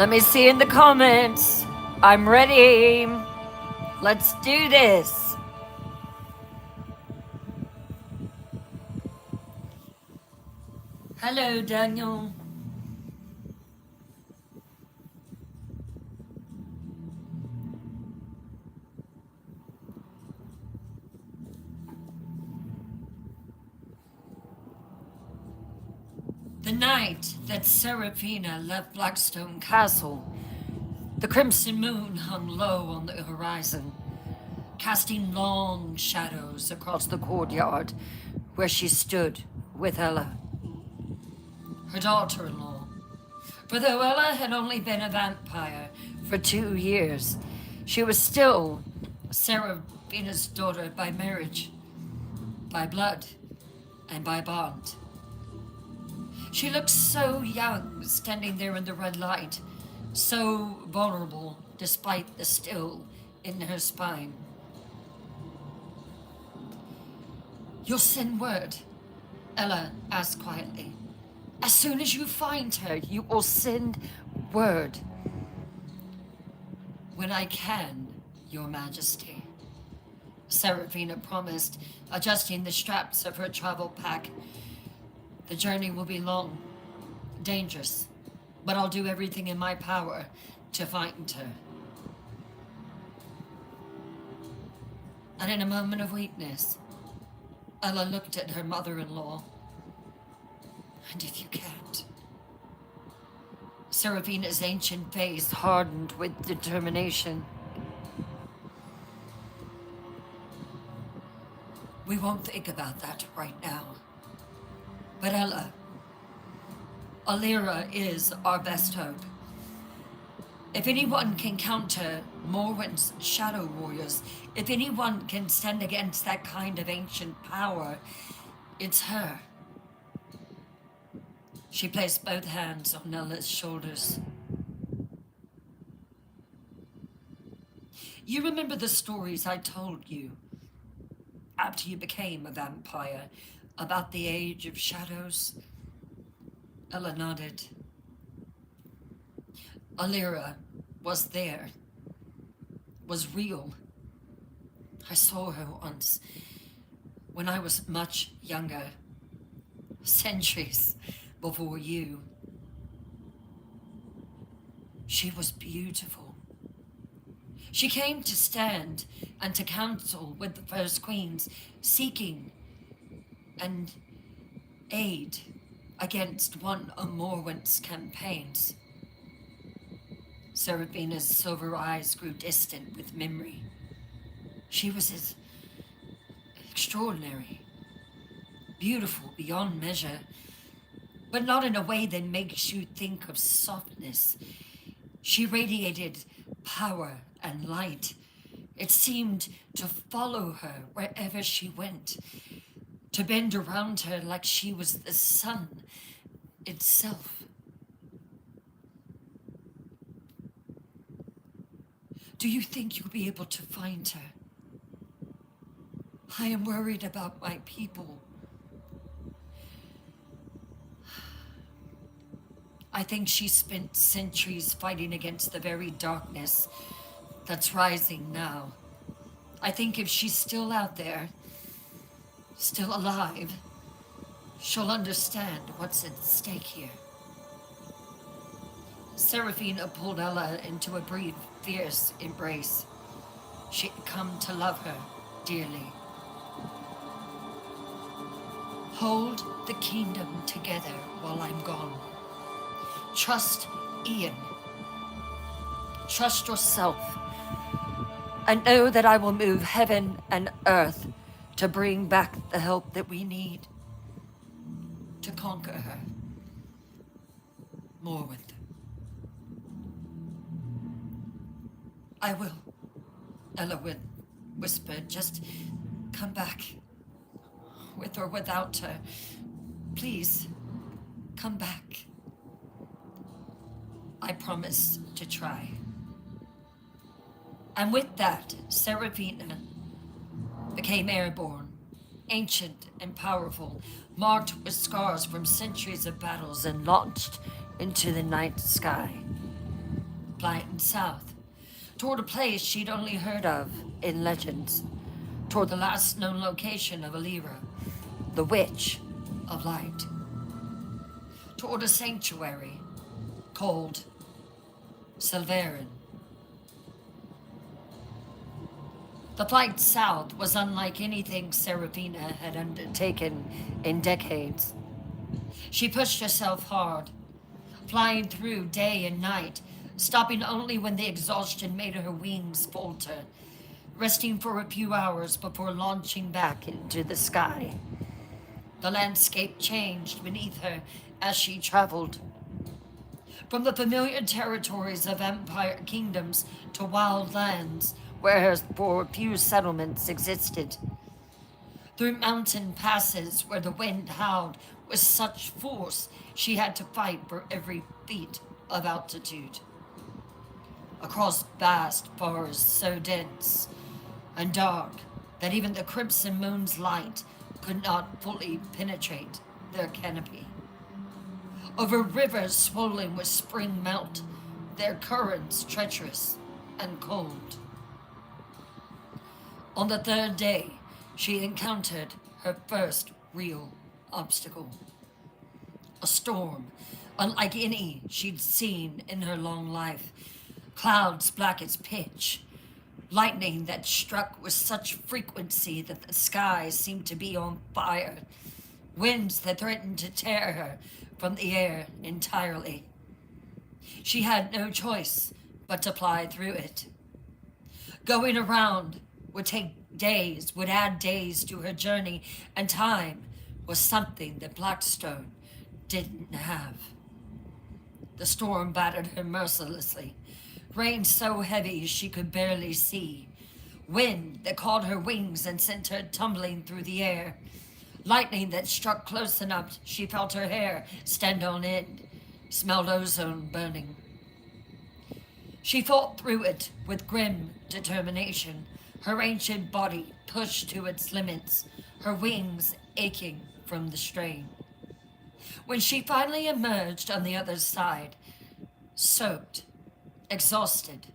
Let me see in the comments. I'm ready. Let's do this. Hello, Daniel. The night that Seraphina left Blackstone Castle, the crimson moon hung low on the horizon, casting long shadows across the courtyard where she stood with Ella, her daughter-in-law. For though Ella had only been a vampire for 2 years, she was still Seraphina's daughter by marriage, by blood, and by bond. She looked so young, standing there in the red light, so vulnerable despite the still in her spine. "You'll send word," Ella asked quietly. "As soon as you find her, you will send word." "When I can, Your Majesty," Seraphina promised, adjusting the straps of her travel pack. "The journey will be long, dangerous, but I'll do everything in my power to find her." And in a moment of weakness, Ella looked at her mother-in-law. "And if you can't?" Seraphina's ancient face hardened with determination. "We won't think about that right now. But Ella, Alira is our best hope. If anyone can counter Morwen's shadow warriors, if anyone can stand against that kind of ancient power, it's her." She placed both hands on Ella's shoulders. "You remember the stories I told you after you became a vampire about the Age of Shadows?" Ella nodded. "Alira was there, was real. I saw her once, when I was much younger, centuries before you. She was beautiful. She came to stand and to counsel with the First Queens, seeking and aid against one of Morwen's campaigns." Seraphina's silver eyes grew distant with memory. "She was as extraordinary, beautiful beyond measure, but not in a way that makes you think of softness. She radiated power and light. It seemed to follow her wherever she went, to bend around her like she was the sun itself." "Do you think you'll be able to find her? I am worried about my people. I think she spent centuries fighting against the very darkness that's rising now. I think if she's still out there, still alive, she'll understand what's at stake here." Seraphina pulled Ella into a brief, fierce embrace. She'd come to love her dearly. "Hold the kingdom together while I'm gone. Trust Ian. Trust yourself. And know that I will move heaven and earth to bring back the help that we need to conquer her. Morwen." "I will," Ella whispered. "Just come back. With or without her. Please, come back. I promise to try." And with that, Seraphina became airborne, ancient and powerful, marked with scars from centuries of battles, and launched into the night sky. flying south, toward a place she'd only heard of in legends, toward the last known location of Alira, the Witch of Light, toward a sanctuary called Silverin. The flight south was unlike anything Seraphina had undertaken in decades. She pushed herself hard, flying through day and night, stopping only when the exhaustion made her wings falter, resting for a few hours before launching back into the sky. The landscape changed beneath her as she traveled. From the familiar territories of empire kingdoms to wild lands where for few settlements existed. Through mountain passes where the wind howled with such force she had to fight for every feet of altitude. Across vast forests so dense and dark that even the crimson moon's light could not fully penetrate their canopy. Over rivers swollen with spring melt, their currents treacherous and cold. On the third day, she encountered her first real obstacle. A storm, unlike any she'd seen in her long life. Clouds black as pitch, lightning that struck with such frequency that the sky seemed to be on fire, winds that threatened to tear her from the air entirely. She had no choice but to fly through it. Going around would take days, would add days to her journey, and time was something that Blackstone didn't have. The storm battered her mercilessly, rain so heavy she could barely see, wind that caught her wings and sent her tumbling through the air, lightning that struck close enough she felt her hair stand on end, smelled ozone burning. She fought through it with grim determination, her ancient body pushed to its limits, her wings aching from the strain. When she finally emerged on the other side, soaked, exhausted,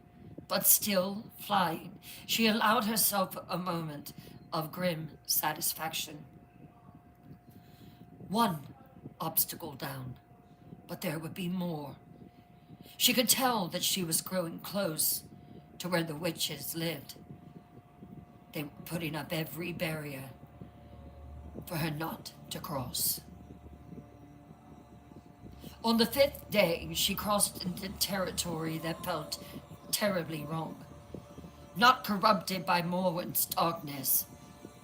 but still flying, she allowed herself a moment of grim satisfaction. One obstacle down, but there would be more. She could tell that she was growing close to where the witches lived. They were putting up every barrier for her not to cross. On the fifth day, she crossed into territory that felt terribly wrong. Not corrupted by Morwen's darkness,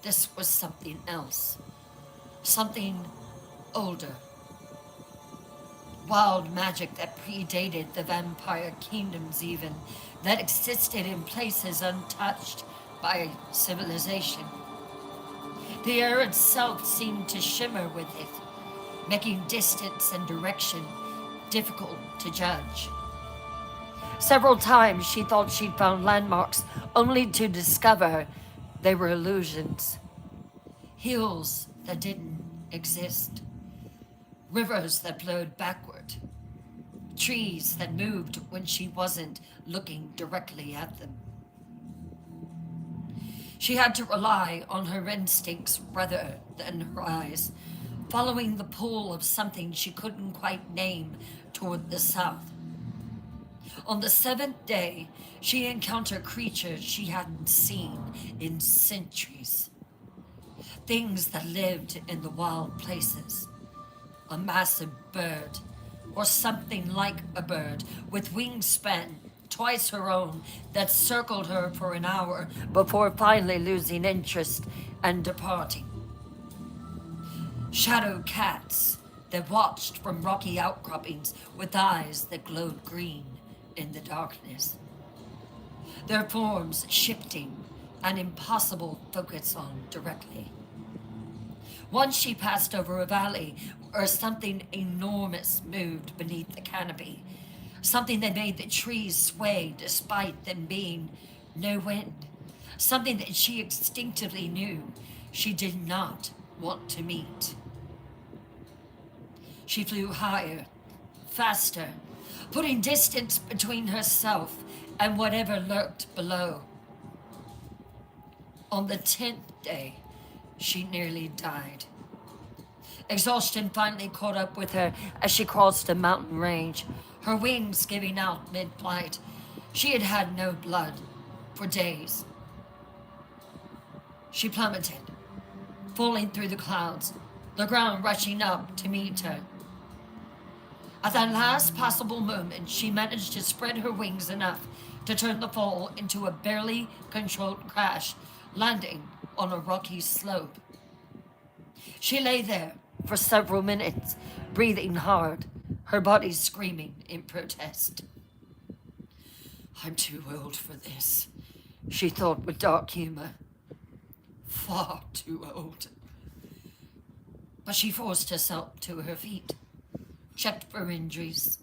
this was something else. Something older. Wild magic that predated the vampire kingdoms even, that existed in places untouched by civilization. The air itself seemed to shimmer with it, making distance and direction difficult to judge. Several times she thought she'd found landmarks, only to discover they were illusions. Hills that didn't exist. Rivers that flowed backward. Trees that moved when she wasn't looking directly at them. She had to rely on her instincts rather than her eyes, following the pull of something she couldn't quite name toward the south. On the seventh day, she encountered creatures she hadn't seen in centuries. Things that lived in the wild places. A massive bird, or something like a bird, with wingspan twice her own, that circled her for an hour before finally losing interest and departing. Shadow cats that watched from rocky outcroppings with eyes that glowed green in the darkness. Their forms shifting and impossible to focus on directly. Once she passed over a valley where something enormous moved beneath the canopy, something that made the trees sway despite them being no wind, something that she instinctively knew she did not want to meet. She flew higher, faster, putting distance between herself and whatever lurked below. On the 10th day, she nearly died. Exhaustion finally caught up with her as she crossed a mountain range, her wings giving out mid-flight. She had had no blood for days. She plummeted, falling through the clouds, the ground rushing up to meet her. At that last possible moment, she managed to spread her wings enough to turn the fall into a barely controlled crash, landing on a rocky slope. She lay there for several minutes, breathing hard, her body screaming in protest. "I'm too old for this," she thought with dark humor. Far too old. But she forced herself to her feet, checked for injuries.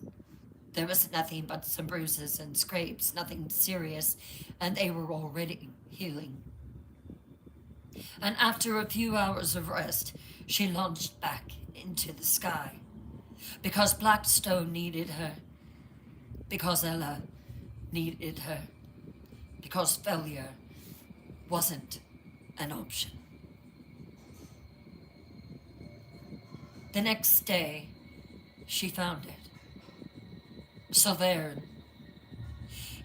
There was nothing but some bruises and scrapes, nothing serious, and they were already healing. And after a few hours of rest, she launched back into the sky. Because Blackstone needed her. Because Ella needed her. Because failure wasn't an option. The next day, she found it. Silverne.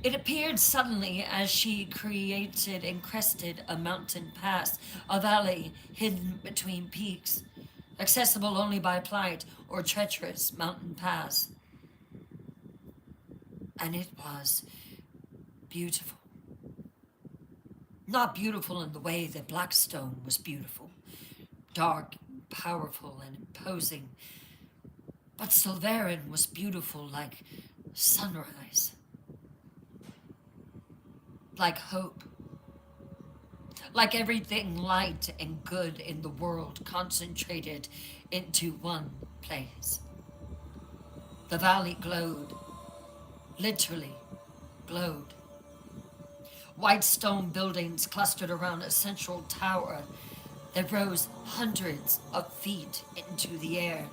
It appeared suddenly as she created and crested a mountain pass, a valley hidden between peaks, accessible only by plight or treacherous mountain paths. And it was beautiful. Not beautiful in the way that Blackstone was beautiful, dark, powerful, and imposing, but Silverne was beautiful like sunrise, like hope, like everything light and good in the world concentrated into one place. The valley glowed, literally glowed. White stone buildings clustered around a central tower that rose hundreds of feet into the air,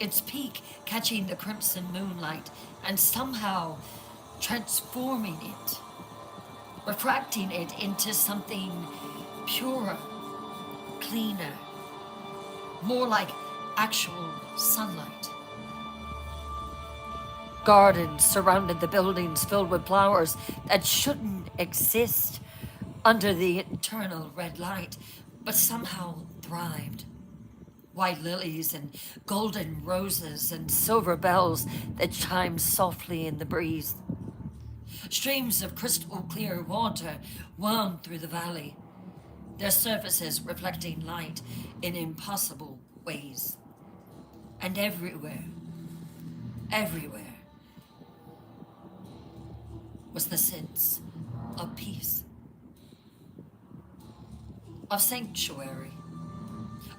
its peak catching the crimson moonlight and somehow transforming it, refracting it into something purer, cleaner, more like actual sunlight. Gardens surrounded the buildings filled with flowers that shouldn't exist under the eternal red light, but somehow thrived. White lilies and golden roses and silver bells that chimed softly in the breeze. Streams of crystal clear water wound through the valley, their surfaces reflecting light in impossible ways. And everywhere, was the sense of peace, of sanctuary,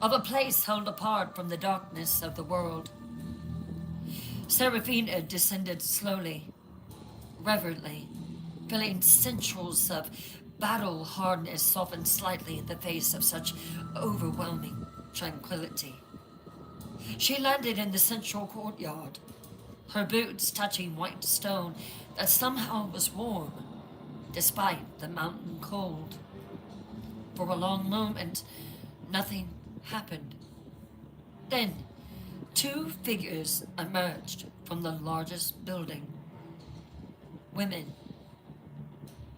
of a place held apart from the darkness of the world. Seraphina descended slowly, reverently, feeling centuries of battle hardness soften slightly in the face of such overwhelming tranquility. She landed in the central courtyard, her boots touching white stone that somehow was warm, despite the mountain cold. For a long moment, nothing happened. Then, two figures emerged from the largest building. Women,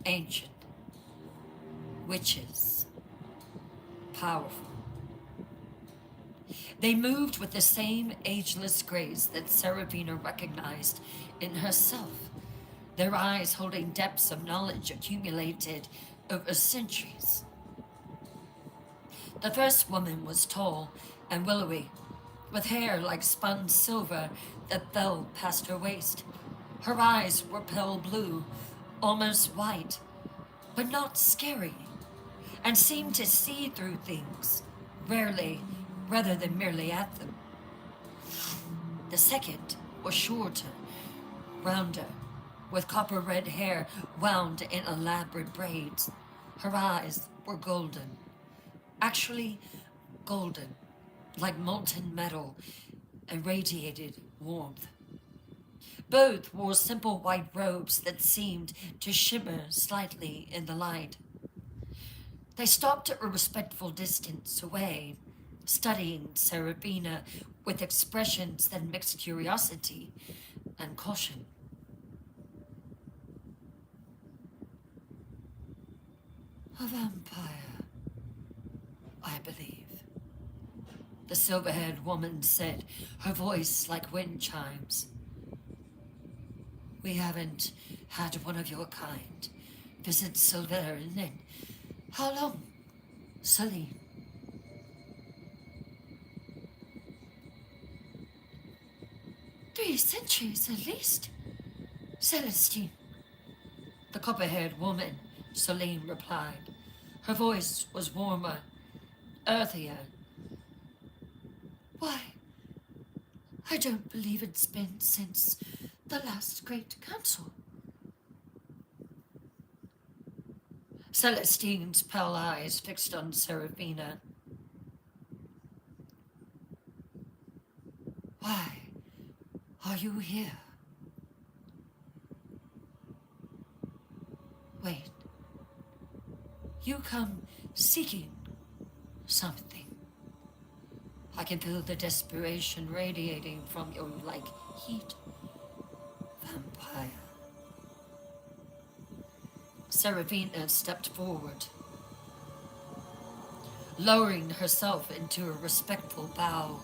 ancient, witches, powerful. They moved with the same ageless grace that Seraphina recognized in herself, their eyes holding depths of knowledge accumulated over centuries. The first woman was tall and willowy, with hair like spun silver that fell past her waist. Her eyes were pale blue, almost white, but not scary, and seemed to see through things, rarely, rather than merely at them. The second was shorter, rounder, with copper-red hair wound in elaborate braids. Her eyes were golden, actually golden, like molten metal, and radiated warmth. Both wore simple white robes that seemed to shimmer slightly in the light. They stopped at a respectful distance away, studying Seraphina with expressions that mixed curiosity and caution. A vampire, I believe, the silver-haired woman said, her voice like wind chimes. We haven't had one of your kind visit Silverin in how long, Celine? 3 centuries at least, Celestine. The copper-haired woman, Celine replied. Her voice was warmer, earthier. Why, I don't believe it's been since the last great council. Celestine's pale eyes fixed on Seraphina. Why are you here? Wait. You come seeking something. I can feel the desperation radiating from you like heat. Vampire. Seraphina stepped forward, lowering herself into a respectful bow.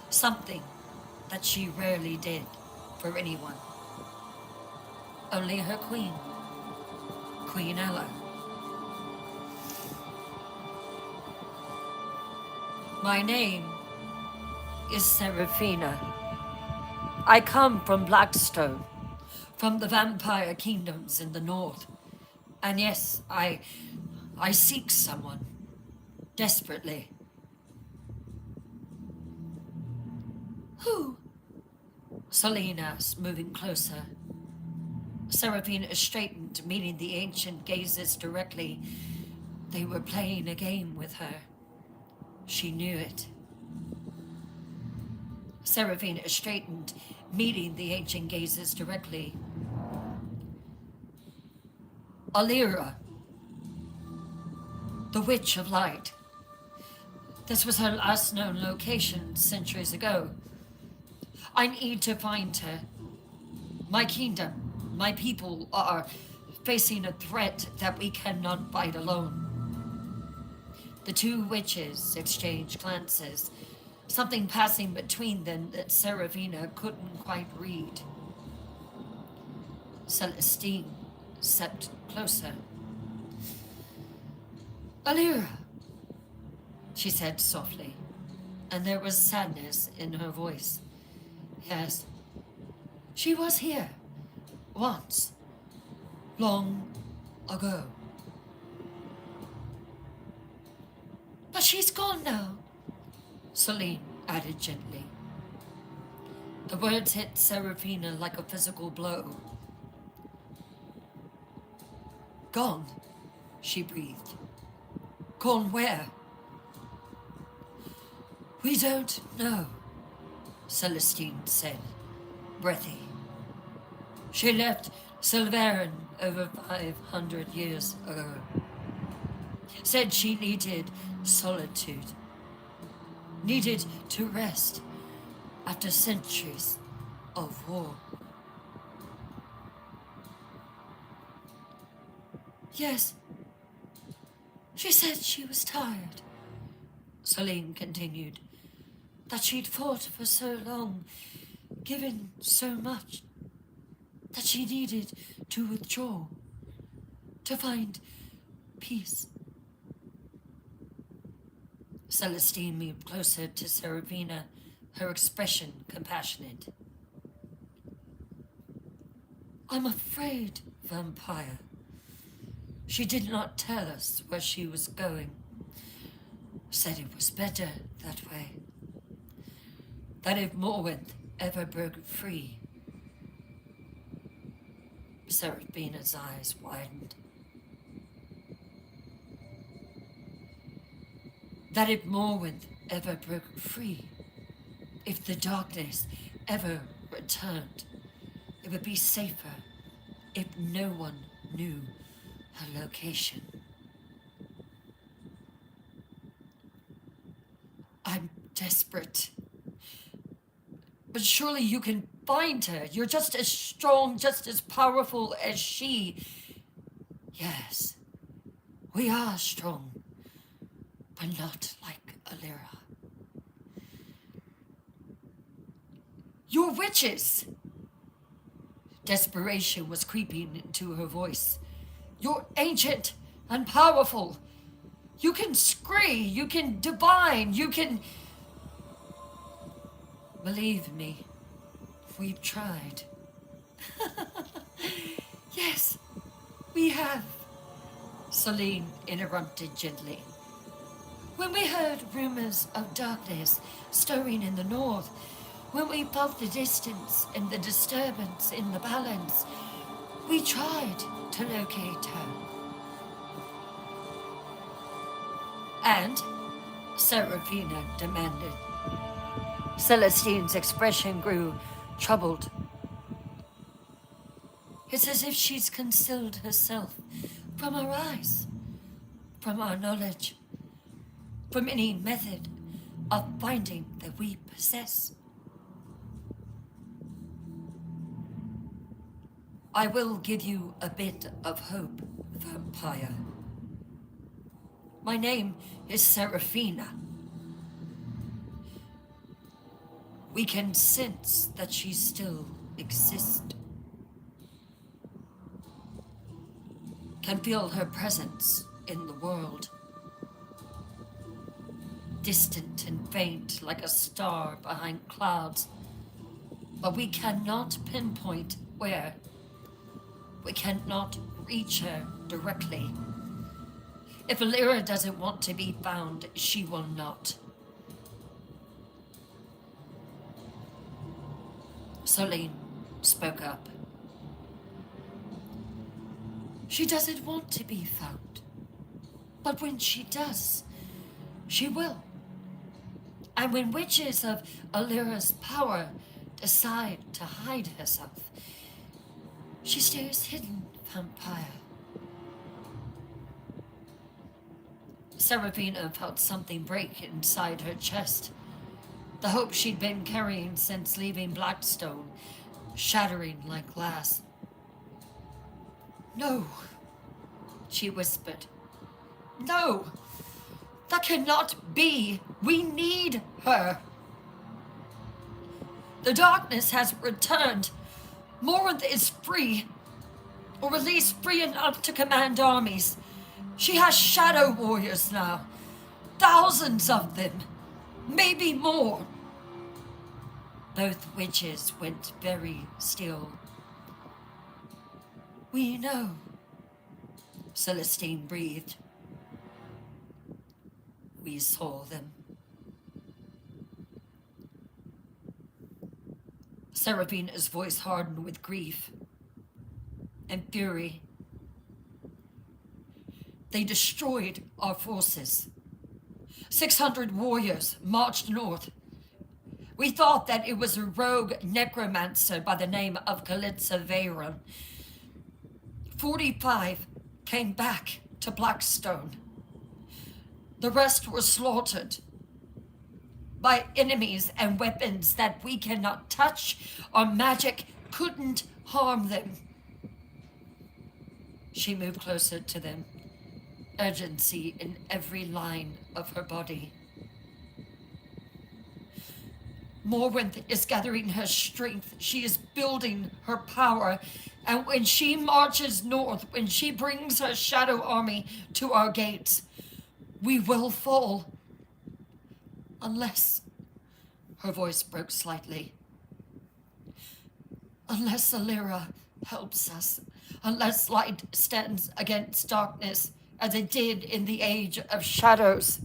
Something that she rarely did for anyone. Only her queen, Queen Ella. My name is Seraphina. I come from Blackstone, from the vampire kingdoms in the north. And yes, I seek someone, desperately. Who? Celine asked, moving closer. Seraphina straightened, meeting the ancient gazes directly. They were playing a game with her. She knew it. Seraphina straightened, meeting the ancient gazes directly. Alira, the Witch of Light. This was her last known location centuries ago. I need to find her. My kingdom, my people are facing a threat that we cannot fight alone. The two witches exchanged glances, something passing between them that Seraphina couldn't quite read. Celestine stepped closer. Alira, she said softly, and there was sadness in her voice. Yes, she was here, once, long ago. But she's gone now, Celine added gently. The words hit Seraphina like a physical blow. Gone, she breathed. Gone where? We don't know, Celestine said, breathy. She left Silverin over 500 years ago. Said she needed solitude, needed to rest after centuries of war. Yes, she said she was tired, Celine continued, that she'd fought for so long, given so much, that she needed to withdraw, to find peace. Celestine moved closer to Seraphina, her expression compassionate. I'm afraid, vampire. She did not tell us where she was going. Said it was better that way. That if Morwenth ever broke free. Seraphina's eyes widened. That if Morwenth ever broke free, if the darkness ever returned, it would be safer if no one knew her location. I'm desperate. But surely you can find her. You're just as strong, just as powerful as she. Yes, we are strong, but not like Alira. You're witches! Desperation was creeping into her voice. You're ancient and powerful. You can scree, you can divine, you can... Believe me, we've tried. Yes, we have, Celine interrupted gently. When we heard rumors of darkness stirring in the north, when we felt the distance and the disturbance in the balance, we tried to locate her. And? Seraphina demanded. Celestine's expression grew troubled. It's as if she's concealed herself from our eyes, from our knowledge, from any method of finding that we possess. I will give you a bit of hope, vampire. My name is Seraphina. We can sense that she still exists. Can feel her presence in the world. Distant and faint like a star behind clouds. But we cannot pinpoint where. We cannot reach her directly. If Alira doesn't want to be found, she will not. Celine spoke up. She doesn't want to be found. But when she does, she will. And when witches of Alira's power decide to hide herself, she stays hidden, vampire. Seraphina felt something break inside her chest. The hope she'd been carrying since leaving Blackstone, shattering like glass. No, she whispered. No, that cannot be. We need her. The darkness has returned. Morinth is free, or at least free enough to command armies. She has shadow warriors now. Thousands of them. Maybe more. Both witches went very still. We know, Celestine breathed. We saw them. Seraphina's voice hardened with grief and fury. They destroyed our forces. 600 warriors marched north. We thought that it was a rogue necromancer by the name of Kalitza Veyron. 45 came back to Blackstone. The rest were slaughtered by enemies and weapons that we cannot touch. Our magic couldn't harm them. She moved closer to them, urgency in every line of her body. Morinth is gathering her strength. She is building her power. And when she marches north, when she brings her shadow army to our gates, we will fall. Unless, her voice broke slightly, unless Alira helps us, unless light stands against darkness as it did in the Age of Shadows,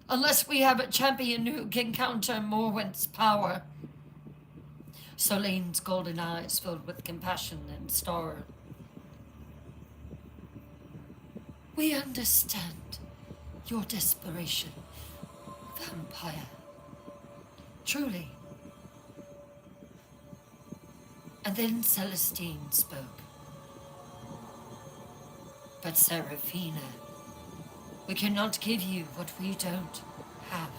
unless we have a champion who can counter Morinth's power. Celine's golden eyes filled with compassion and sorrow. We understand your desperation, vampire. Truly. And then Celestine spoke. But Seraphina, we cannot give you what we don't have.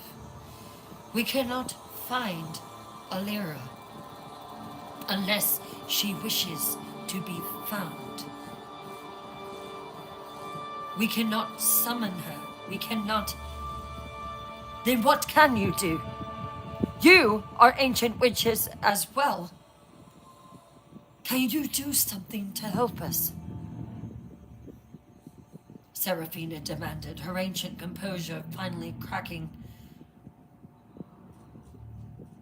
We cannot find Alira unless she wishes to be found. We cannot summon her. We cannot. Then what can you do? You are ancient witches as well. Can you do something to help us? Seraphina demanded, her ancient composure finally cracking.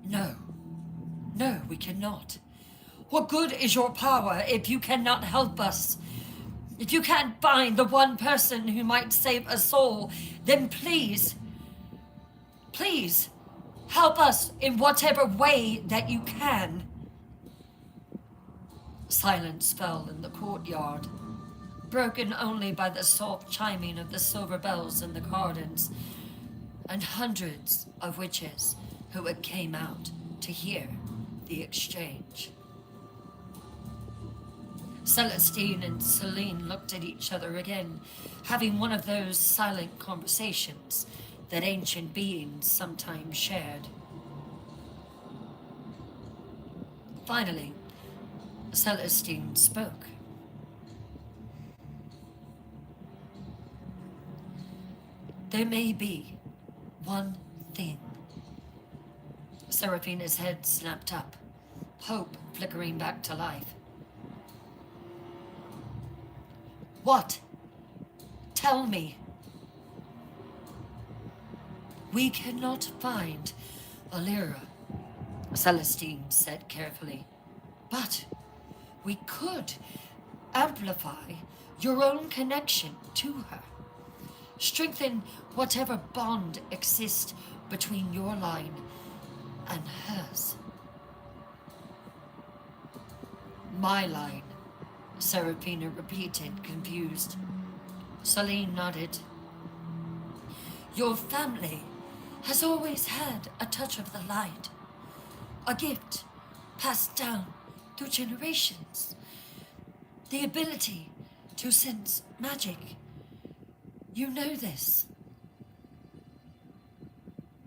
No, we cannot. What good is your power if you cannot help us? If you can't find the one person who might save a soul, then please, help us in whatever way that you can. Silence fell in the courtyard, broken only by the soft chiming of the silver bells in the gardens, and hundreds of witches who had came out to hear the exchange. Celestine and Celine looked at each other again, having one of those silent conversations that ancient beings sometimes shared. Finally, Celestine spoke. There may be one thing. Seraphina's head snapped up, hope flickering back to life. What? Tell me. We cannot find Alira, Celestine said carefully, but we could amplify your own connection to her. Strengthen whatever bond exists between your line and hers. My line, Seraphina repeated, confused. Celine nodded. Your family has always had a touch of the light, a gift passed down through generations, the ability to sense magic. You know this.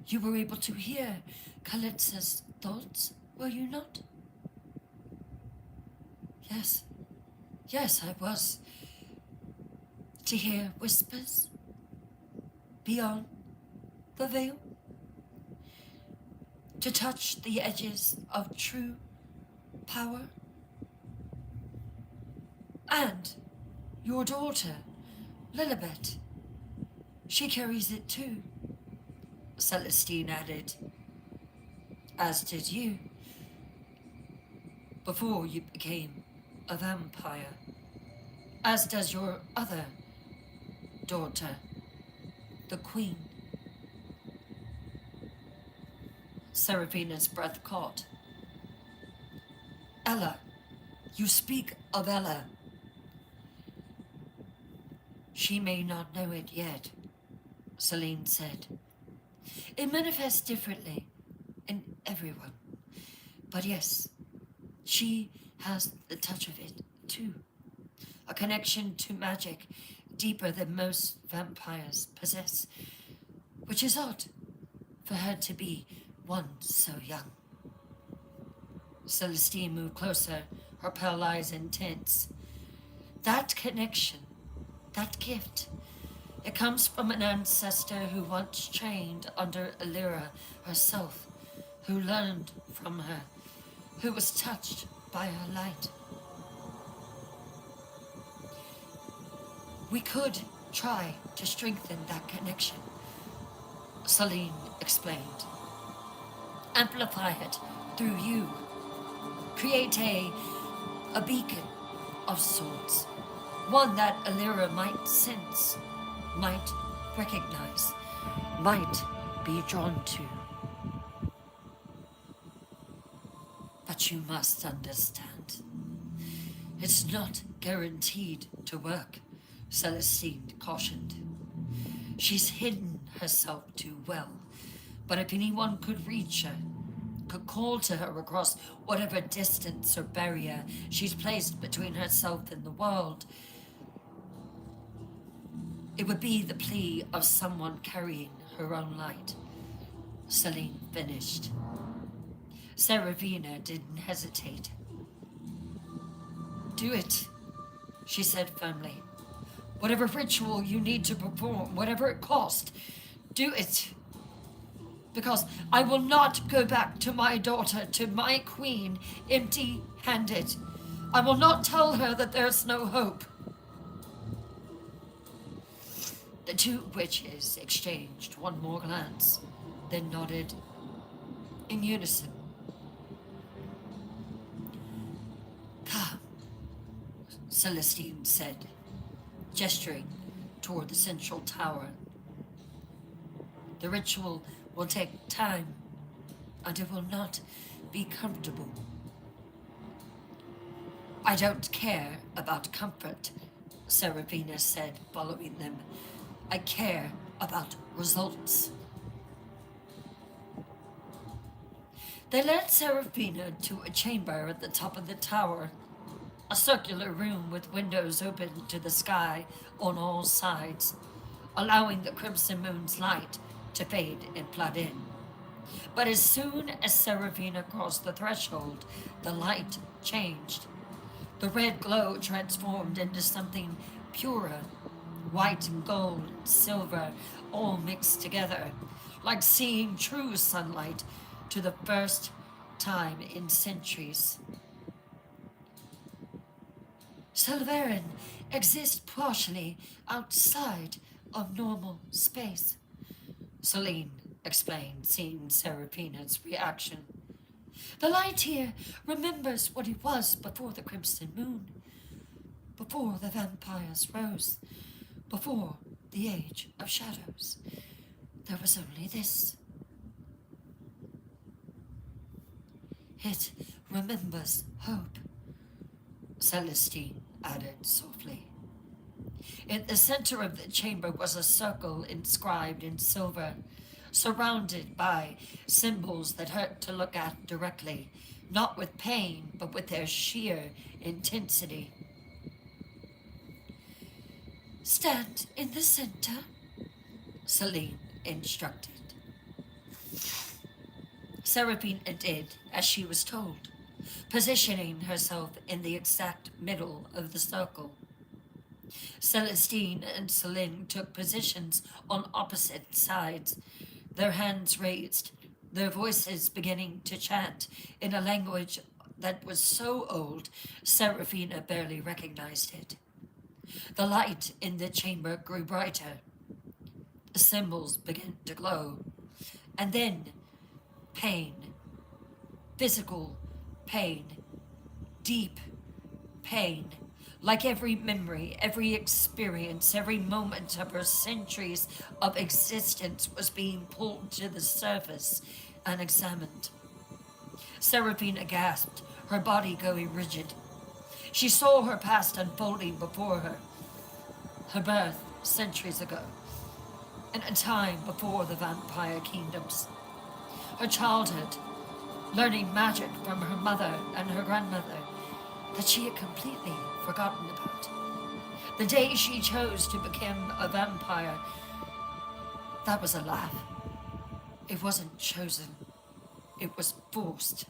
You were able to hear Kalitsa's thoughts, were you not? Yes, I was. To hear whispers beyond the veil. To touch the edges of true power. And your daughter, Lilibet, she carries it too, Celestine added. As did you, before you became a vampire. As does your other daughter, the Queen. Seraphina's breath caught. Ella, you speak of Ella. She may not know it yet, Celine said. It manifests differently in everyone. But yes, she has the touch of it, too. A connection to magic deeper than most vampires possess, which is odd for her to be one so young. Celestine moved closer, her pale eyes intense. That connection, that gift, it comes from an ancestor who once trained under Alira herself, who learned from her, who was touched by her light. We could try to strengthen that connection, Celine explained. Amplify it through you. Create a beacon of sorts. One that Alira might sense, might recognize, might be drawn to. But you must understand, it's not guaranteed to work, Celestine cautioned. She's hidden herself too well, but if anyone could reach her, could call to her across whatever distance or barrier she's placed between herself and the world. It would be the plea of someone carrying her own light. Celine finished. Seraphina didn't hesitate. Do it, she said firmly. Whatever ritual you need to perform, whatever it costs, do it. Because I will not go back to my daughter, to my queen, empty-handed. I will not tell her that there's no hope. The two witches exchanged one more glance, then nodded in unison. Come, Celestine said, gesturing toward the central tower. The ritual will take time, and it will not be comfortable. I don't care about comfort, Seraphina said, following them. I care about results. They led Seraphina to a chamber at the top of the tower, a circular room with windows open to the sky on all sides, allowing the crimson moon's light to fade and flood in. But as soon as Seraphina crossed the threshold, the light changed. The red glow transformed into something purer, white and gold and silver all mixed together, like seeing true sunlight to the first time in centuries. Silverin exists partially outside of normal space, Celine explained, seeing Seraphina's reaction. The light here remembers what it was before the crimson moon, before the vampires rose, before the age of shadows. There was only this. It remembers hope, Celestine added softly. In the center of the chamber was a circle inscribed in silver, surrounded by symbols that hurt to look at directly, not with pain, but with their sheer intensity. Stand in the center, Celine instructed. Seraphina did as she was told, positioning herself in the exact middle of the circle. Celestine and Celine took positions on opposite sides, their hands raised, their voices beginning to chant in a language that was so old, Seraphina barely recognized it. The light in the chamber grew brighter. The symbols began to glow. And then, pain. Physical pain. Deep pain. Like every memory, every experience, every moment of her centuries of existence was being pulled to the surface and examined. Seraphina gasped, her body going rigid. She saw her past unfolding before her. Her birth centuries ago, in a time before the vampire kingdoms. Her childhood, learning magic from her mother and her grandmother that she had completely forgotten about. The day she chose to become a vampire, that was a laugh. It wasn't chosen. It was forced.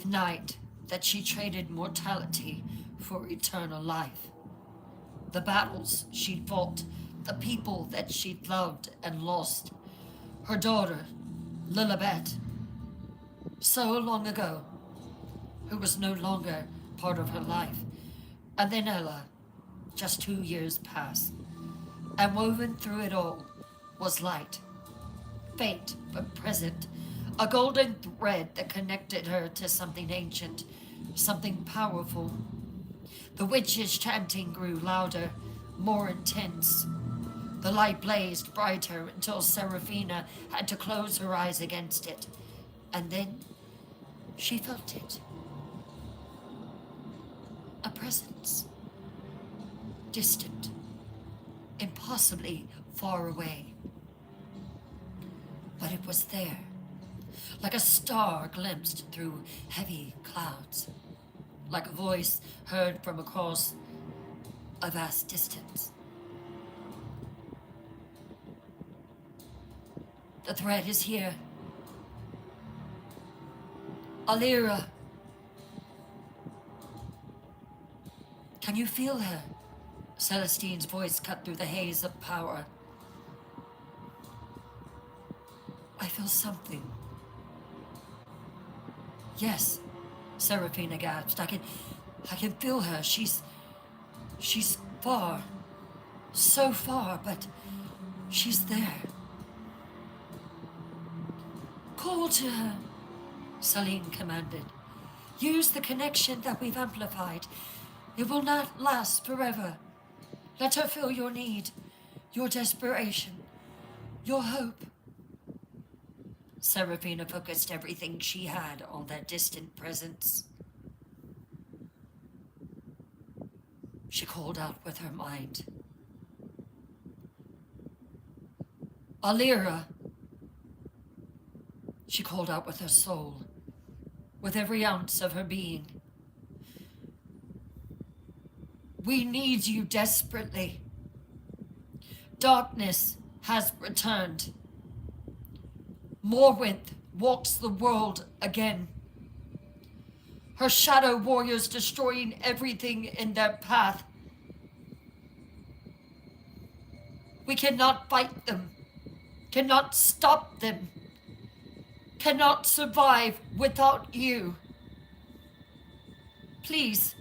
The night that she traded mortality for eternal life. The battles she'd fought, the people that she'd loved and lost. Her daughter, Lilibet, so long ago, who was no longer part of her life. And then Ella, just 2 years past. And woven through it all was light, faint but present, a golden thread that connected her to something ancient, something powerful. The witch's chanting grew louder, more intense. The light blazed brighter until Seraphina had to close her eyes against it. And then she felt it. A presence. distant, impossibly far away. But it was there, like a star glimpsed through heavy clouds, like a voice heard from across a vast distance. The threat is here. Alira. Can you feel her? Celestine's voice cut through the haze of power. I feel something. Yes, Seraphina gasped. I can feel her. She's far. So far, but she's there. Call to her, Selene commanded. Use the connection that we've amplified. It will not last forever. Let her feel your need, your desperation, your hope. Seraphina focused everything she had on that distant presence. She called out with her mind. Alira. She called out with her soul, with every ounce of her being. We need you desperately. Darkness has returned. Morwynth walks the world again. Her shadow warriors destroying everything in their path. We cannot fight them, cannot stop them, cannot survive without you. Please,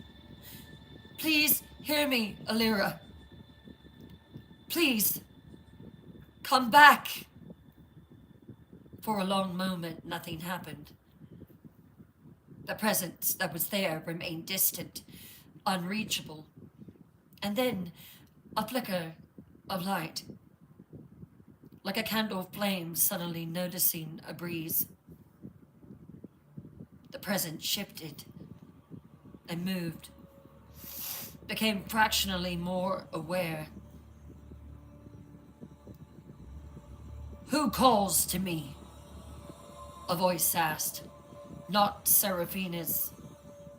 please hear me, Alira. Please, come back. For a long moment, nothing happened. The presence that was there remained distant, unreachable. And then a flicker of light, like a candle flame suddenly noticing a breeze. The presence shifted and moved, became fractionally more aware. Who calls to me? A voice asked, not Seraphina's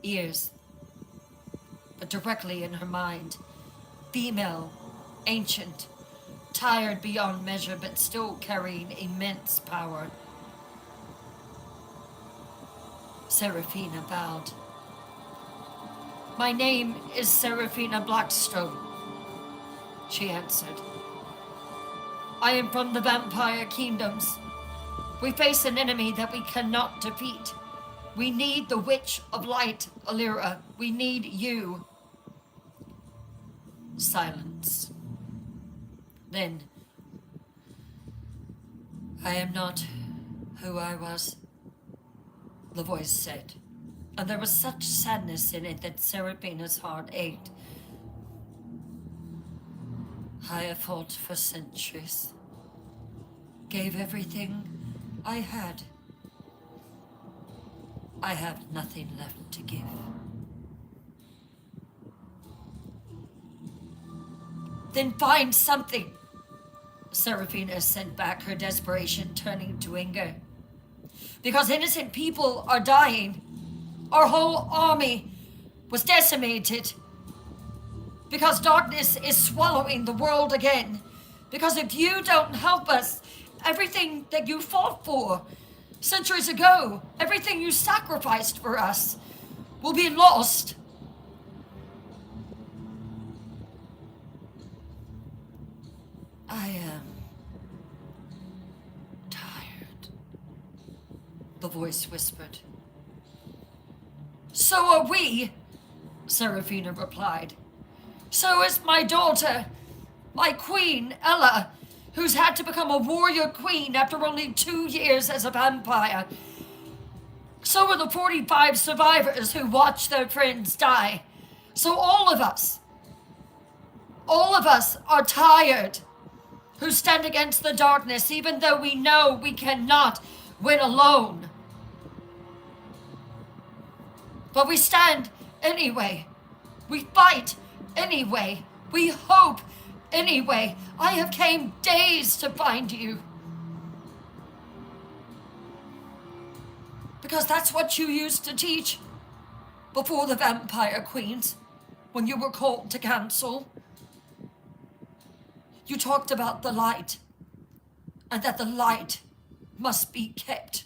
ears, but directly in her mind. Female, ancient, tired beyond measure, but still carrying immense power. Seraphina bowed. My name is Seraphina Blackstone, she answered. I am from the Vampire Kingdoms. We face an enemy that we cannot defeat. We need the Witch of Light, Alira. We need you. Silence. Then, I am not who I was, the voice said, and there was such sadness in it that Seraphina's heart ached. I have fought for centuries, gave everything I had. I have nothing left to give. Then find something, Seraphina sent back, her desperation turning to anger. Because innocent people are dying. Our whole army was decimated. Because darkness is swallowing the world again. Because if you don't help us, everything that you fought for centuries ago, everything you sacrificed for us, will be lost. I am tired, the voice whispered. So are we, Seraphina replied. So is my daughter, my queen, Ella, who's had to become a warrior queen after only 2 years as a vampire. So are the 45 survivors who watched their friends die. So all of us are tired, who stand against the darkness even though we know we cannot win alone. But we stand anyway. We fight anyway. We hope. Anyway, I have came days to find you. Because that's what you used to teach before the Vampire Queens, when you were called to council. You talked about the light, and that the light must be kept.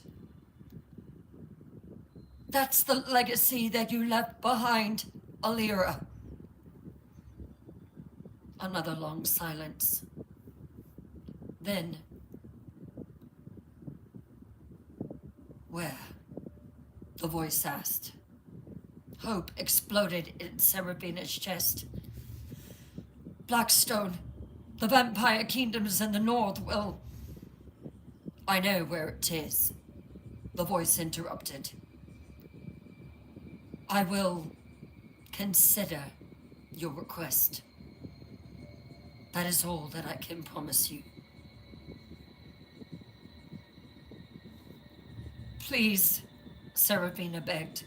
That's the legacy that you left behind, Alira. Another long silence. Then, where? The voice asked. Hope exploded in Seraphina's chest. Blackstone, the vampire kingdoms in the north will... I know where it is, the voice interrupted. I will consider your request. That is all that I can promise you. Please, Seraphina begged.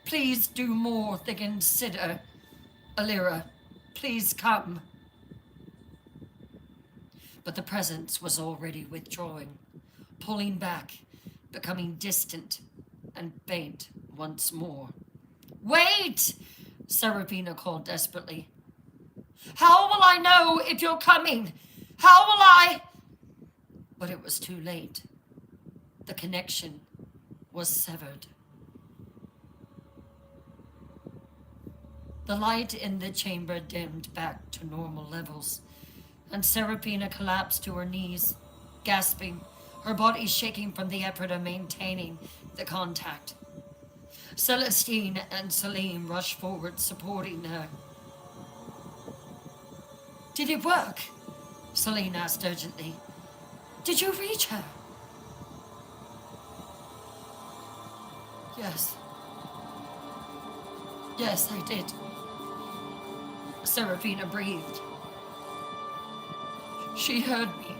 Please do more than consider. Alira, please come. But the presence was already withdrawing, pulling back, becoming distant and faint once more. Wait! Seraphina called desperately. How will I know if you're coming? How will I? But it was too late. The connection was severed. The light in the chamber dimmed back to normal levels, and Seraphina collapsed to her knees, gasping, her body shaking from the effort of maintaining the contact. Celestine and Celine rushed forward, supporting her. Did it work? Celine asked urgently. Did you reach her? Yes. Yes, I did. Seraphina breathed. She heard me.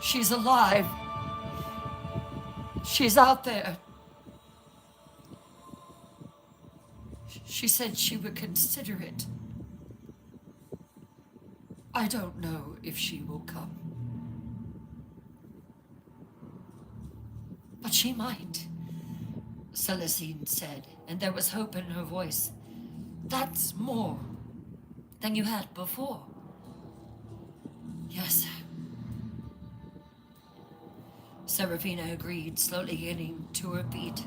She's alive. She's out there. She said she would consider it. I don't know if she will come. But she might, Celestine said, and there was hope in her voice. That's more than you had before. Yes. Seraphina agreed, slowly getting to her feet.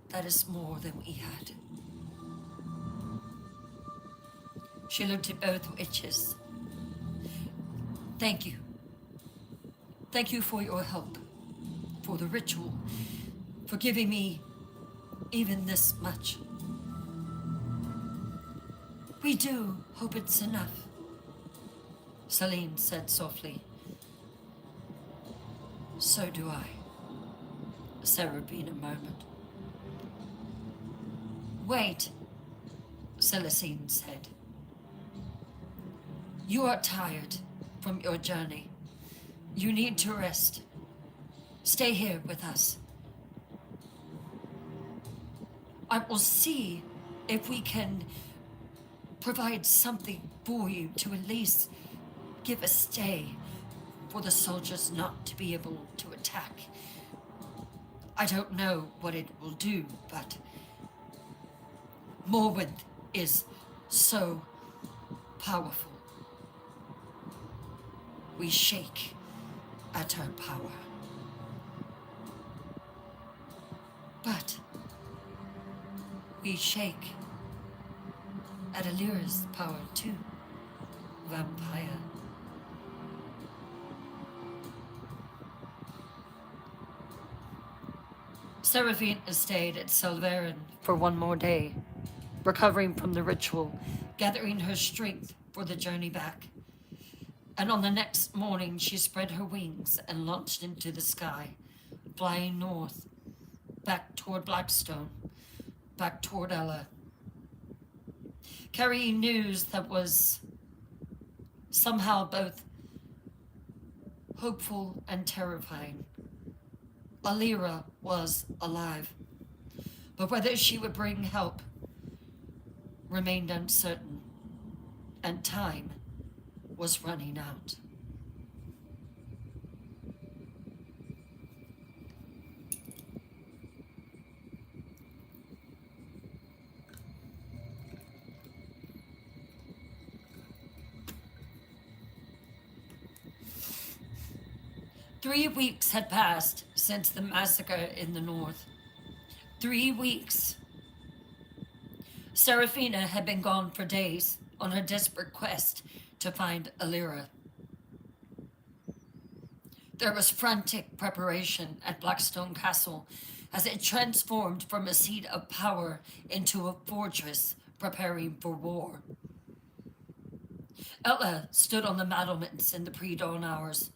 That is more than we had. She looked at both witches. Thank you. Thank you for your help, for the ritual, for giving me even this much. We do hope it's enough, Celine said softly. So do I, Seraphina murmured. Wait, Celestine said. You are tired from your journey. You need to rest. Stay here with us. I will see if we can provide something for you to at least give a stay for the soldiers not to be able to attack. I don't know what it will do, but Morwenth is so powerful. We shake at her power. But we shake at Alira's power too, vampire. Seraphina stayed at Selvarin for one more day, recovering from the ritual, gathering her strength for the journey back. And on the next morning, she spread her wings and launched into the sky, flying north, back toward Blackstone, back toward Ella, carrying news that was somehow both hopeful and terrifying. Alira was alive, but whether she would bring help remained uncertain, and time was running out. Three weeks had passed since the massacre in the north. 3 weeks. Seraphina had been gone for days on her desperate quest to find Alira. There was frantic preparation at Blackstone Castle as it transformed from a seat of power into a fortress preparing for war. Ella stood on the battlements in the pre-dawn hours,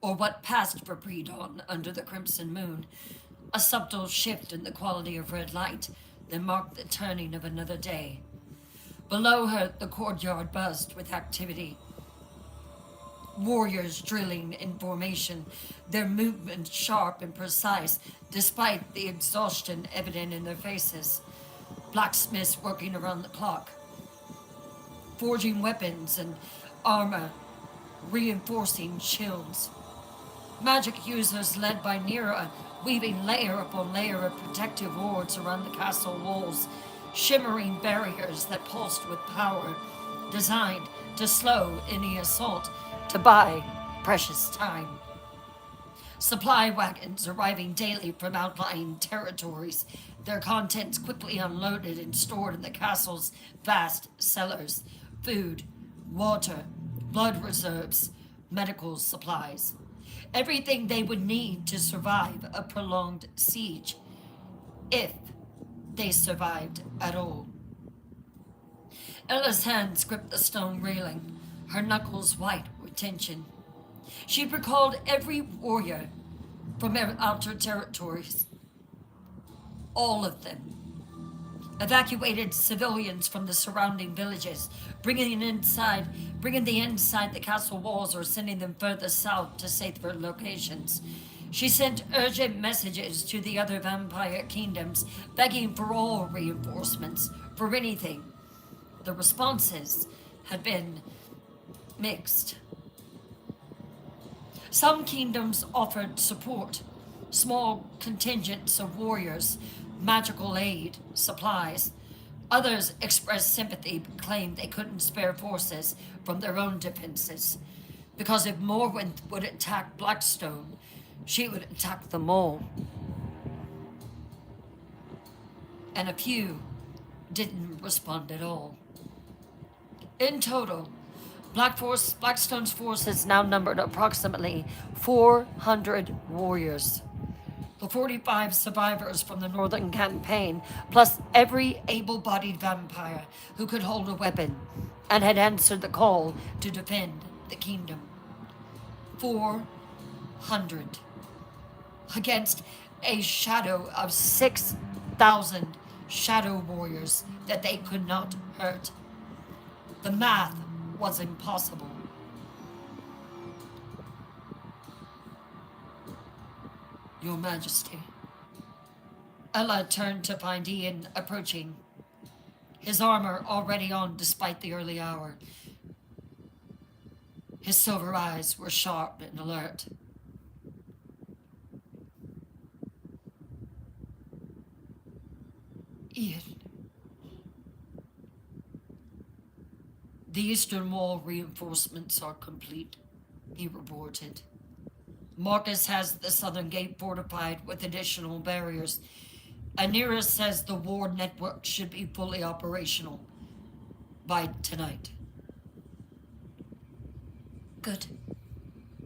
or what passed for pre-dawn under the crimson moon, a subtle shift in the quality of red light that marked the turning of another day. Below her, the courtyard buzzed with activity. Warriors drilling in formation, their movements sharp and precise, despite the exhaustion evident in their faces. Blacksmiths working around the clock, forging weapons and armor, reinforcing shields. Magic users led by Nira, weaving layer upon layer of protective wards around the castle walls, shimmering barriers that pulsed with power, designed to slow any assault, to buy precious time. Supply wagons arriving daily from outlying territories, their contents quickly unloaded and stored in the castle's vast cellars: food, water, blood reserves, medical supplies. Everything they would need to survive a prolonged siege, if they survived at all. Ella's hands gripped the stone railing, her knuckles white with tension. She recalled every warrior from outer territories, all of them. Evacuated civilians from the surrounding villages, bringing the inside the castle walls or sending them further south to safer locations. She sent urgent messages to the other vampire kingdoms, begging for all reinforcements, for anything. The responses had been mixed. Some kingdoms offered support, small contingents of warriors, magical aid, supplies. Others expressed sympathy but claimed they couldn't spare forces from their own defenses, because if Morwen would attack Blackstone, she would attack them all. And a few didn't respond at all. In total, Blackstone's forces now numbered approximately 400 warriors. The 45 survivors from the Northern Campaign, plus every able-bodied vampire who could hold a weapon and had answered the call to defend the kingdom. 400. Against a shadow of 6,000 shadow warriors that they could not hurt. The math was impossible. Your Majesty. Ella turned to find Ian approaching, his armor already on despite the early hour. His silver eyes were sharp and alert. Ian. The Eastern Wall reinforcements are complete, he reported. Marcus has the southern gate fortified with additional barriers. Anira says the ward network should be fully operational by tonight. Good,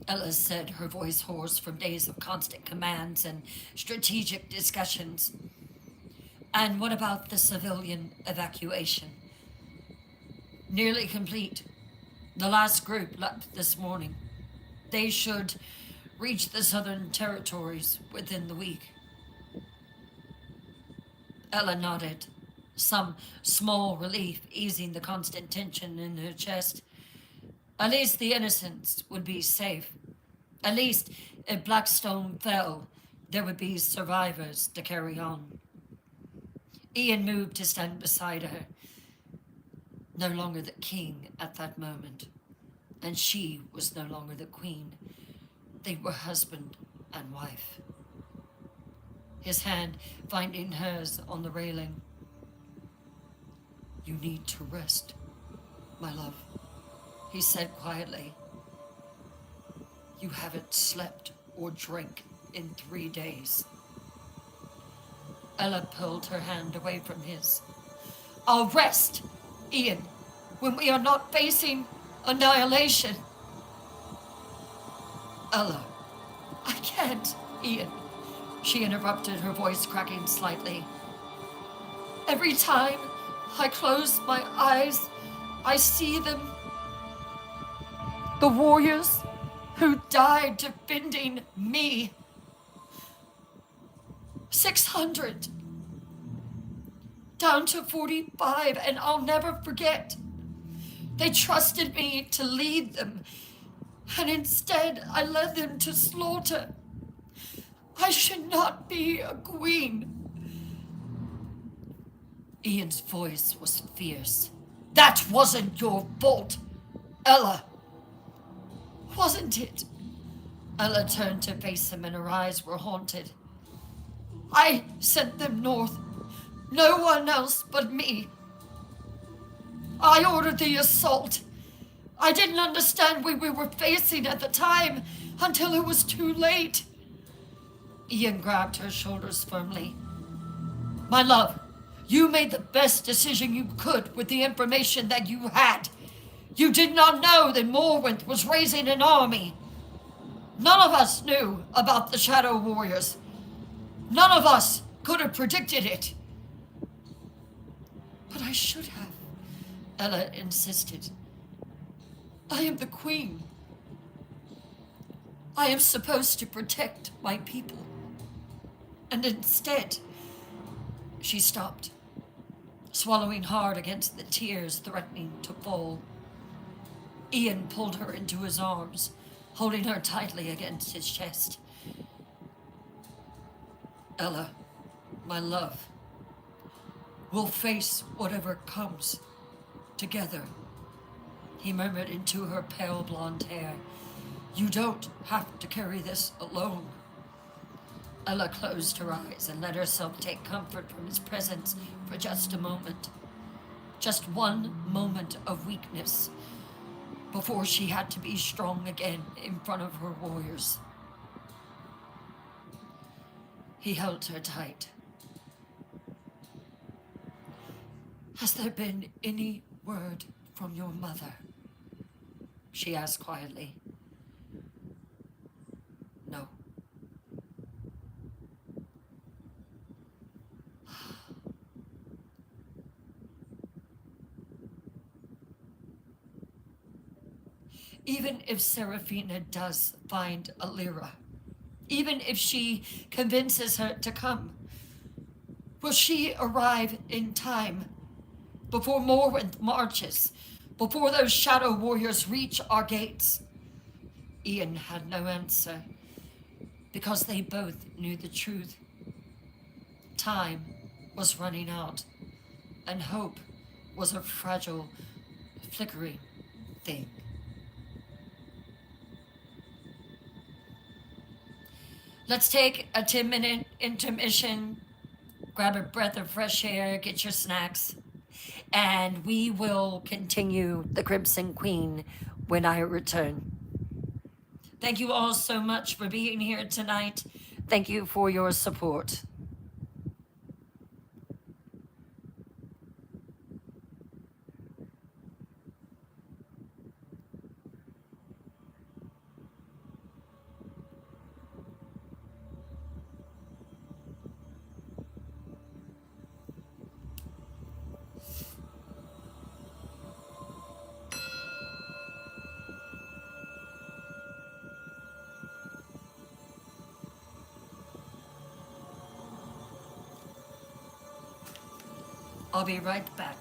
Ella said, her voice hoarse from days of constant commands and strategic discussions. And what about the civilian evacuation? Nearly complete. The last group left this morning. They should reach the southern territories within the week. Ella nodded, some small relief easing the constant tension in her chest. At least the innocents would be safe. At least if Blackstone fell, there would be survivors to carry on. Ian moved to stand beside her. no longer the king at that moment, and she was no longer the queen. They were husband and wife. His hand finding hers on the railing. "You need to rest, my love," he said quietly. "You haven't slept or drank in 3 days." Ella pulled her hand away from his. "I'll rest, Ian, when we are not facing annihilation." "Ella, I can't, Ian," she interrupted, her voice cracking slightly. "Every time I close my eyes, I see them. The warriors who died defending me. 600. Down to 45, and I'll never forget. They trusted me to lead them, and instead I led them to slaughter. I should not be a queen." Ian's voice was fierce. "That wasn't your fault, Ella. Wasn't it?" Ella turned to face him, and her eyes were haunted. "I sent them north. No one else but me. I ordered the assault. I didn't understand what we were facing at the time until it was too late." Ian grabbed her shoulders firmly. "My love, you made the best decision you could with the information that you had. You did not know that Morwenth was raising an army. None of us knew about the Shadow Warriors. None of us could have predicted it." "But I should have," Ella insisted. "I am the queen. I am supposed to protect my people. And instead..." She stopped, swallowing hard against the tears threatening to fall. Ian pulled her into his arms, holding her tightly against his chest. "Ella, my love, we'll face whatever comes together," he murmured into her pale blonde hair. "You don't have to carry this alone." Ella closed her eyes and let herself take comfort from his presence for just a moment. Just one moment of weakness before she had to be strong again in front of her warriors. He held her tight. "Has there been any word from your mother?" she asked quietly. "No." "Even if Seraphina does find Alira, even if she convinces her to come, will she arrive in time before Morwenth marches, before those Shadow Warriors reach our gates?" Ian had no answer, because they both knew the truth. Time was running out, and hope was a fragile, flickering thing. Let's take a 10-minute intermission, grab a breath of fresh air, get your snacks, and we will continue The Crimson Queen when I return. Thank you all so much for being here tonight. Thank you for your support. I'll be right back.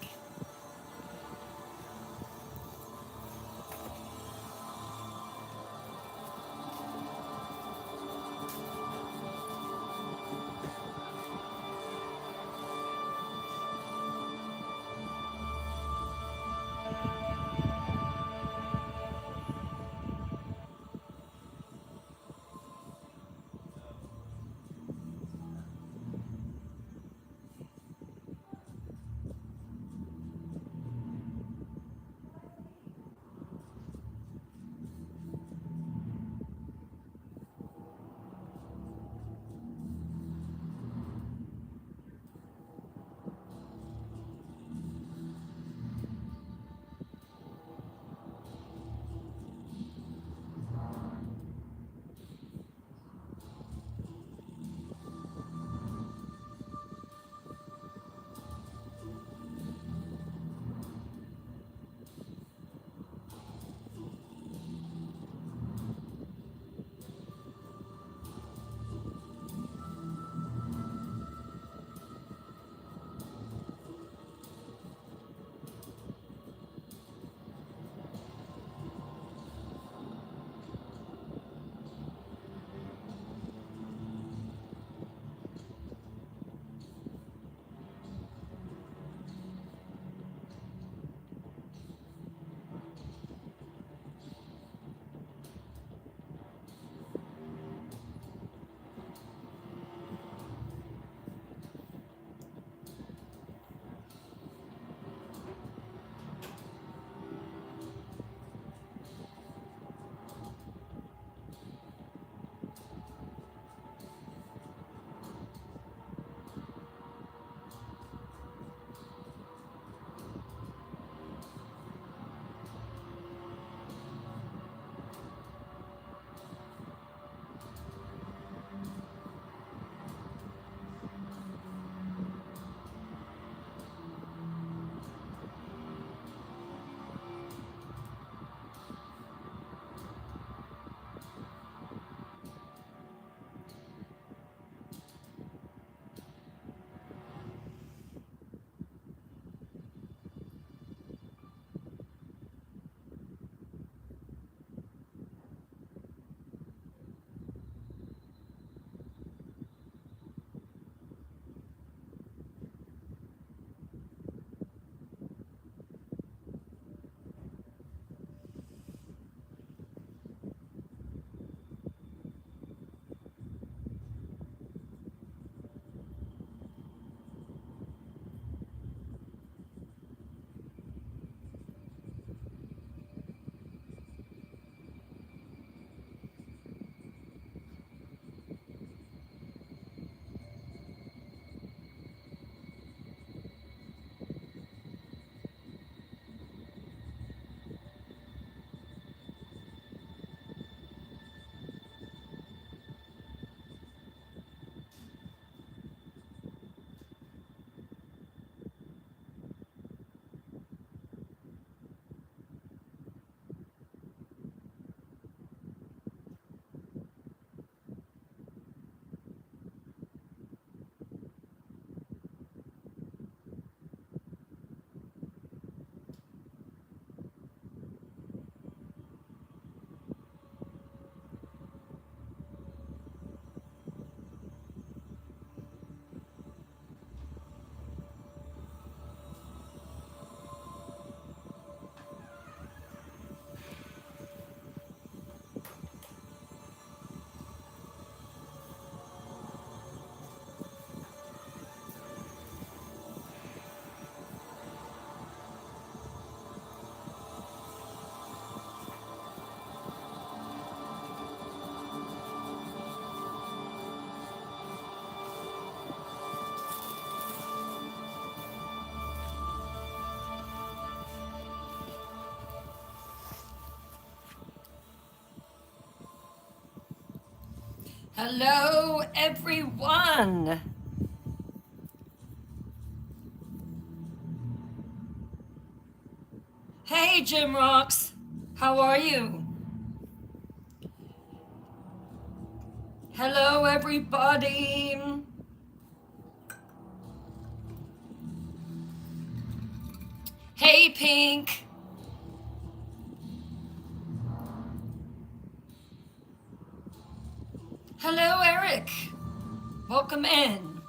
Hello, everyone. Hey, Jim Rocks. How are you? Hello, everybody. Hey, Pink. Hello, Eric. Welcome in.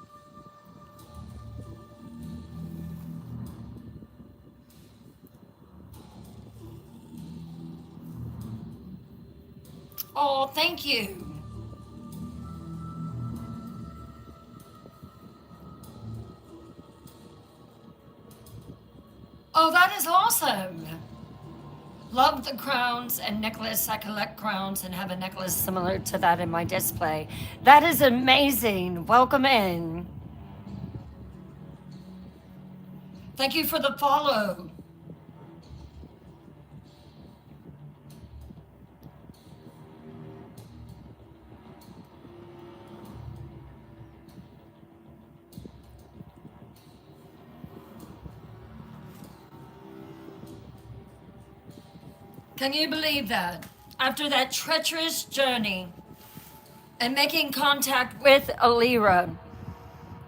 Oh, thank you. Oh, that is awesome. Love the crowns and necklace. I collect crowns and have a necklace similar to that in my display. That is amazing. Welcome in. Thank you for the follow. Can you believe that? After that treacherous journey and making contact with Alira,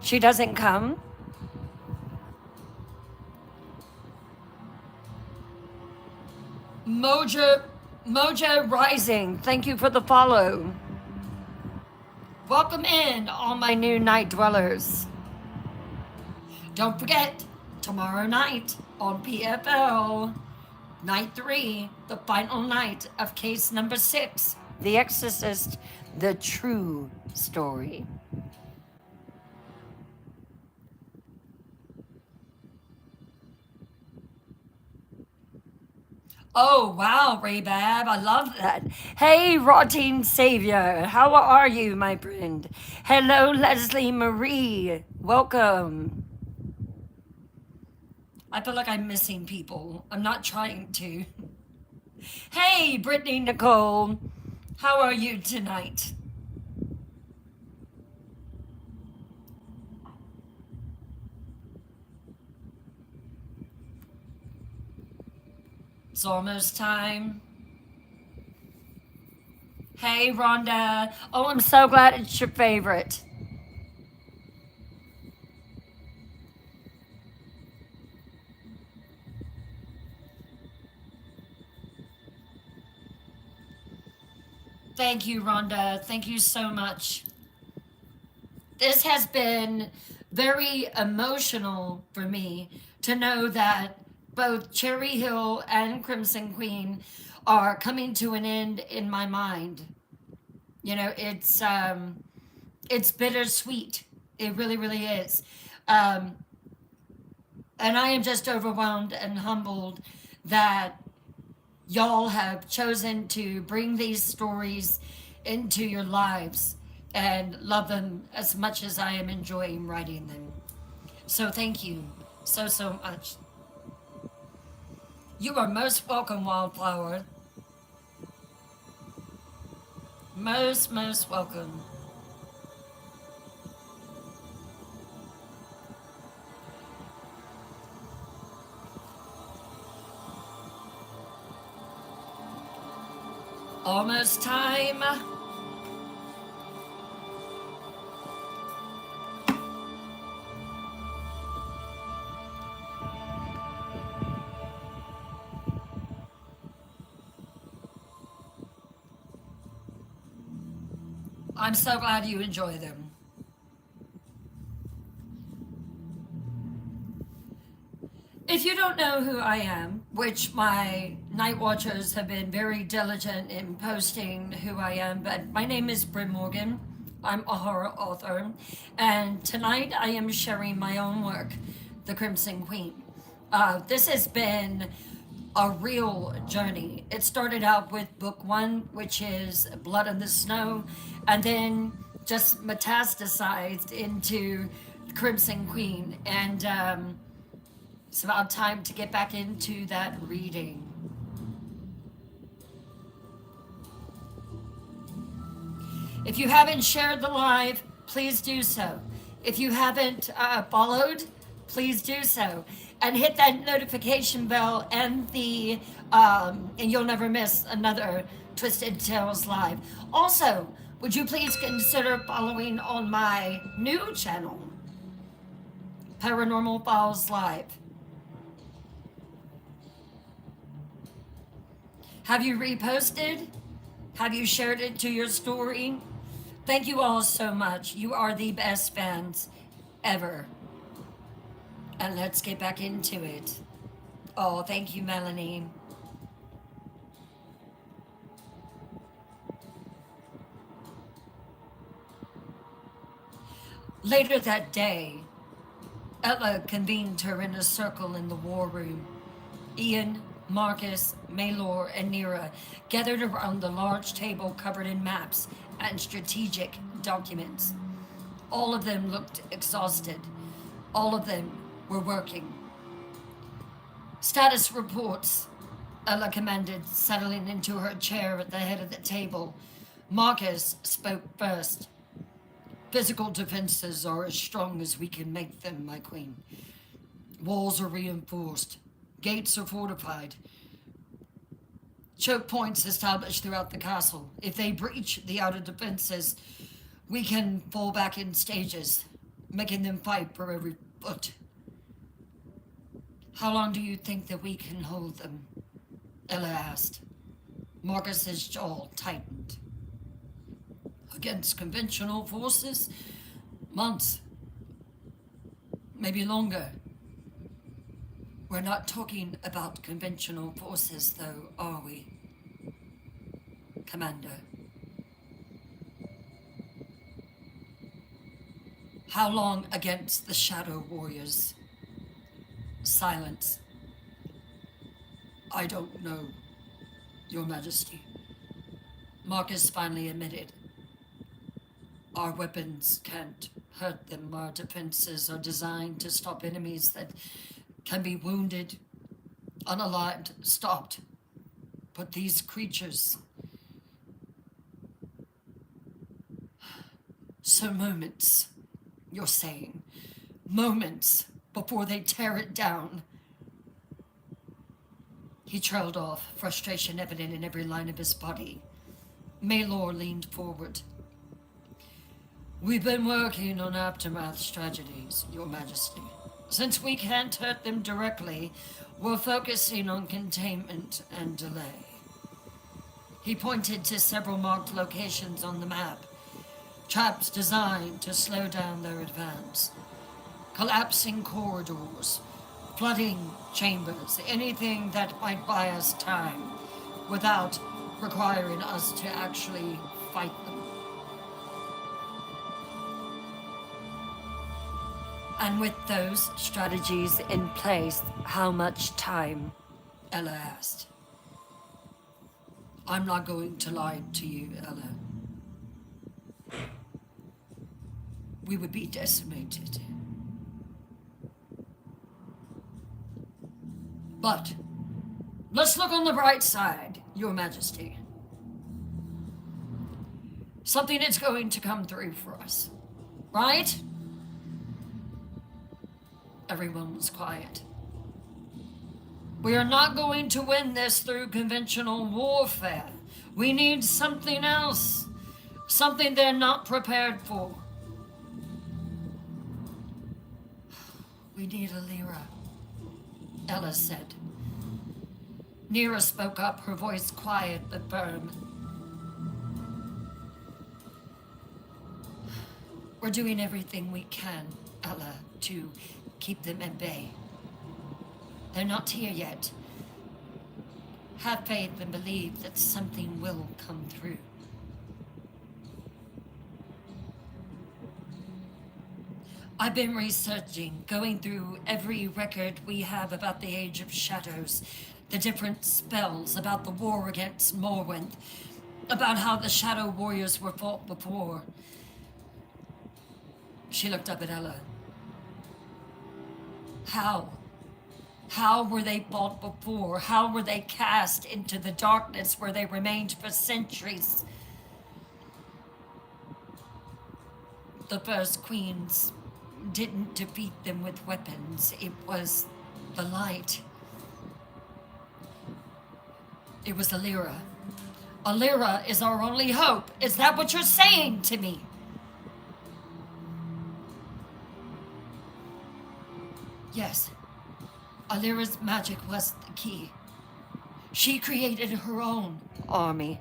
she doesn't come? Moja Rising, thank you for the follow. Welcome in, all my new night dwellers. Don't forget, tomorrow night on PFL, night 3, the final night of case number 6, The Exorcist, the true story. Oh, wow, Raybab, I love that. Hey, Rotting Savior, how are you, my friend? Hello, Leslie Marie, welcome. I feel like I'm missing people. I'm not trying to. Hey, Brittany Nicole, how are you tonight? It's almost time. Hey, Rhonda. Oh, I'm so glad it's your favorite. Thank you, Rhonda. Thank you so much. This has been very emotional for me to know that both Cherry Hill and Crimson Queen are coming to an end in my mind. You know, it's bittersweet. It really, really is. Um, and I am just overwhelmed and humbled that y'all have chosen to bring these stories into your lives and love them as much as I am enjoying writing them. So thank you so, so much. You are most welcome, Wildflower. Most, most welcome. Almost time. I'm so glad you enjoy them. If you don't know who I am, which my night watchers have been very diligent in posting who I am, but my name is Bryn Morgan. I'm a horror author, and tonight I am sharing my own work, The Crimson Queen. This has been a real journey. It started out with book 1, which is Blood in the Snow, and then just metastasized into Crimson Queen. And it's about time to get back into that reading. If you haven't shared the live, please do so. If you haven't followed, please do so. And hit that notification bell and and you'll never miss another Twisted Tales live. Also, would you please consider following on my new channel, Paranormal Files Live? Have you reposted? Have you shared it to your story? Thank you all so much. You are the best fans ever. And let's get back into it. Oh, thank you, Melanie. Later that day, Ella convened her in a circle in the war room. Ian, Marcus, Maylor, and Nira gathered around the large table covered in maps and strategic documents. All of them looked exhausted. All of them were working. Status reports, Ella commanded, settling into her chair at the head of the table. Marcus spoke first. Physical defenses are as strong as we can make them, my queen. Walls are reinforced. Gates are fortified. Choke points established throughout the castle. If they breach the outer defenses, we can fall back in stages, making them fight for every foot. How long do you think that we can hold them? Ella asked. Marcus's jaw tightened. Against conventional forces? Months. Maybe longer. We're not talking about conventional forces, though, are we, Commander? How long against the Shadow Warriors? Silence. I don't know, Your Majesty. Marcus finally admitted. Our weapons can't hurt them. Our defenses are designed to stop enemies that can be wounded, unalived, stopped. But these creatures... So moments, you're saying. Moments before they tear it down. He trailed off, frustration evident in every line of his body. Maylor leaned forward. We've been working on Aftermath strategies, Your Majesty. Since we can't hurt them directly, we're focusing on containment and delay. He pointed to several marked locations on the map, traps designed to slow down their advance. Collapsing corridors, flooding chambers, anything that might buy us time without requiring us to actually fight them. And with those strategies in place, how much time? Ella asked. I'm not going to lie to you, Ella. We would be decimated. But let's look on the bright side, Your Majesty. Something is going to come through for us, right? Everyone was quiet. We are not going to win this through conventional warfare. We need something else. Something they're not prepared for. We need a Lyra, Ella said. Nira spoke up, her voice quiet but firm. We're doing everything we can, Ella, to keep them at bay. They're not here yet. Have faith and believe that something will come through. I've been researching, going through every record we have about the Age of Shadows, the different spells, about the war against Morwenth, about how the Shadow Warriors were fought before. She looked up at Ella. How? How were they fought before? How were they cast into the darkness where they remained for centuries? The first queens didn't defeat them with weapons. It was the light. It was Alira. Alira is our only hope. Is that what you're saying to me? Yes. Alira's magic was the key. She created her own army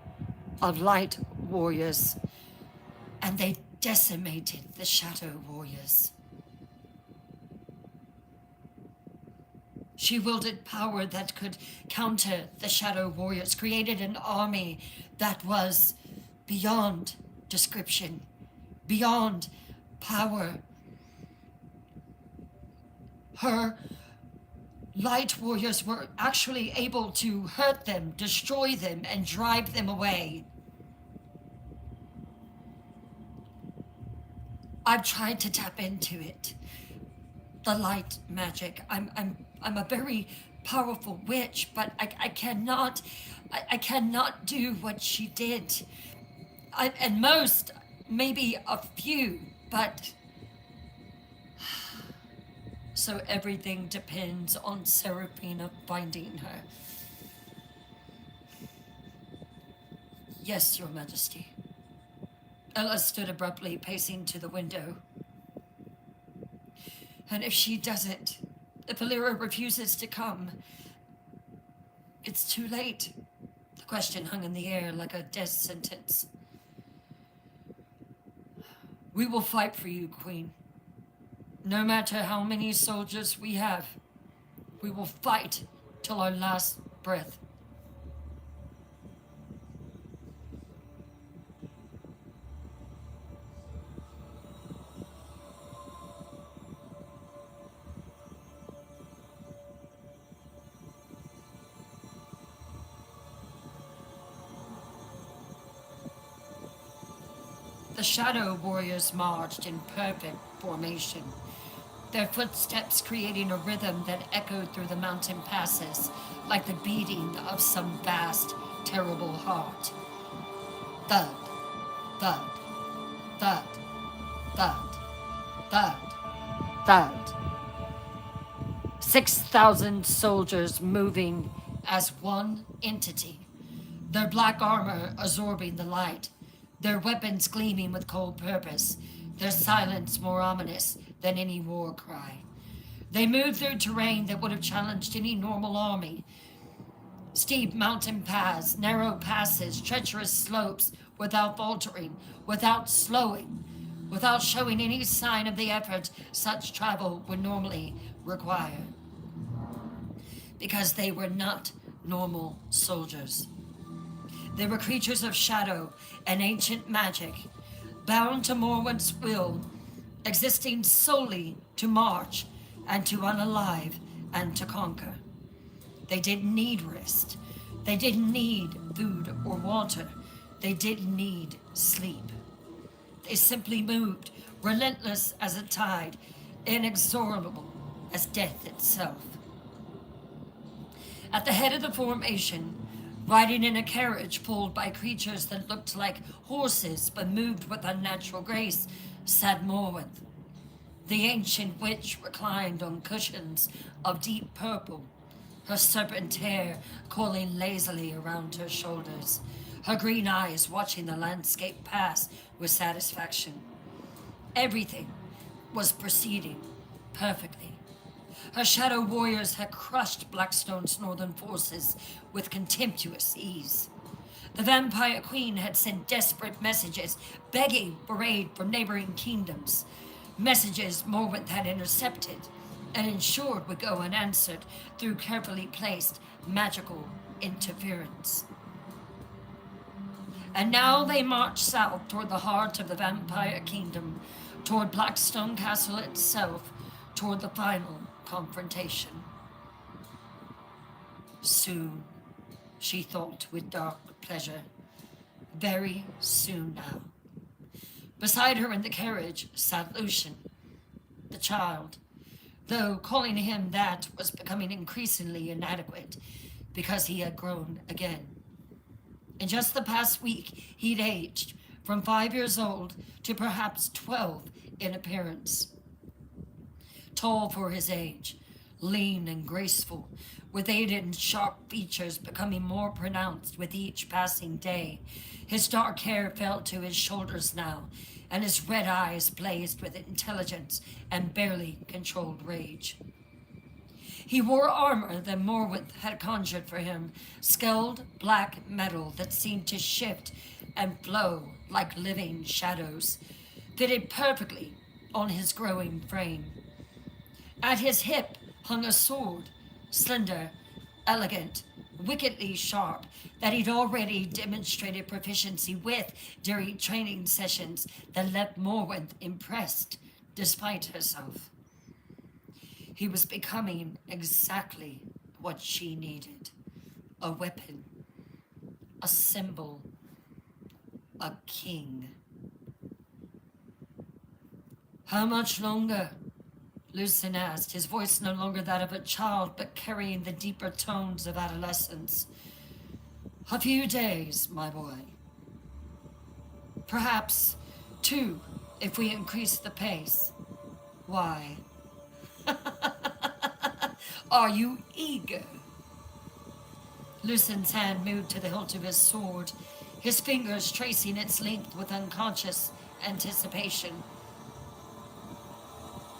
of light warriors, and they decimated the shadow warriors. She wielded power that could counter the shadow warriors, created an army that was beyond description, beyond power. Her light warriors were actually able to hurt them, destroy them, and drive them away. I've tried to tap into it. The light magic. I'm a very powerful witch, but I cannot do what she did. At most, maybe a few, but so everything depends on Seraphina finding her. Yes, Your Majesty. Ella stood abruptly, pacing to the window. And if she doesn't, if Alira refuses to come, it's too late. The question hung in the air like a death sentence. We will fight for you, Queen. No matter how many soldiers we have, we will fight till our last breath. The Shadow Warriors marched in perfect formation, their footsteps creating a rhythm that echoed through the mountain passes like the beating of some vast, terrible heart. Thud, thud, thud, thud, thud, thud. 6,000 soldiers moving as one entity, their black armor absorbing the light, their weapons gleaming with cold purpose, their silence more ominous than any war cry. They moved through terrain that would have challenged any normal army. Steep mountain paths, narrow passes, treacherous slopes, without faltering, without slowing, without showing any sign of the effort such travel would normally require. Because they were not normal soldiers. They were creatures of shadow and ancient magic, bound to Morwen's will, existing solely to march and to unalive and to conquer. They didn't need rest. They didn't need food or water. They didn't need sleep. They simply moved, relentless as a tide, inexorable as death itself. At the head of the formation, riding in a carriage pulled by creatures that looked like horses but moved with unnatural grace, sat Morwen. The ancient witch reclined on cushions of deep purple, her serpent hair coiling lazily around her shoulders, her green eyes watching the landscape pass with satisfaction. Everything was proceeding perfectly. Her shadow warriors had crushed Blackstone's northern forces with contemptuous ease. The vampire queen had sent desperate messages, begging for aid from neighboring kingdoms. Messages Morwen had intercepted and ensured would go unanswered through carefully placed magical interference. And now they marched south toward the heart of the vampire kingdom, toward Blackstone Castle itself, toward the final confrontation. Soon, she thought with dark pleasure, very soon now. Beside her in the carriage sat Lucian, the child, though calling him that was becoming increasingly inadequate because he had grown again. In just the past week, he'd aged from 5 years old to perhaps 12 in appearance. Tall for his age, lean and graceful, with Aiden's sharp features becoming more pronounced with each passing day. His dark hair fell to his shoulders now, and his red eyes blazed with intelligence and barely controlled rage. He wore armor that Morwenth had conjured for him, scaled black metal that seemed to shift and flow like living shadows, fitted perfectly on his growing frame. At his hip hung a sword, slender, elegant, wickedly sharp, that he'd already demonstrated proficiency with during training sessions that left Morwenth impressed despite herself. He was becoming exactly what she needed. A weapon, a symbol, a king. How much longer? Lucen asked, his voice no longer that of a child, but carrying the deeper tones of adolescence. A few days, my boy. Perhaps 2, if we increase the pace. Why? Are you eager? Lucen's hand moved to the hilt of his sword, his fingers tracing its length with unconscious anticipation.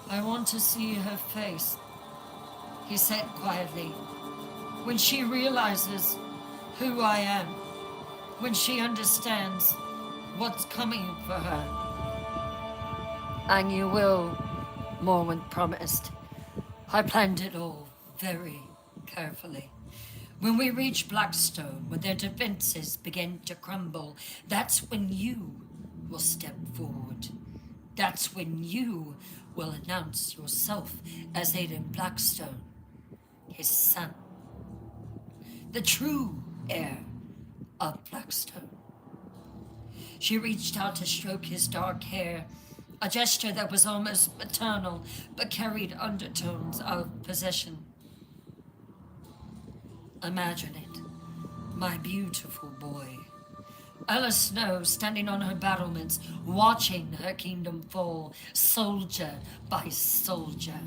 I want to see her face, he said quietly. When she realizes who I am, when she understands what's coming for her. And you will, Morwenth promised. I planned it all very carefully. When we reach Blackstone, when their defenses begin to crumble, that's when you will step forward. That's when you will announce yourself as Aiden Blackstone, his son, the true heir of Blackstone. She reached out to stroke his dark hair, a gesture that was almost maternal, but carried undertones of possession. Imagine it, my beautiful boy. Ella Snow standing on her battlements, watching her kingdom fall, soldier by soldier.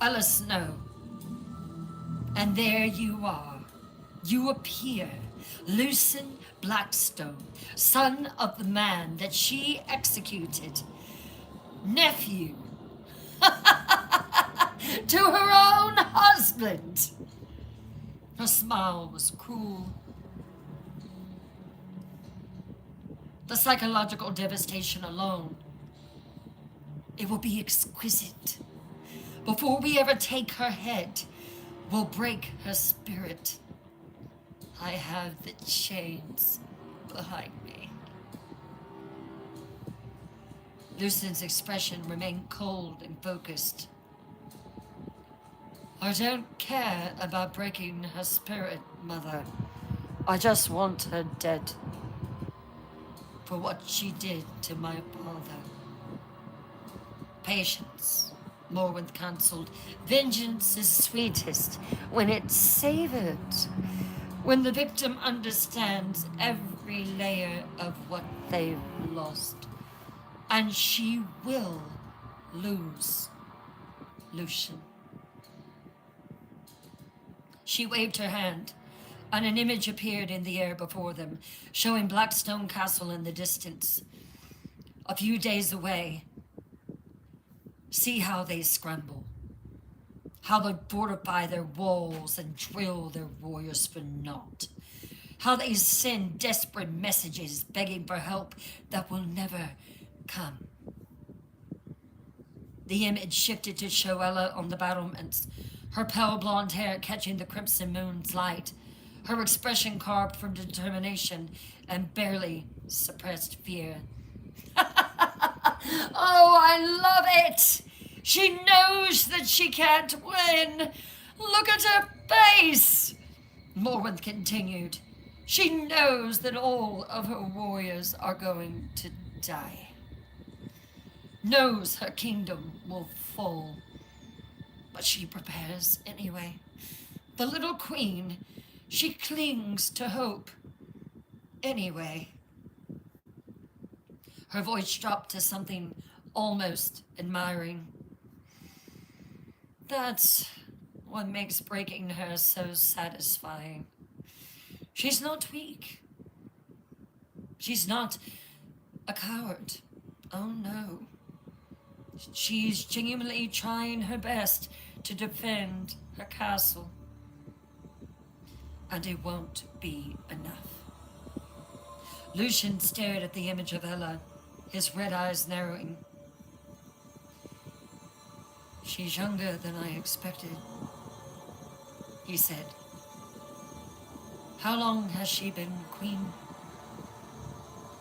Ella Snow, and there you are. You appear, Lucen Blackstone, son of the man that she executed, nephew to her own husband. Her smile was cruel. The psychological devastation alone, it will be exquisite. Before we ever take her head, we'll break her spirit. I have the chains behind me. Lucen's expression remained cold and focused. I don't care about breaking her spirit, Mother. I just want her dead for what she did to my father. Patience, Morwenth counseled. Vengeance is sweetest when it's savored, when the victim understands every layer of what they've lost. And she will lose, Lucen. She waved her hand, and an image appeared in the air before them, showing Blackstone Castle in the distance. A few days away. See how they scramble, how they fortify their walls and drill their warriors for naught, how they send desperate messages begging for help that will never come. The image shifted to show Ella on the battlements, her pale blonde hair catching the crimson moon's light, her expression carved from determination and barely suppressed fear. Oh, I love it! She knows that she can't win. Look at her face! Morwenth continued. She knows that all of her warriors are going to die. Knows her kingdom will fall. But she prepares anyway. The little queen, she clings to hope. Anyway, her voice dropped to something almost admiring. That's what makes breaking her so satisfying. She's not weak. She's not a coward. Oh no. She's genuinely trying her best to defend her castle. And it won't be enough. Lucian stared at the image of Ella, his red eyes narrowing. She's younger than I expected, he said. How long has she been queen?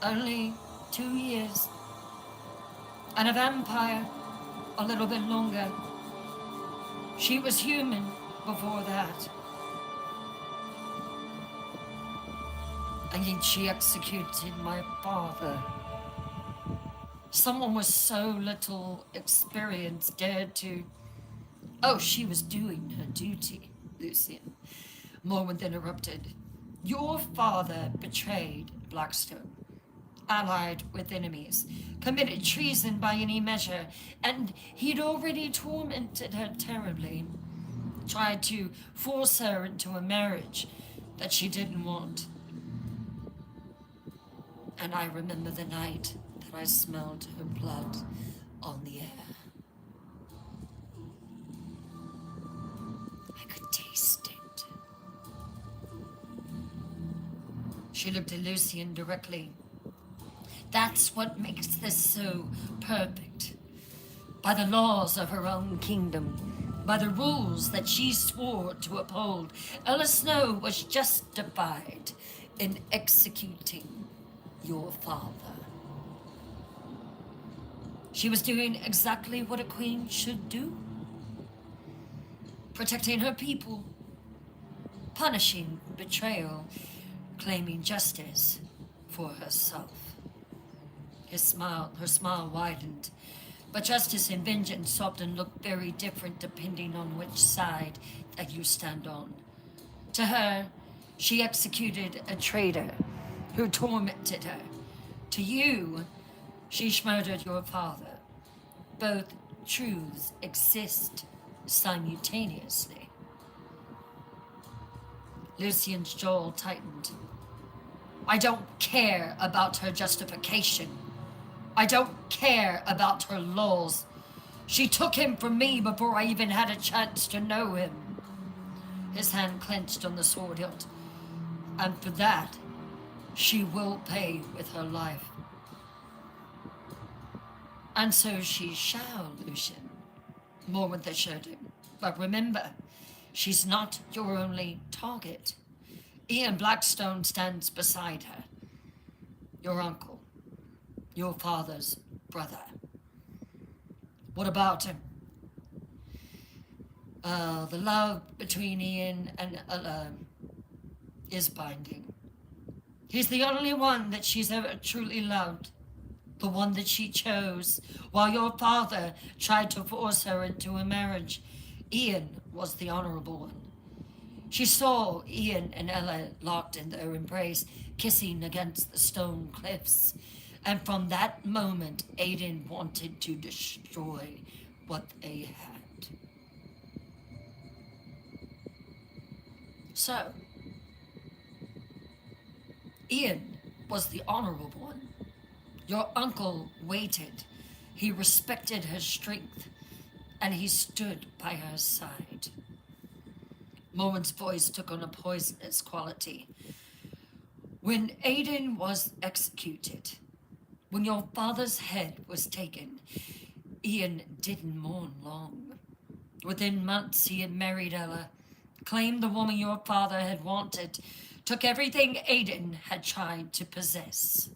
Only 2 years. And a vampire, a little bit longer. She was human before that. And yet she executed my father. Someone with so little experience dared to... Oh, she was doing her duty, Lucian. Morwen interrupted. Your father betrayed Blackstone, allied with enemies, committed treason by any measure, and he'd already tormented her terribly, tried to force her into a marriage that she didn't want. And I remember the night that I smelled her blood on the air. I could taste it. She looked at Lucian directly. That's what makes this so perfect. By the laws of her own kingdom, by the rules that she swore to uphold, Ella Snow was justified in executing your father. She was doing exactly what a queen should do. Protecting her people, punishing betrayal, claiming justice for herself. Her smile widened, but justice and vengeance often look very different depending on which side that you stand on. To her, she executed a traitor who tormented her. To you, she murdered your father. Both truths exist simultaneously. Lucian's jaw tightened. I don't care about her justification. I don't care about her laws. She took him from me before I even had a chance to know him. His hand clenched on the sword hilt. And for that, she will pay with her life. And so she shall, Lucian, Morwen assured him. But remember, she's not your only target. Ian Blackstone stands beside her. Your uncle. Your father's brother. What about him? The love between Ian and Ella is binding. He's the only one that she's ever truly loved. The one that she chose, while your father tried to force her into a marriage. Ian was the honorable one. She saw Ian and Ella locked in their embrace, kissing against the stone cliffs. And from that moment, Aiden wanted to destroy what they had. So, Ian was the honorable one. Your uncle waited. He respected her strength, and he stood by her side. Morwen's voice took on a poisonous quality. When Aiden was executed, when your father's head was taken, Ian didn't mourn long. Within months, he had married Ella, claimed the woman your father had wanted, took everything Aiden had tried to possess.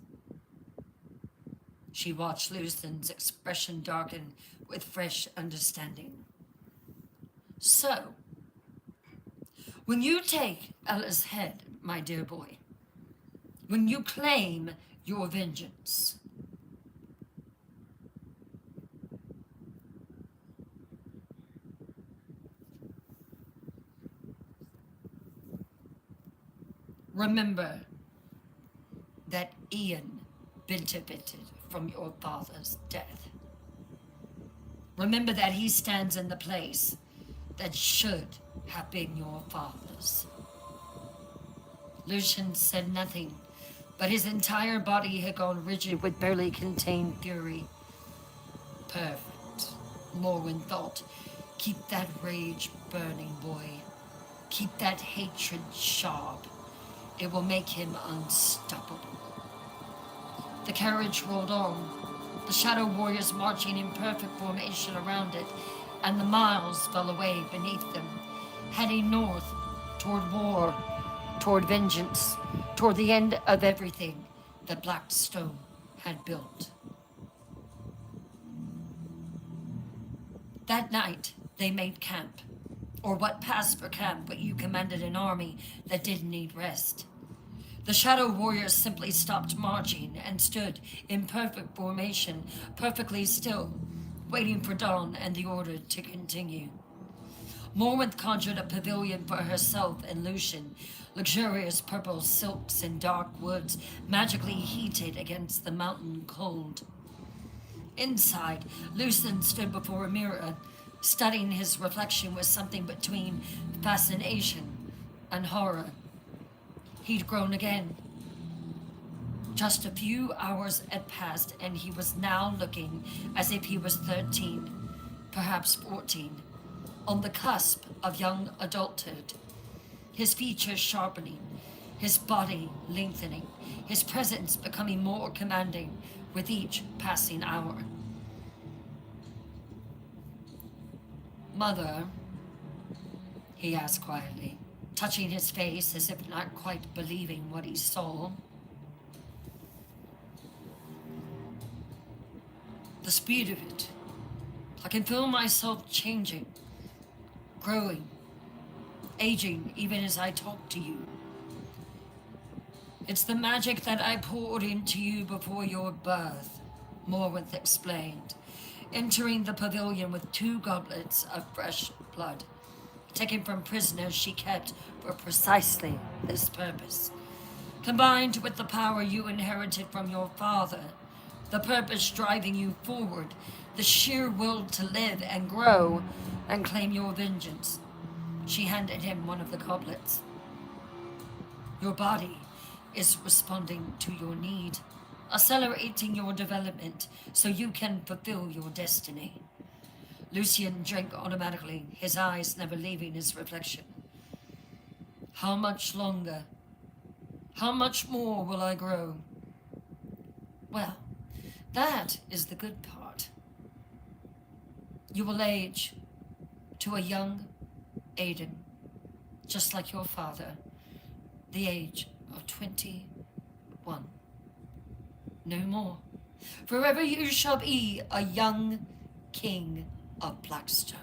She watched Lucian's expression darken with fresh understanding. So, when you take Ella's head, my dear boy, when you claim your vengeance, remember, that Ian benefited from your father's death. Remember that he stands in the place that should have been your father's. Lucian said nothing, but his entire body had gone rigid with barely contained fury. Perfect, Morwen thought. Keep that rage burning, boy. Keep that hatred sharp. It will make him unstoppable. The carriage rolled on, the Shadow Warriors marching in perfect formation around it, and the miles fell away beneath them, heading north toward war, toward vengeance, toward the end of everything that Blackstone had built. That night, they made camp, or what passed for camp, but you commanded an army that didn't need rest. The Shadow Warriors simply stopped marching and stood in perfect formation, perfectly still, waiting for dawn and the order to continue. Morwen conjured a pavilion for herself and Lucian, luxurious purple silks and dark woods, magically heated against the mountain cold. Inside, Lucian stood before a mirror, studying his reflection with something between fascination and horror. He'd grown again. Just a few hours had passed, and he was now looking as if he was 13, perhaps 14, on the cusp of young adulthood. His features sharpening, his body lengthening, his presence becoming more commanding with each passing hour. Mother, he asked quietly, touching his face as if not quite believing what he saw. The speed of it. I can feel myself changing, growing, aging even as I talk to you. It's the magic that I poured into you before your birth, Morwen explained, entering the pavilion with 2 goblets of fresh blood, taken from prisoners she kept for precisely this purpose. Combined with the power you inherited from your father, the purpose driving you forward, the sheer will to live and grow and claim your vengeance. She handed him one of the goblets. Your body is responding to your need, accelerating your development so you can fulfill your destiny. Lucian drank automatically, his eyes never leaving his reflection. How much longer? How much more will I grow? Well, that is the good part. You will age to a young Aiden, just like your father, the age of 21. No more. Forever you shall be a young king of Blackstone.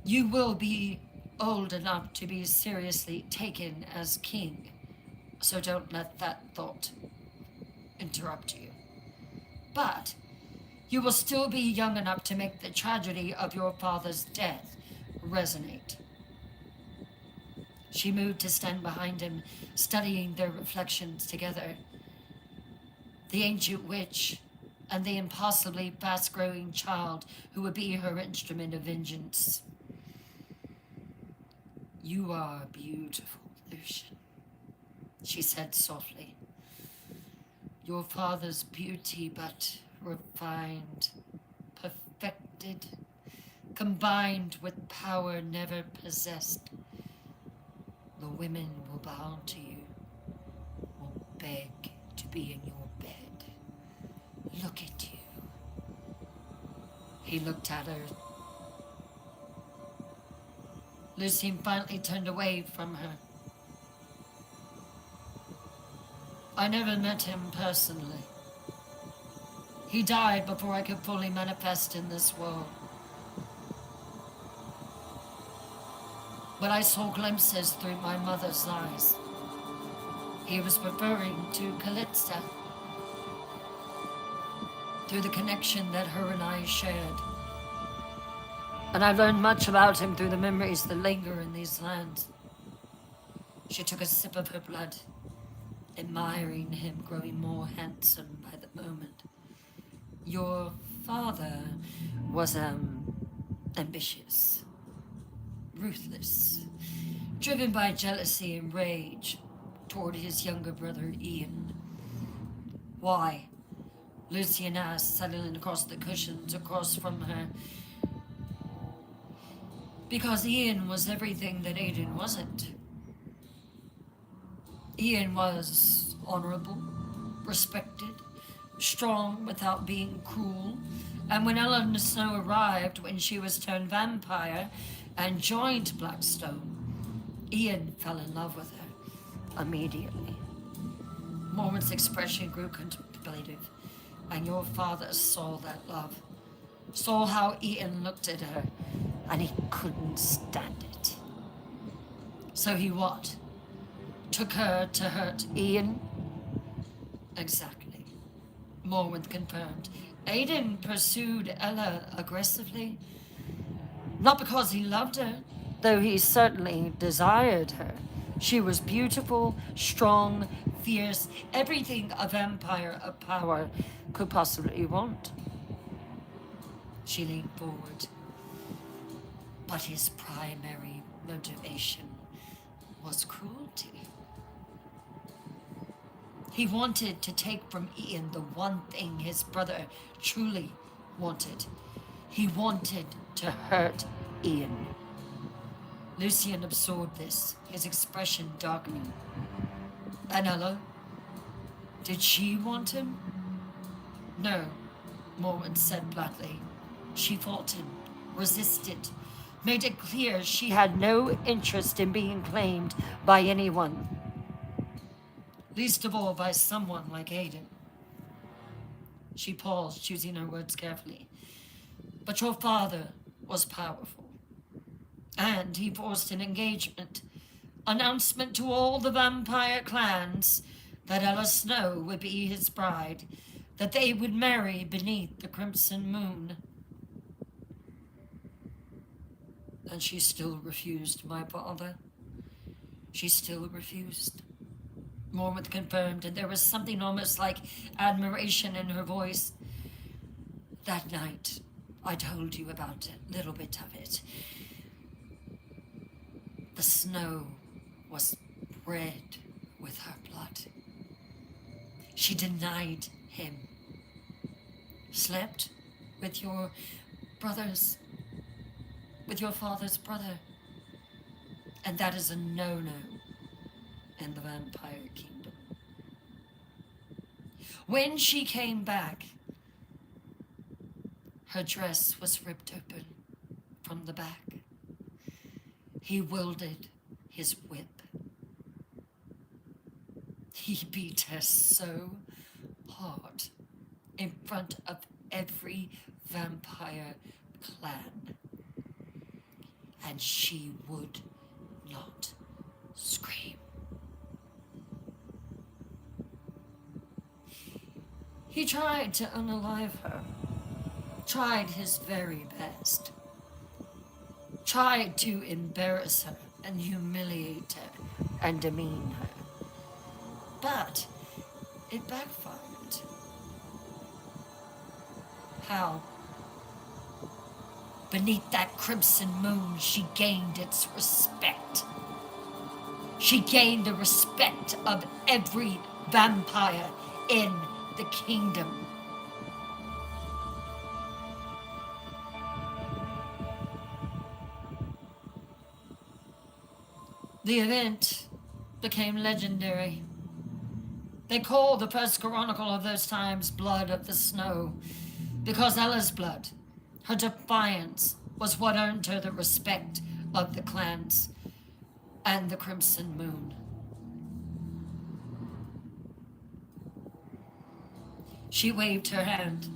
You will be old enough to be seriously taken as king, so don't let that thought interrupt you. But you will still be young enough to make the tragedy of your father's death resonate. She moved to stand behind him, studying their reflections together. The ancient witch and the impossibly fast-growing child who would be her instrument of vengeance. You are beautiful, Lucian, she said softly. Your father's beauty, but refined, perfected, combined with power never possessed. The women will bow to you, will beg to be in your bed. Look at you. He looked at her. Lucian finally turned away from her. I never met him personally. He died before I could fully manifest in this world. But I saw glimpses through my mother's eyes. He was referring to Callista, through the connection that her and I shared. And I learned much about him through the memories that linger in these lands. She took a sip of her blood, admiring him growing more handsome by the moment. Your father was, ambitious, ruthless, driven by jealousy and rage toward his younger brother Ian. Why? Lucian asked, settling across the cushions across from her. Because Ian was everything that Aiden wasn't. Ian was honorable, respected, strong without being cruel, and when Ellen Snow arrived when she was turned vampire and joined Blackstone, Ian fell in love with her immediately. Mormon's expression grew contemplative, and your father saw that love, saw how Ian looked at her, and he couldn't stand it. So he what? Took her to hurt Ian? Exactly. Mormon confirmed. Aiden pursued Ella aggressively. Not because he loved her, though he certainly desired her. She was beautiful, strong, fierce, everything a vampire of power could possibly want. She leaned forward. But his primary motivation was cruelty. He wanted to take from Ian the one thing his brother truly wanted. He wanted to hurt Ian. Lucian absorbed this, his expression darkening. And Ella? Did she want him? No, Mormon said bluntly. She fought him, resisted, made it clear she had no interest in being claimed by anyone. Least of all by someone like Aiden. She paused, choosing her words carefully. But your father was powerful. And he forced an engagement, announcement to all the vampire clans that Ella Snow would be his bride, that they would marry beneath the crimson moon. And she still refused, my father. She still refused. Mormon confirmed, and there was something almost like admiration in her voice. That night, I told you about a little bit of it. The snow was red with her blood. She denied him. Slept with your brothers, with your father's brother. And that is a no-no in the vampire kingdom. When she came back, her dress was ripped open from the back. He wielded his whip. He beat her so hard in front of every vampire clan. And she would not scream. He tried to unalive her, tried his very best, tried to embarrass her and humiliate her and demean her. But it backfired. How? Beneath that crimson moon, she gained its respect. She gained the respect of every vampire in the kingdom. The event became legendary. They called the first chronicle of those times Blood of the Snow, because Ella's blood, her defiance, was what earned her the respect of the clans and the Crimson Moon. She waved her hand,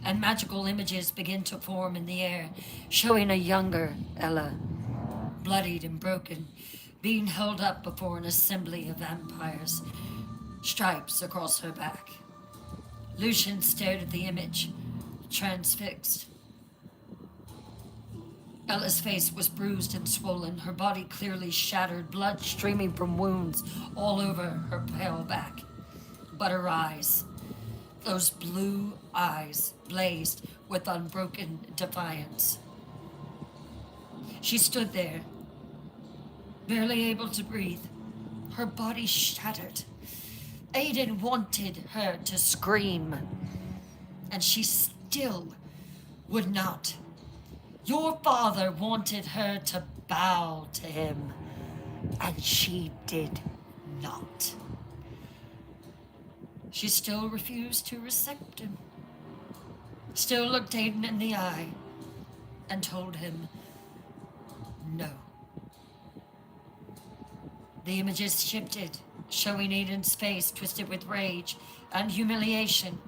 and magical images began to form in the air, showing a younger Ella, bloodied and broken, being held up before an assembly of vampires, stripes across her back. Lucian stared at the image, transfixed. Ella's face was bruised and swollen, her body clearly shattered, blood streaming from wounds all over her pale back. But her eyes, those blue eyes, blazed with unbroken defiance. She stood there, barely able to breathe, her body shattered. Aiden wanted her to scream, and she still would not. Your father wanted her to bow to him, and she did not. She still refused to accept him, still looked Aiden in the eye, and told him no. The images shifted, showing Aiden's face twisted with rage and humiliation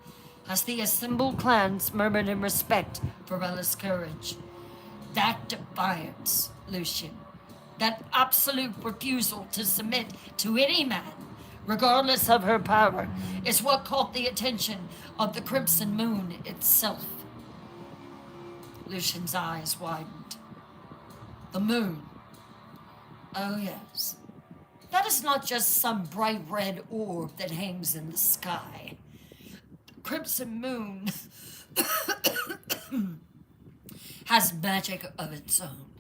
as the assembled clans murmured in respect for Ella's courage. That defiance, Lucian, that absolute refusal to submit to any man, regardless of her power, is what caught the attention of the Crimson Moon itself. Lucian's eyes widened. The moon. Oh yes. That is not just some bright red orb that hangs in the sky. The Crimson Moon has magic of its own.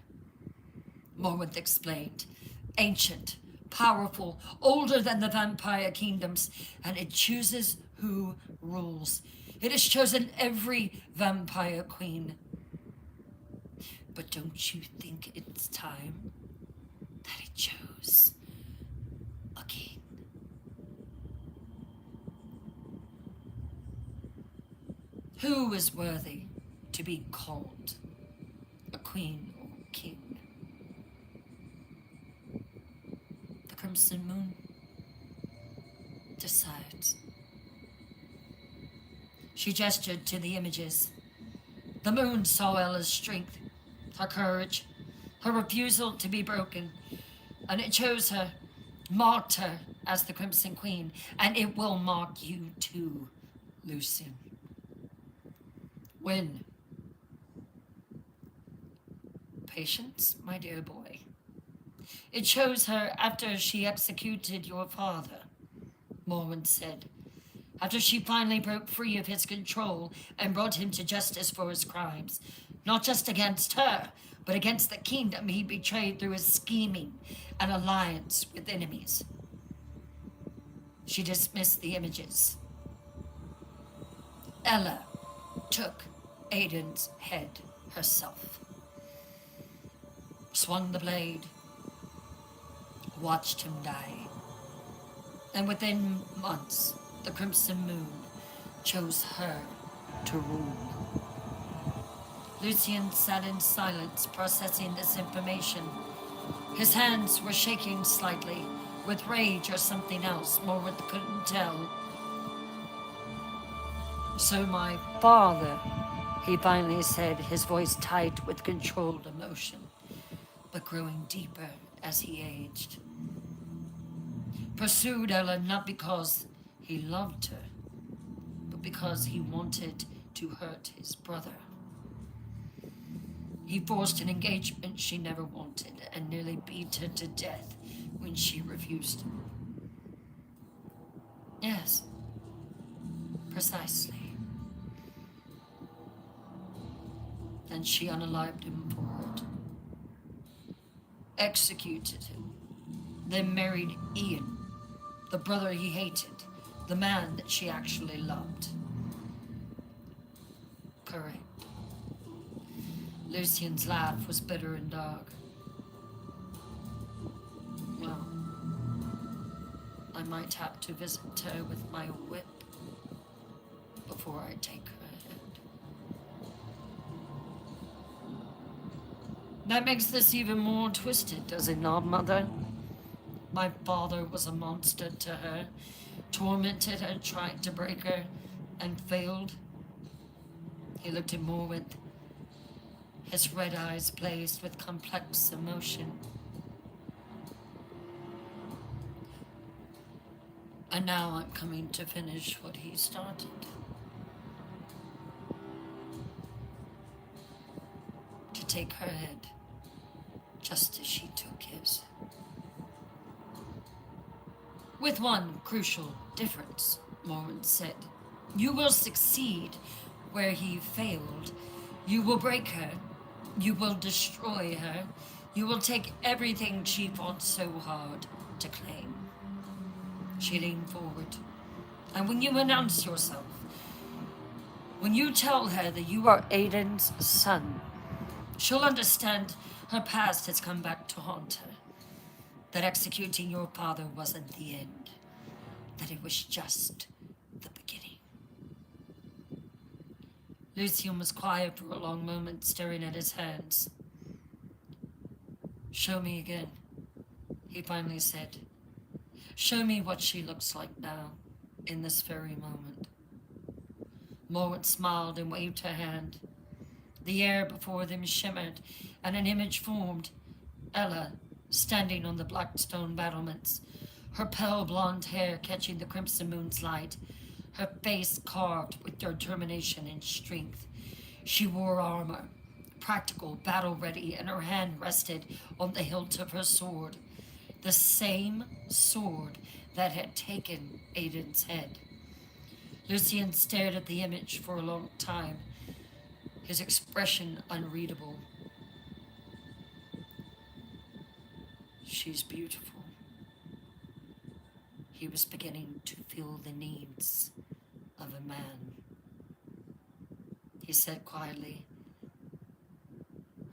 Morwenth explained. Ancient, powerful, older than the vampire kingdoms, and it chooses who rules. It has chosen every vampire queen. But don't you think it's time that it chose a king? Who is worthy to be called a queen or king? The Crimson Moon decides. She gestured to the images. The moon saw Ella's strength, her courage, her refusal to be broken, and it chose her, marked her as the Crimson Queen, and it will mark you too, Lucian. When? Patience, my dear boy. It chose her after she executed your father, Morwenth said. After she finally broke free of his control and brought him to justice for his crimes. Not just against her, but against the kingdom he betrayed through his scheming and alliance with enemies. She dismissed the images. Ella took Aiden's head herself, swung the blade, watched him die, and within months, the Crimson Moon chose her to rule. Lucian sat in silence, processing this information. His hands were shaking slightly, with rage or something else, Morwenth couldn't tell. So my father, he finally said, his voice tight with controlled emotion, but growing deeper as he aged. Pursued Ella not because he loved her, but because he wanted to hurt his brother. He forced an engagement she never wanted and nearly beat her to death when she refused him. Yes, precisely. Then she unalived him for it, executed him, then married Ian, the brother he hated, the man that she actually loved. Correct. Lucian's laugh was bitter and dark. Well, I might have to visit her with my whip before I take her head. That makes this even more twisted, does it not, Mother? My father was a monster to her, tormented her, tried to break her, and failed. He looked at Morwenth, his red eyes blazed with complex emotion. And now I'm coming to finish what he started. To take her head just as she took his. With one crucial difference, Morwen said. You will succeed where he failed. You will break her. You will destroy her. You will take everything she fought so hard to claim. She leaned forward. And when you announce yourself, when you tell her that you are Aiden's son, she'll understand her past has come back to haunt her. That executing your father wasn't the end. That it was just the beginning. Lucien was quiet for a long moment, staring at his hands. Show me again, he finally said. Show me what she looks like now, in this very moment. Morwen smiled and waved her hand. The air before them shimmered, and an image formed. Ella, standing on the black stone battlements, her pale blonde hair catching the crimson moon's light, her face carved with determination and strength. She wore armor, practical, battle-ready, and her hand rested on the hilt of her sword, the same sword that had taken Aiden's head. Lucien stared at the image for a long time, his expression unreadable. She's beautiful. He was beginning to feel the needs of a man. He said quietly,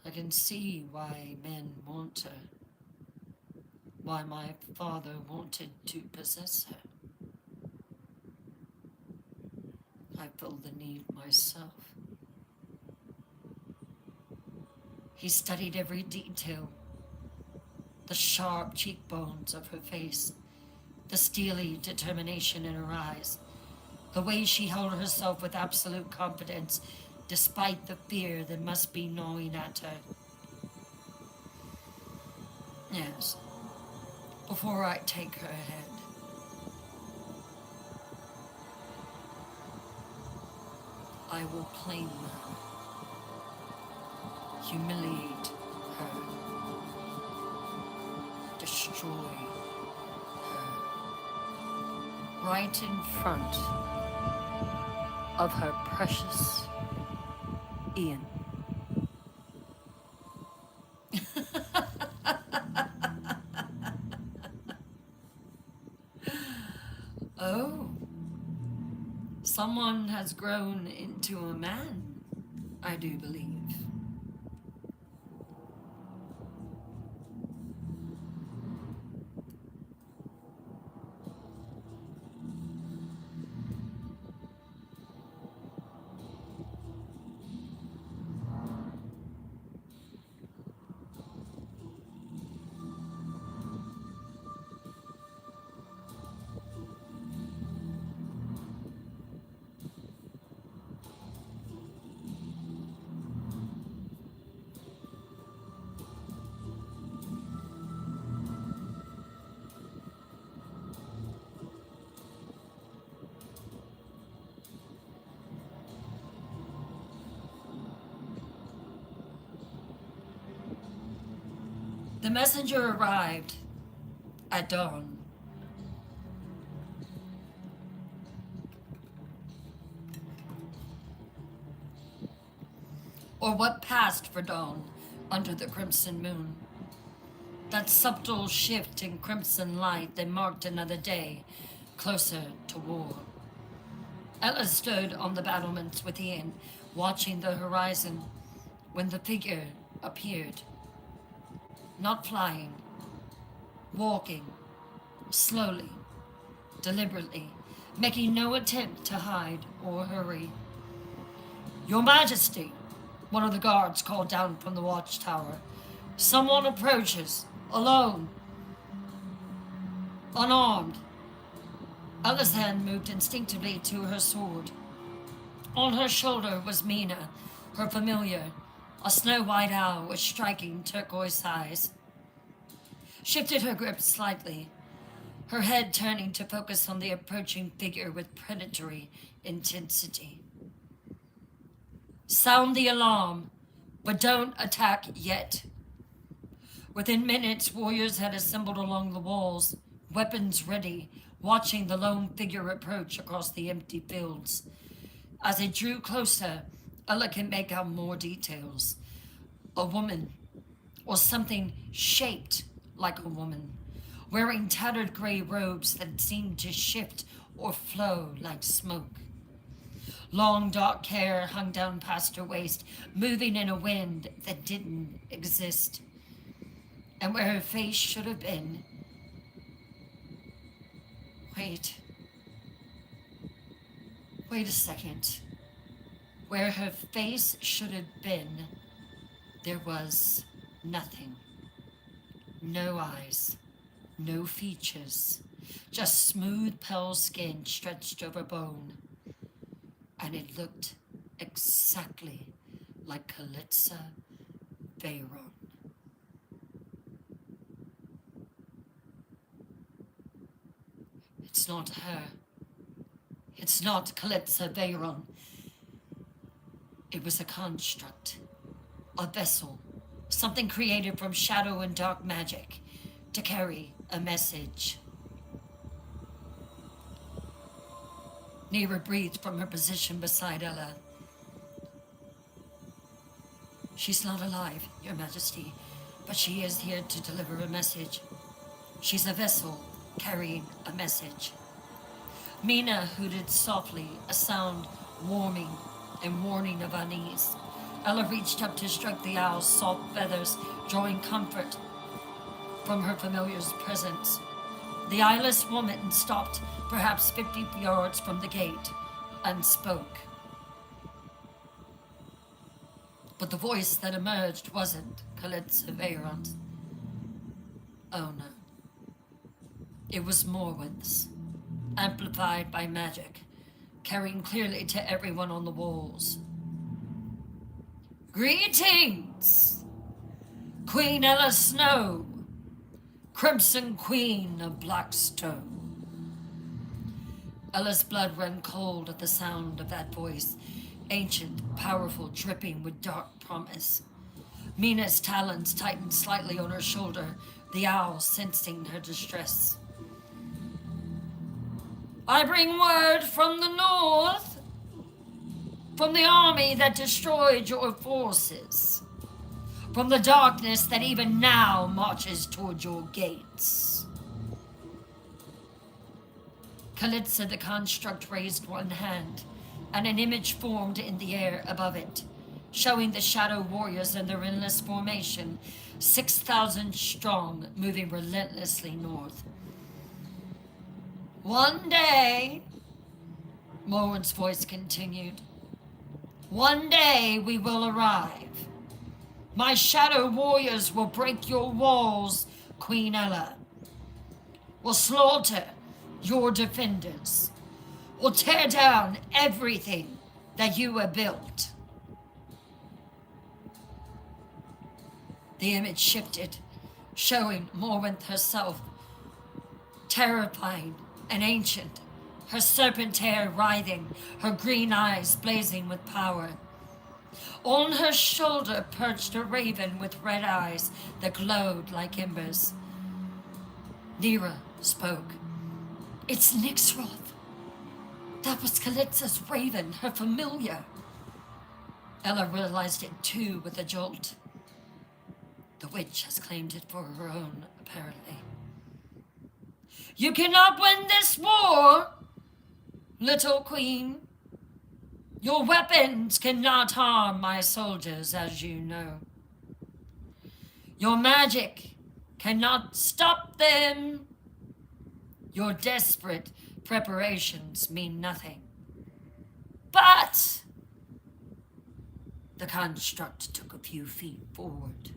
I can see why men want her, why my father wanted to possess her. I feel the need myself. He studied every detail, the sharp cheekbones of her face, the steely determination in her eyes, the way she held herself with absolute confidence despite the fear that must be gnawing at her. Yes, before I take her head, I will claim her, humiliate her, destroy her, right in front of her precious Ian. Oh, someone has grown into a man, I do believe. The messenger arrived at dawn. Or what passed for dawn under the crimson moon. That subtle shift in crimson light that marked another day closer to war. Ella stood on the battlements with Ian, watching the horizon when the figure appeared. Not flying, walking, slowly, deliberately, making no attempt to hide or hurry. Your Majesty, one of the guards called down from the watchtower. Someone approaches, alone, unarmed. Ella's hand moved instinctively to her sword. On her shoulder was Mina, her familiar, a snow-white owl with striking turquoise eyes. Shifted her grip slightly, her head turning to focus on the approaching figure with predatory intensity. Sound the alarm, but don't attack yet. Within minutes, warriors had assembled along the walls, weapons ready, watching the lone figure approach across the empty fields. As it drew closer, Ella could make out more details. A woman, or something shaped like a woman, wearing tattered gray robes that seemed to shift or flow like smoke. Long dark hair hung down past her waist, moving in a wind that didn't exist. And where her face should have been... Wait a second. Where her face should have been, there was nothing. No eyes, no features, just smooth pale skin stretched over bone. And it looked exactly like Kalitza Veyron. It's not her. It's not Kalitza Veyron. It was a construct, a vessel, something created from shadow and dark magic to carry a message. Nira breathed from her position beside Ella. She's not alive, Your Majesty, but she is here to deliver a message. She's a vessel carrying a message. Mina hooted softly, a sound warming and warning of unease. Ella reached up to stroke the owl's soft feathers, drawing comfort from her familiar's presence. The eyeless woman stopped, perhaps 50 yards from the gate, and spoke. But the voice that emerged wasn't Kalitza Veyron's. Oh no. It was Morwenth's, amplified by magic, carrying clearly to everyone on the walls. Greetings, Queen Ella Snow, Crimson Queen of Blackstone. Ella's blood ran cold at the sound of that voice, ancient, powerful, dripping with dark promise. Mina's talons tightened slightly on her shoulder, the owl sensing her distress. I bring word from the north, from the army that destroyed your forces, from the darkness that even now marches toward your gates. Kalitza the construct raised one hand, and an image formed in the air above it, showing the shadow warriors in their endless formation, 6,000 strong, moving relentlessly north. One day, Morwen's voice continued, one day we will arrive. My shadow warriors will break your walls, Queen Ella. Will slaughter your defenders. Will tear down everything that you have built. The image shifted, showing Morwenth herself, terrifying and ancient, her serpent hair writhing, her green eyes blazing with power. On her shoulder perched a raven with red eyes that glowed like embers. Nira spoke. It's Nixroth. That was Kalitza's raven, her familiar. Ella realized it too with a jolt. The witch has claimed it for her own, apparently. You cannot win this war, little queen. Your weapons cannot harm my soldiers, as you know. Your magic cannot stop them. Your desperate preparations mean nothing. But the construct took a few feet forward.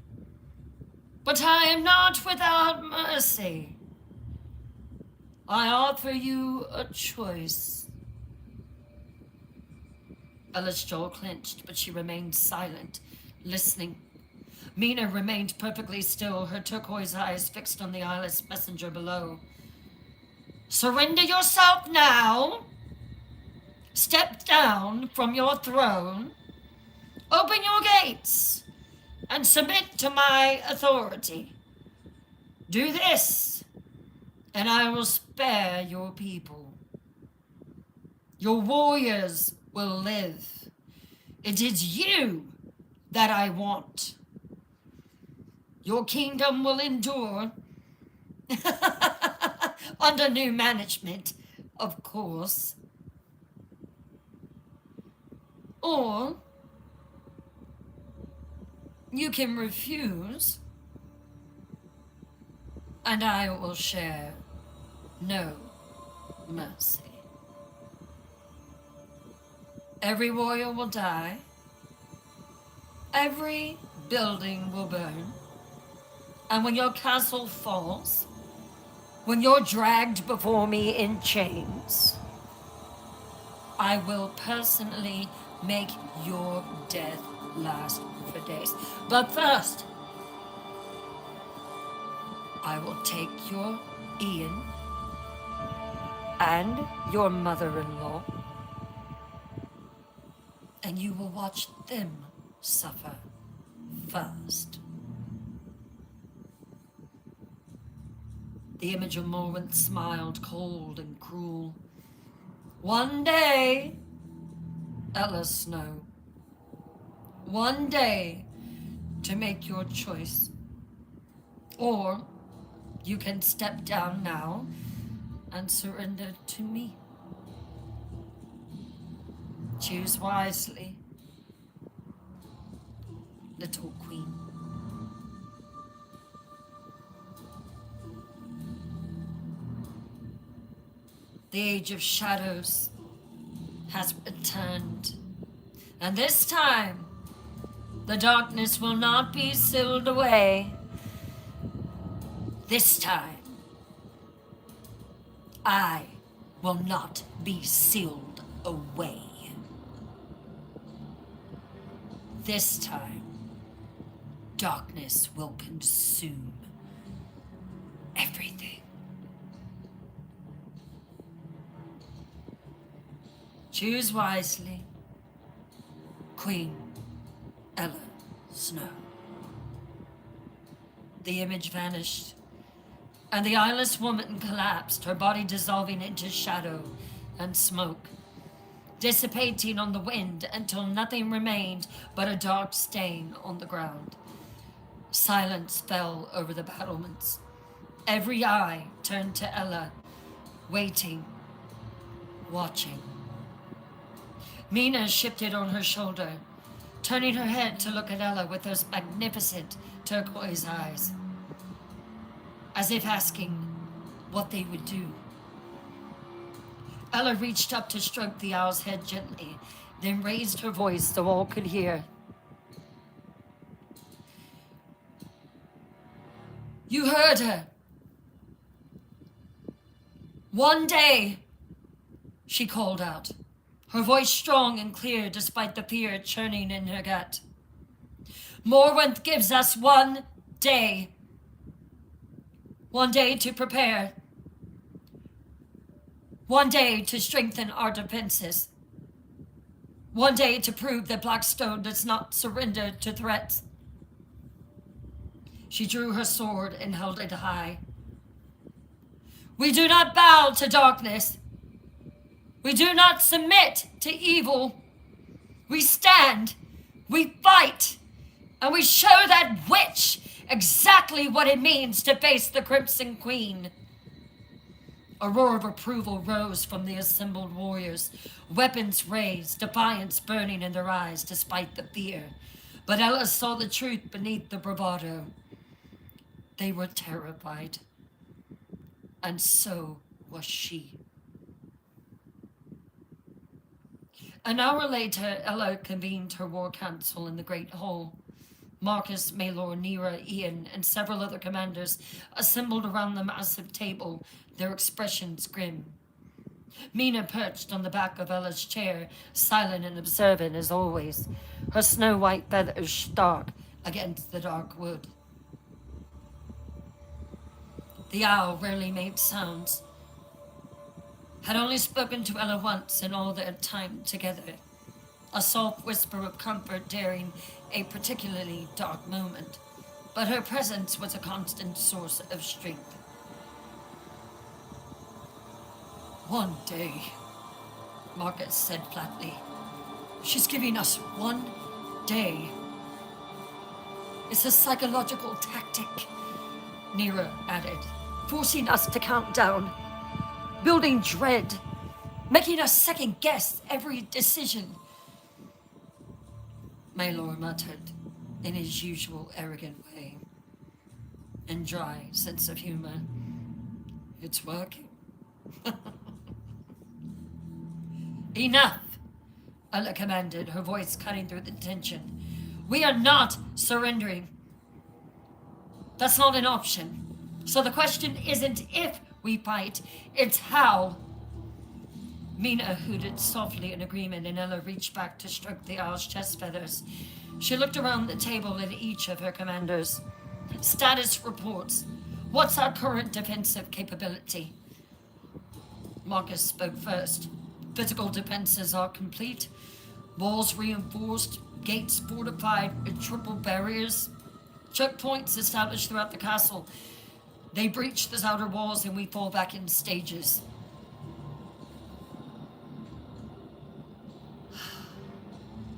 But I am not without mercy. I offer you a choice. Ella's jaw clenched, but she remained silent, listening. Mina remained perfectly still, her turquoise eyes fixed on the eyeless messenger below. Surrender yourself now. Step down from your throne. Open your gates and submit to my authority. Do this, and I will spare your people. Your warriors will live. It is you that I want. Your kingdom will endure under new management, of course. Or you can refuse, and I will share no mercy. Every warrior will die. Every building will burn. And when your castle falls, when you're dragged before me in chains, I will personally make your death last for days. But first, I will take your Ian and your mother-in-law, and you will watch them suffer first. The image of Morwen smiled, cold and cruel. One day, Ella Snow, one day to make your choice. Or you can step down now and surrender to me. Choose wisely, little queen. The Age of Shadows has returned, and this time the darkness will not be sealed away. This time I will not be sealed away. This time darkness will consume everything. Choose wisely, Queen Ella Snow. The image vanished, and the eyeless woman collapsed, her body dissolving into shadow and smoke, dissipating on the wind until nothing remained but a dark stain on the ground. Silence fell over the battlements. Every eye turned to Ella, waiting, watching. Mina shifted on her shoulder, turning her head to look at Ella with those magnificent turquoise eyes, as if asking what they would do. Ella reached up to stroke the owl's head gently, then raised her voice so all could hear. You heard her. One day, she called out, her voice strong and clear despite the fear churning in her gut. Morwen gives us one day. One day to prepare. One day to strengthen our defenses. One day to prove that Blackstone does not surrender to threats. She drew her sword and held it high. We do not bow to darkness. We do not submit to evil. We stand, we fight, and we show that witch exactly what it means to face the Crimson Queen. A roar of approval rose from the assembled warriors, weapons raised, defiance burning in their eyes despite the fear. But Ella saw the truth beneath the bravado. They were terrified, and so was she. An hour later, Ella convened her war council in the Great Hall. Marcus, Maelor, Nera, Ian, and several other commanders assembled around the massive table, their expressions grim. Mina perched on the back of Ella's chair, silent and observant as always, her snow-white feathers stark against the dark wood. The owl rarely made sounds, had only spoken to Ella once in all their time together, a soft whisper of comfort during a particularly dark moment. but her presence was a constant source of strength. One day, Marcus said flatly. She's giving us one day. It's a psychological tactic, Nira added, forcing us to count down, building dread, making us second guess every decision. Maelor muttered in his usual arrogant way and dry sense of humor. It's working. Enough, Ella commanded, her voice cutting through the tension. We are not surrendering. That's not an option. So the question isn't if we fight, it's how. Mina hooted softly in agreement, and Ella reached back to stroke the owl's chest feathers. She looked around the table at each of her commanders. Status reports. What's our current defensive capability? Marcus spoke first. Physical defenses are complete. Walls reinforced, gates fortified with triple barriers. Checkpoints established throughout the castle. They breach the outer walls and we fall back in stages.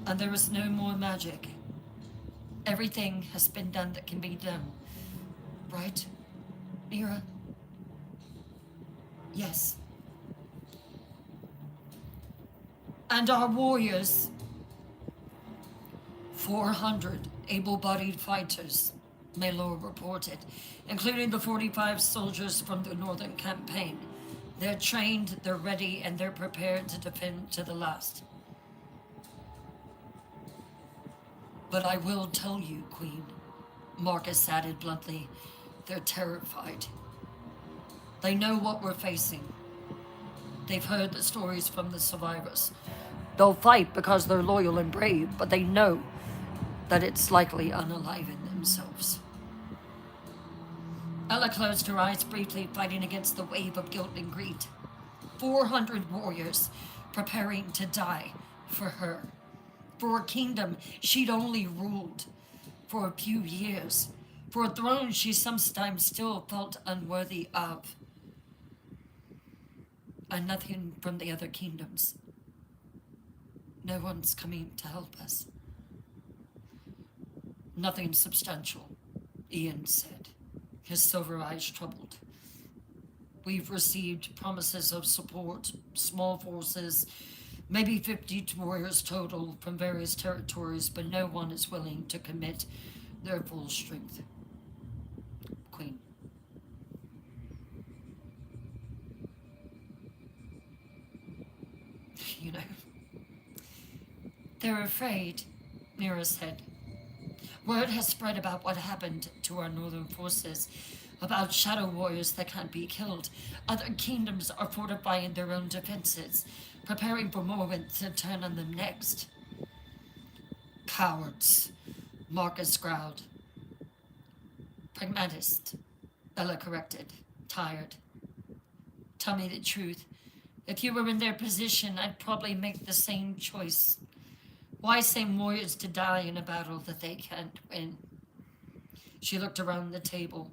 And there is no more magic. Everything has been done that can be done. Right, Nira? Yes. And our warriors, 400 able-bodied fighters, Maelor reported, including the 45 soldiers from the Northern Campaign. They're trained, they're ready, and they're prepared to defend to the last. But I will tell you, Queen, Marcus added bluntly, they're terrified. They know what we're facing. They've heard the stories from the survivors. They'll fight because they're loyal and brave, but they know that it's likely unaliving themselves. Ella closed her eyes briefly, fighting against the wave of guilt and greed. 400 warriors preparing to die for her. For a kingdom she'd only ruled for a few years. For a throne she sometimes still felt unworthy of. And nothing from the other kingdoms. No one's coming to help us. Nothing substantial, Ian said, his silver eyes troubled. We've received promises of support, small forces, maybe 50 warriors total from various territories, but no one is willing to commit their full strength. Queen. You know, they're afraid, Nira said. Word has spread about what happened to our northern forces, about shadow warriors that can't be killed. Other kingdoms are fortifying their own defenses, preparing for Morwen to turn on them next. Cowards, Marcus growled. Pragmatist, Ella corrected, tired. Tell me the truth. If you were in their position, I'd probably make the same choice. Why send warriors to die in a battle that they can't win? She looked around the table.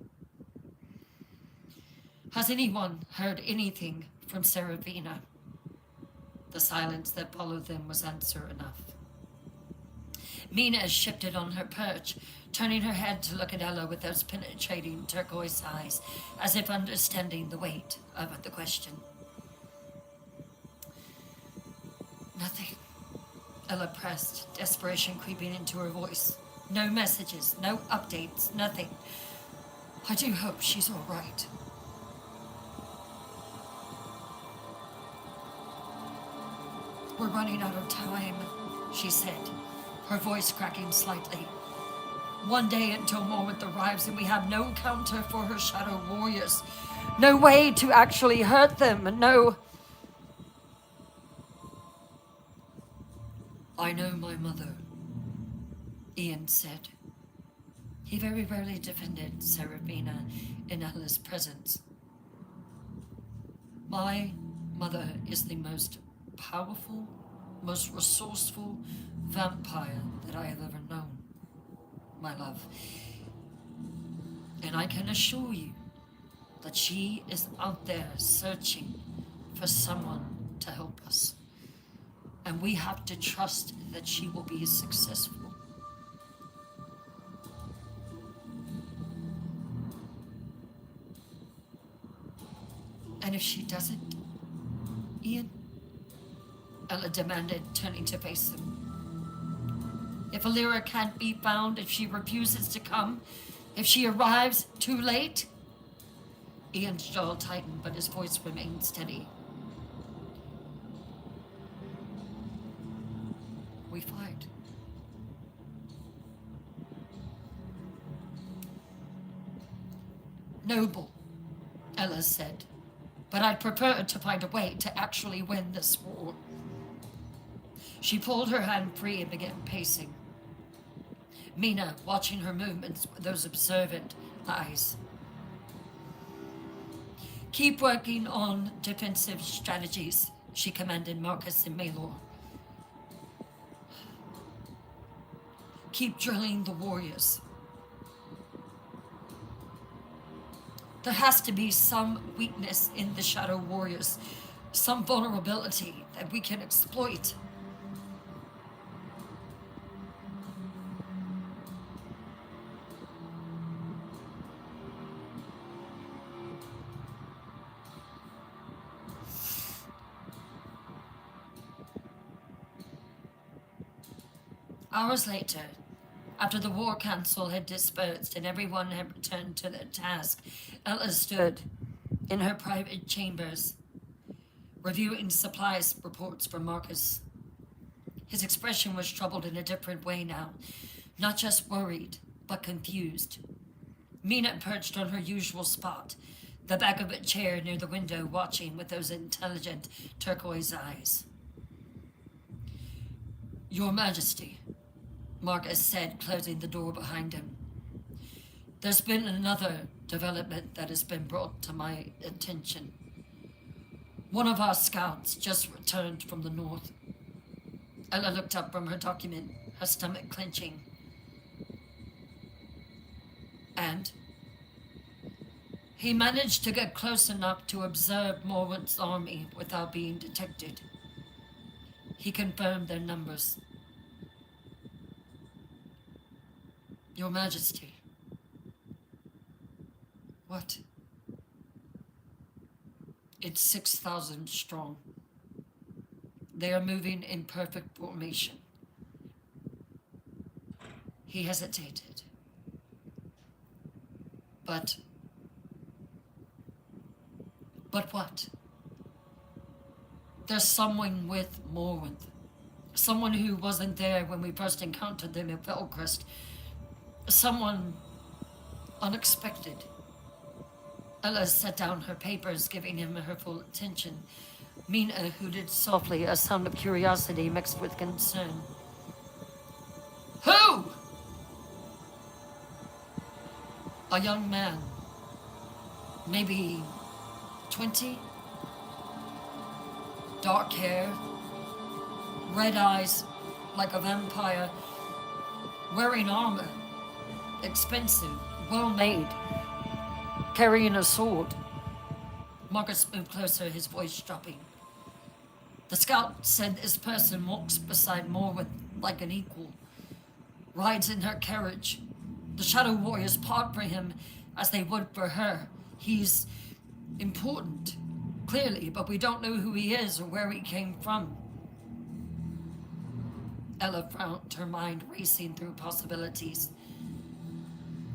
Has anyone heard anything from Seraphina? The silence that followed them was answer enough. Mina shifted on her perch, turning her head to look at Ella with those penetrating turquoise eyes, as if understanding the weight of the question. Nothing. Ella pressed, desperation creeping into her voice. No messages, no updates, nothing. I do hope she's all right. We're running out of time, she said, her voice cracking slightly. One day until Morwen arrives and we have no counter for her shadow warriors. No way to actually hurt them, no... I know my mother, Ian said. He very rarely defended Seraphina in Ella's presence. My mother is the most powerful, most resourceful vampire that I have ever known, my love. And I can assure you that she is out there searching for someone to help us. And we have to trust that she will be successful. And if she doesn't, Ian? Ella demanded, turning to face him. If Alira can't be found, if she refuses to come, if she arrives too late? Ian's jaw tightened, but his voice remained steady. We fight. Noble, Ella said, but I'd prefer to find a way to actually win this war. She pulled her hand free and began pacing. Mina watching her movements with those observant eyes. Keep working on defensive strategies, she commanded Marcus and Maelor. Keep drilling the warriors. There has to be some weakness in the Shadow Warriors, some vulnerability that we can exploit. Hours later, after the war council had dispersed and everyone had returned to their task, Ella stood in her private chambers, reviewing supplies reports from Marcus. His expression was troubled in a different way now, not just worried, but confused. Mina perched on her usual spot, the back of a chair near the window, watching with those intelligent turquoise eyes. Your Majesty, Marcus said, closing the door behind him. There's been another development that has been brought to my attention. One of our scouts just returned from the north. Ella looked up from her document, her stomach clenching. And he managed to get close enough to observe Morwen's army without being detected. He confirmed their numbers. Your Majesty. What? It's 6,000 strong. They are moving in perfect formation. He hesitated. But what? There's someone with Morwen. Someone who wasn't there when we first encountered them at Felcrest. Someone unexpected. Ella set down her papers, giving him her full attention. Mina hooted softly, a sound of curiosity mixed with concern. Who? A young man. Maybe 20? Dark hair. Red eyes, like a vampire. Wearing armor. Expensive, well-made, carrying a sword. Marcus moved closer, his voice dropping. The scout said this person walks beside Morwen like an equal, rides in her carriage. The Shadow Warriors part for him as they would for her. He's important, clearly, but we don't know who he is or where he came from. Ella frowned, her mind racing through possibilities.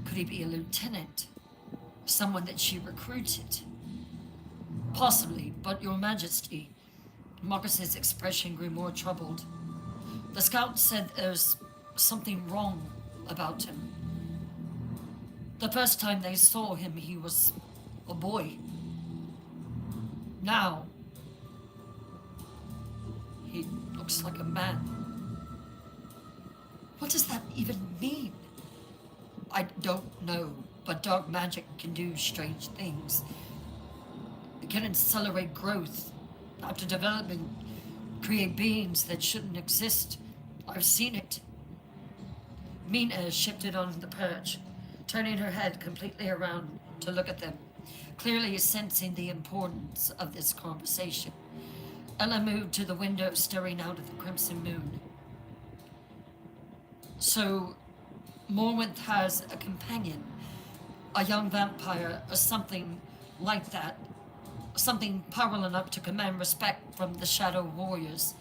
Could he be a lieutenant? Someone that she recruited? Possibly, but Your Majesty. Marcus's expression grew more troubled. The scout said there's something wrong about him. The first time they saw him, he was a boy. Now, he looks like a man. What does that even mean? I don't know, but dark magic can do strange things. It can accelerate growth, after development, create beings that shouldn't exist. I've seen it. Mina shifted on the perch, turning her head completely around to look at them, clearly sensing the importance of this conversation. Ella moved to the window, staring out at the crimson moon. So, Morwenth has a companion, a young vampire, or something like that. Something powerful enough to command respect from the Shadow Warriors.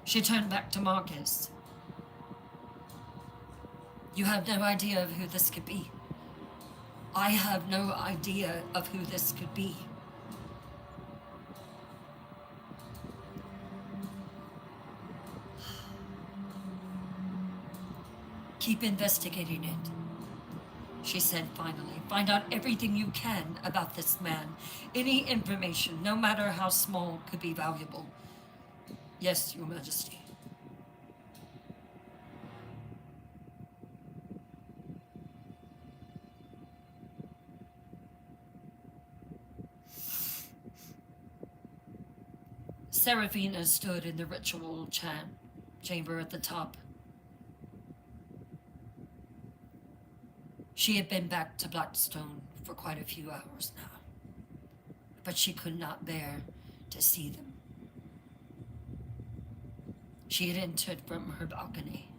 She turned back to Marcus. You have no idea of who this could be. I have no idea of who this could be. Keep investigating it, she said finally. Find out everything you can about this man. Any information, no matter how small, could be valuable. Yes, Your Majesty. Seraphina stood in the ritual chamber at the top. She had been back to Blackstone for quite a few hours now, but she could not bear to see them. She had entered from her balcony.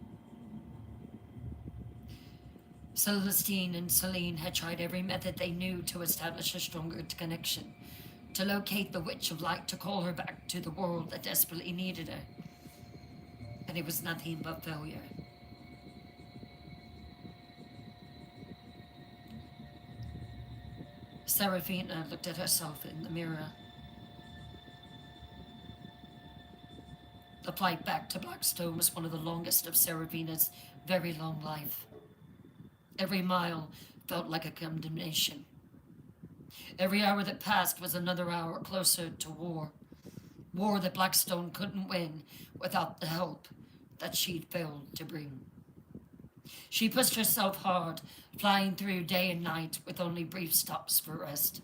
Celestine and Celine had tried every method they knew to establish a stronger connection, to locate the Witch of Light, to call her back to the world that desperately needed her. And it was nothing but failure. Seraphina looked at herself in the mirror. The flight back to Blackstone was one of the longest of Seraphina's very long life. Every mile felt like a condemnation. Every hour that passed was another hour closer to war. War that Blackstone couldn't win without the help that she'd failed to bring. She pushed herself hard, flying through day and night with only brief stops for rest.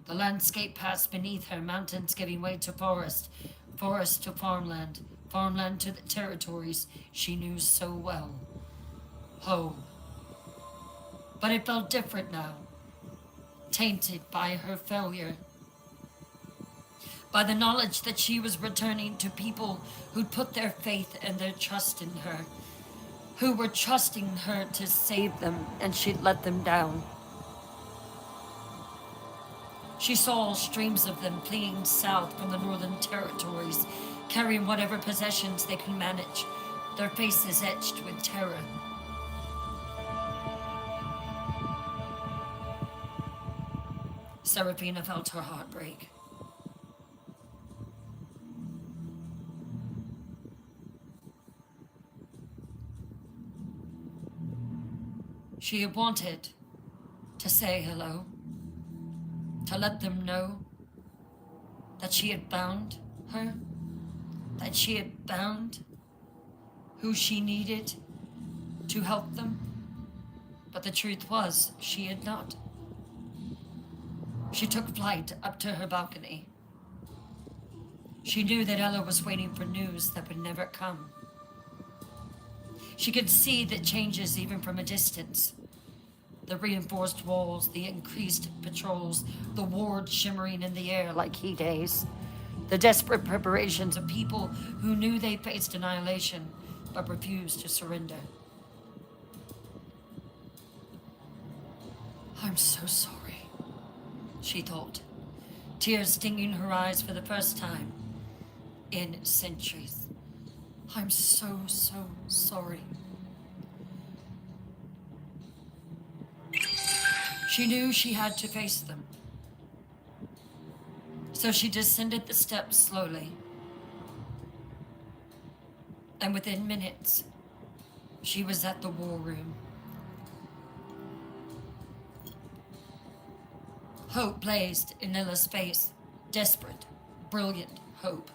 The landscape passed beneath her, mountains giving way to forest, forest to farmland, farmland to the territories she knew so well. Home. But it felt different now, tainted by her failure, by the knowledge that she was returning to people who'd put their faith and their trust in her, who were trusting her to save them, and she'd let them down. She saw streams of them fleeing south from the northern territories, carrying whatever possessions they could manage, their faces etched with terror. Seraphina felt her heart break. She had wanted to say hello, to let them know that she had found her, that she had found who she needed to help them. But the truth was, she had not. She took flight up to her balcony. She knew that Ella was waiting for news that would never come. She could see the changes even from a distance. The reinforced walls, the increased patrols, the ward shimmering in the air like heat haze. The desperate preparations of people who knew they faced annihilation but refused to surrender. I'm so sorry, she thought, tears stinging her eyes for the first time in centuries. I'm so sorry. She knew she had to face them. So she descended the steps slowly. And within minutes, she was at the war room. Hope blazed in Ella's face, desperate, brilliant hope.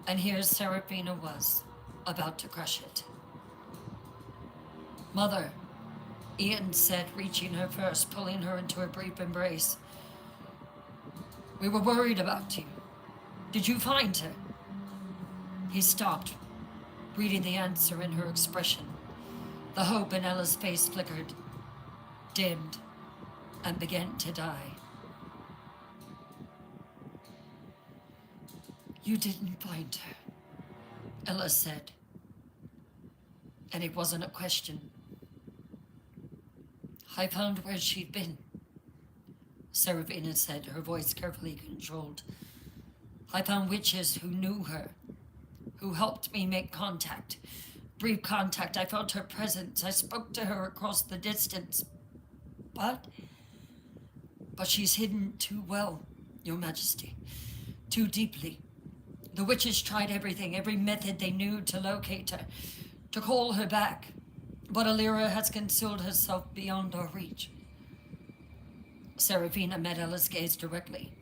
And here Seraphina was, about to crush it. Mother, Ian said, reaching her first, pulling her into a brief embrace. We were worried about you. Did you find her? He stopped, reading the answer in her expression. The hope in Ella's face flickered, dimmed, and began to die. You didn't find her, Ella said. And it wasn't a question. I found where she'd been, Seraphina said, her voice carefully controlled. I found witches who knew her, who helped me make contact. Brief contact. I felt her presence. I spoke to her across the distance. But she's hidden too well, Your Majesty. Too deeply. The witches tried everything, every method they knew to locate her, to call her back. But Alira has concealed herself beyond our reach. Seraphina met Ella's gaze directly,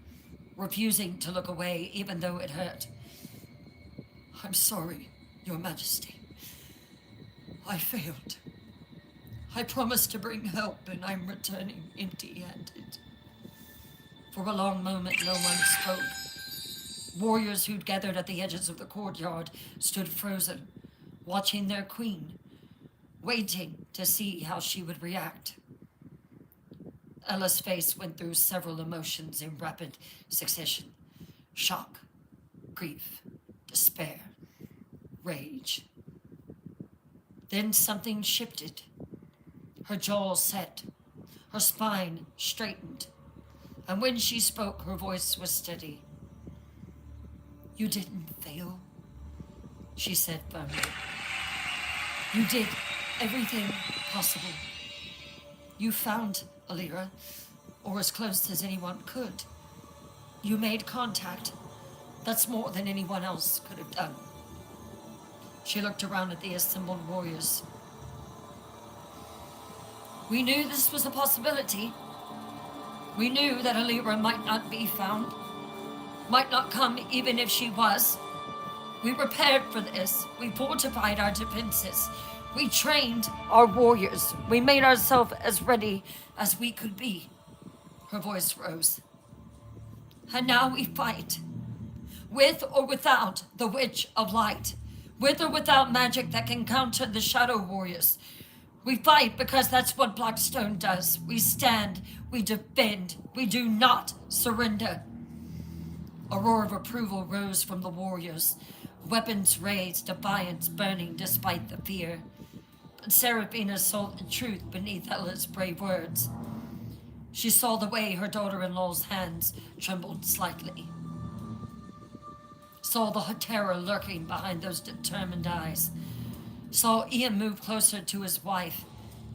refusing to look away even though it hurt. I'm sorry, Your Majesty. I failed. I promised to bring help, and I'm returning empty-handed. For a long moment, no one spoke. Warriors who'd gathered at the edges of the courtyard stood frozen, watching their queen, waiting to see how she would react. Ella's face went through several emotions in rapid succession. Shock, grief, despair, rage. Then something shifted. Her jaw set, her spine straightened, and when she spoke, her voice was steady. You didn't fail, she said firmly. You did everything possible. You found Alira, or as close as anyone could. You made contact. That's more than anyone else could have done. She looked around at the assembled warriors. We knew this was a possibility. We knew that Alira might not be found, might not come even if she was. We prepared for this. We fortified our defenses. We trained our warriors. We made ourselves as ready as we could be. Her voice rose. And now we fight. With or without the Witch of Light. With or without magic that can counter the Shadow Warriors. We fight because that's what Blackstone does. We stand, we defend, we do not surrender. A roar of approval rose from the warriors. Weapons raised, defiance burning despite the fear. But Seraphina saw the truth beneath Ella's brave words. She saw the way her daughter-in-law's hands trembled slightly. Saw the terror lurking behind those determined eyes. Saw Ian move closer to his wife,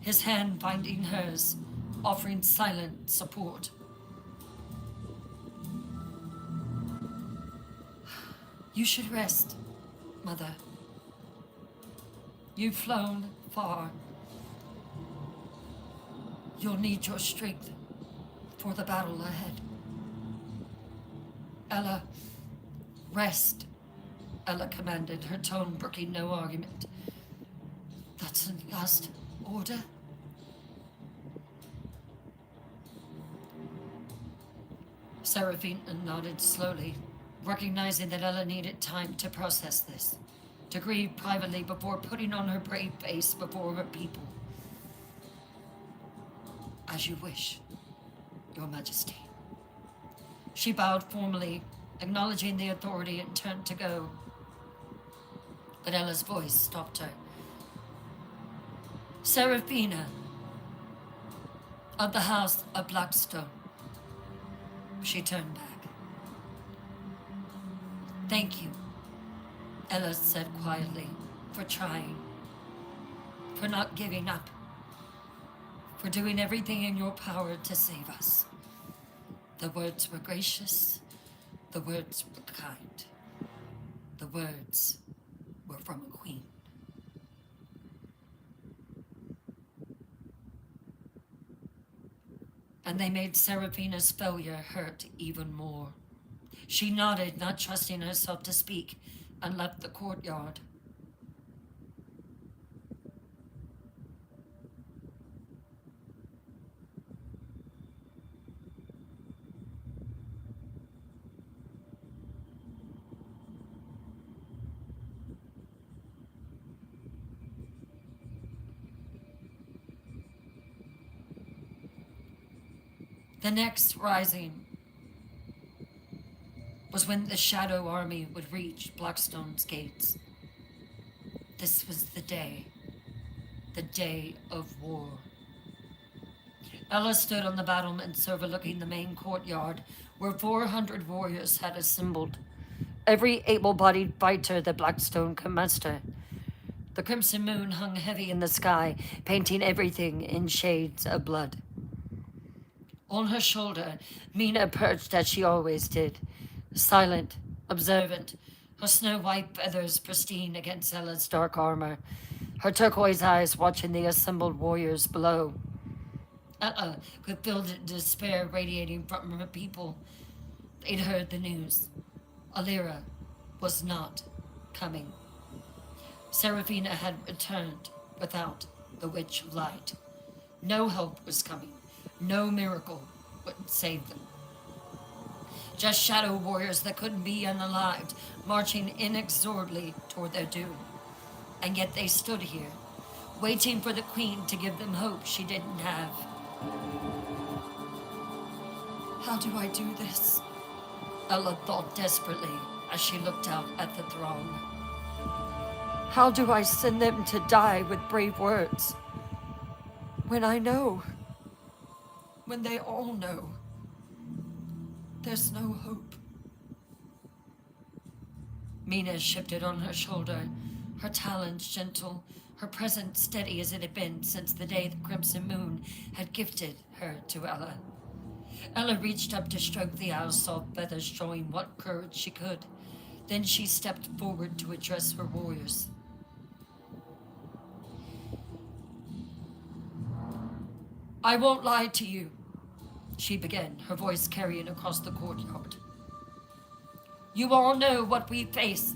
his hand binding hers, offering silent support. You should rest, Mother. You've flown far. You'll need your strength for the battle ahead. Ella, rest, Ella commanded, her tone brooking no argument. That's the last order. Seraphina nodded slowly, recognizing that Ella needed time to process this, to grieve privately before putting on her brave face before her people. As you wish, Your Majesty. She bowed formally, acknowledging the authority, and turned to go. But Ella's voice stopped her. Seraphina, of the House of Blackstone. She turned back. Thank you, Ella said quietly, for trying, for not giving up, for doing everything in your power to save us. The words were gracious, the words were kind, the words were from a queen. And they made Seraphina's failure hurt even more. She nodded, not trusting herself to speak, and left the courtyard. The next rising was when the Shadow Army would reach Blackstone's gates. This was the day of war. Ella stood on the battlements overlooking the main courtyard where 400 warriors had assembled, every able-bodied fighter that Blackstone could muster. The crimson moon hung heavy in the sky, painting everything in shades of blood. On her shoulder, Mina perched as she always did, silent, observant, her snow-white feathers pristine against Ella's dark armor, her turquoise eyes watching the assembled warriors below. Ella could feel the despair radiating from her people. They'd heard the news. Alira was not coming. Seraphina had returned without the Witch of Light. No help was coming. No miracle would save them. Just shadow warriors that couldn't be unalived, marching inexorably toward their doom. And yet they stood here, waiting for the Queen to give them hope she didn't have. How do I do this? Ella thought desperately as she looked out at the throng. How do I send them to die with brave words? When I know, when they all know, there's no hope. Mina shifted on her shoulder, her talons gentle, her presence steady as it had been since the day the crimson moon had gifted her to Ella. Ella reached up to stroke the owl's soft feathers, showing what courage she could. Then she stepped forward to address her warriors. I won't lie to you, she began, her voice carrying across the courtyard. You all know what we face.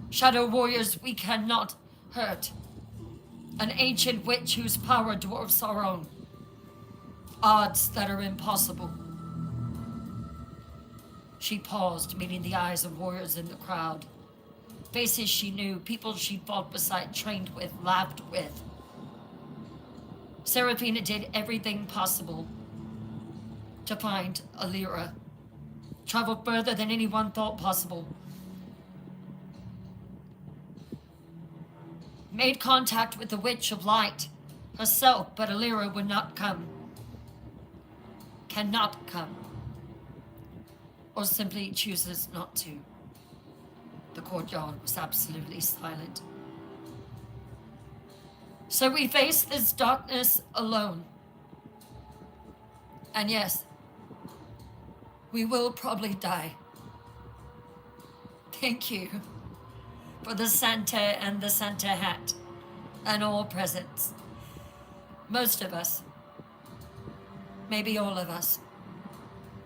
Shadow warriors we cannot hurt. An ancient witch whose power dwarfs our own. Odds that are impossible. She paused, meeting the eyes of warriors in the crowd. Faces she knew, people she fought beside, trained with, laughed with. Seraphina did everything possible to find Alira. Traveled further than anyone thought possible. Made contact with the Witch of Light herself, but Alira would not come. Cannot come. Or simply chooses not to. The courtyard was absolutely silent. So we face this darkness alone. And yes, we will probably die. Thank you for the Santa and the Santa hat and all presents. Most of us, maybe all of us.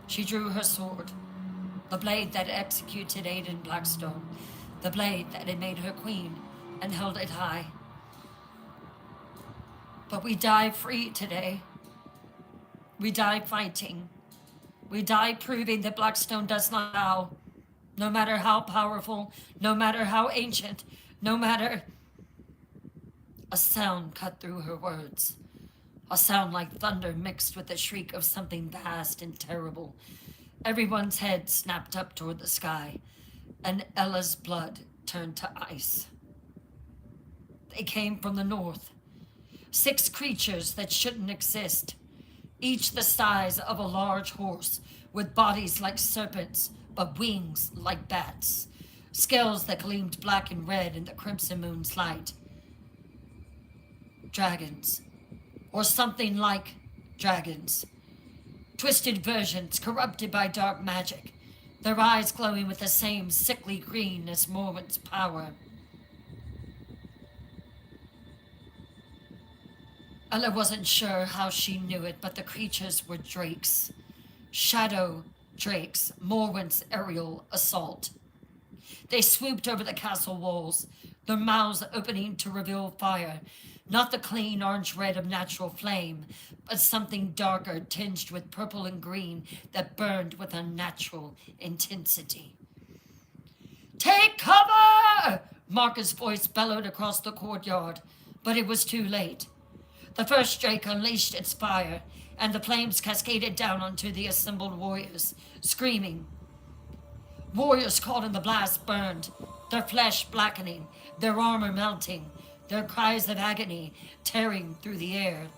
She drew her sword, the blade that executed Aiden Blackstone, the blade that had made her queen, and held it high. But we die free today. We die fighting. We die proving that Blackstone does not bow, no matter how powerful, no matter how ancient, no matter... A sound cut through her words. A sound like thunder mixed with the shriek of something vast and terrible. Everyone's head snapped up toward the sky, and Ella's blood turned to ice. They came from the north. 6 creatures that shouldn't exist, each the size of a large horse, with bodies like serpents, but wings like bats, scales that gleamed black and red in the crimson moon's light. Dragons, or something like dragons. Twisted versions corrupted by dark magic, their eyes glowing with the same sickly green as Morwen's power. Ella wasn't sure how she knew it, but the creatures were drakes. Shadow drakes, Morwen's aerial assault. They swooped over the castle walls, their mouths opening to reveal fire. Not the clean orange-red of natural flame, but something darker tinged with purple and green that burned with unnatural intensity. Take cover! Marcus' voice bellowed across the courtyard, but it was too late. The first drake unleashed its fire, and the flames cascaded down onto the assembled warriors, screaming. Warriors caught in the blast burned, their flesh blackening, their armor melting, their cries of agony tearing through the air.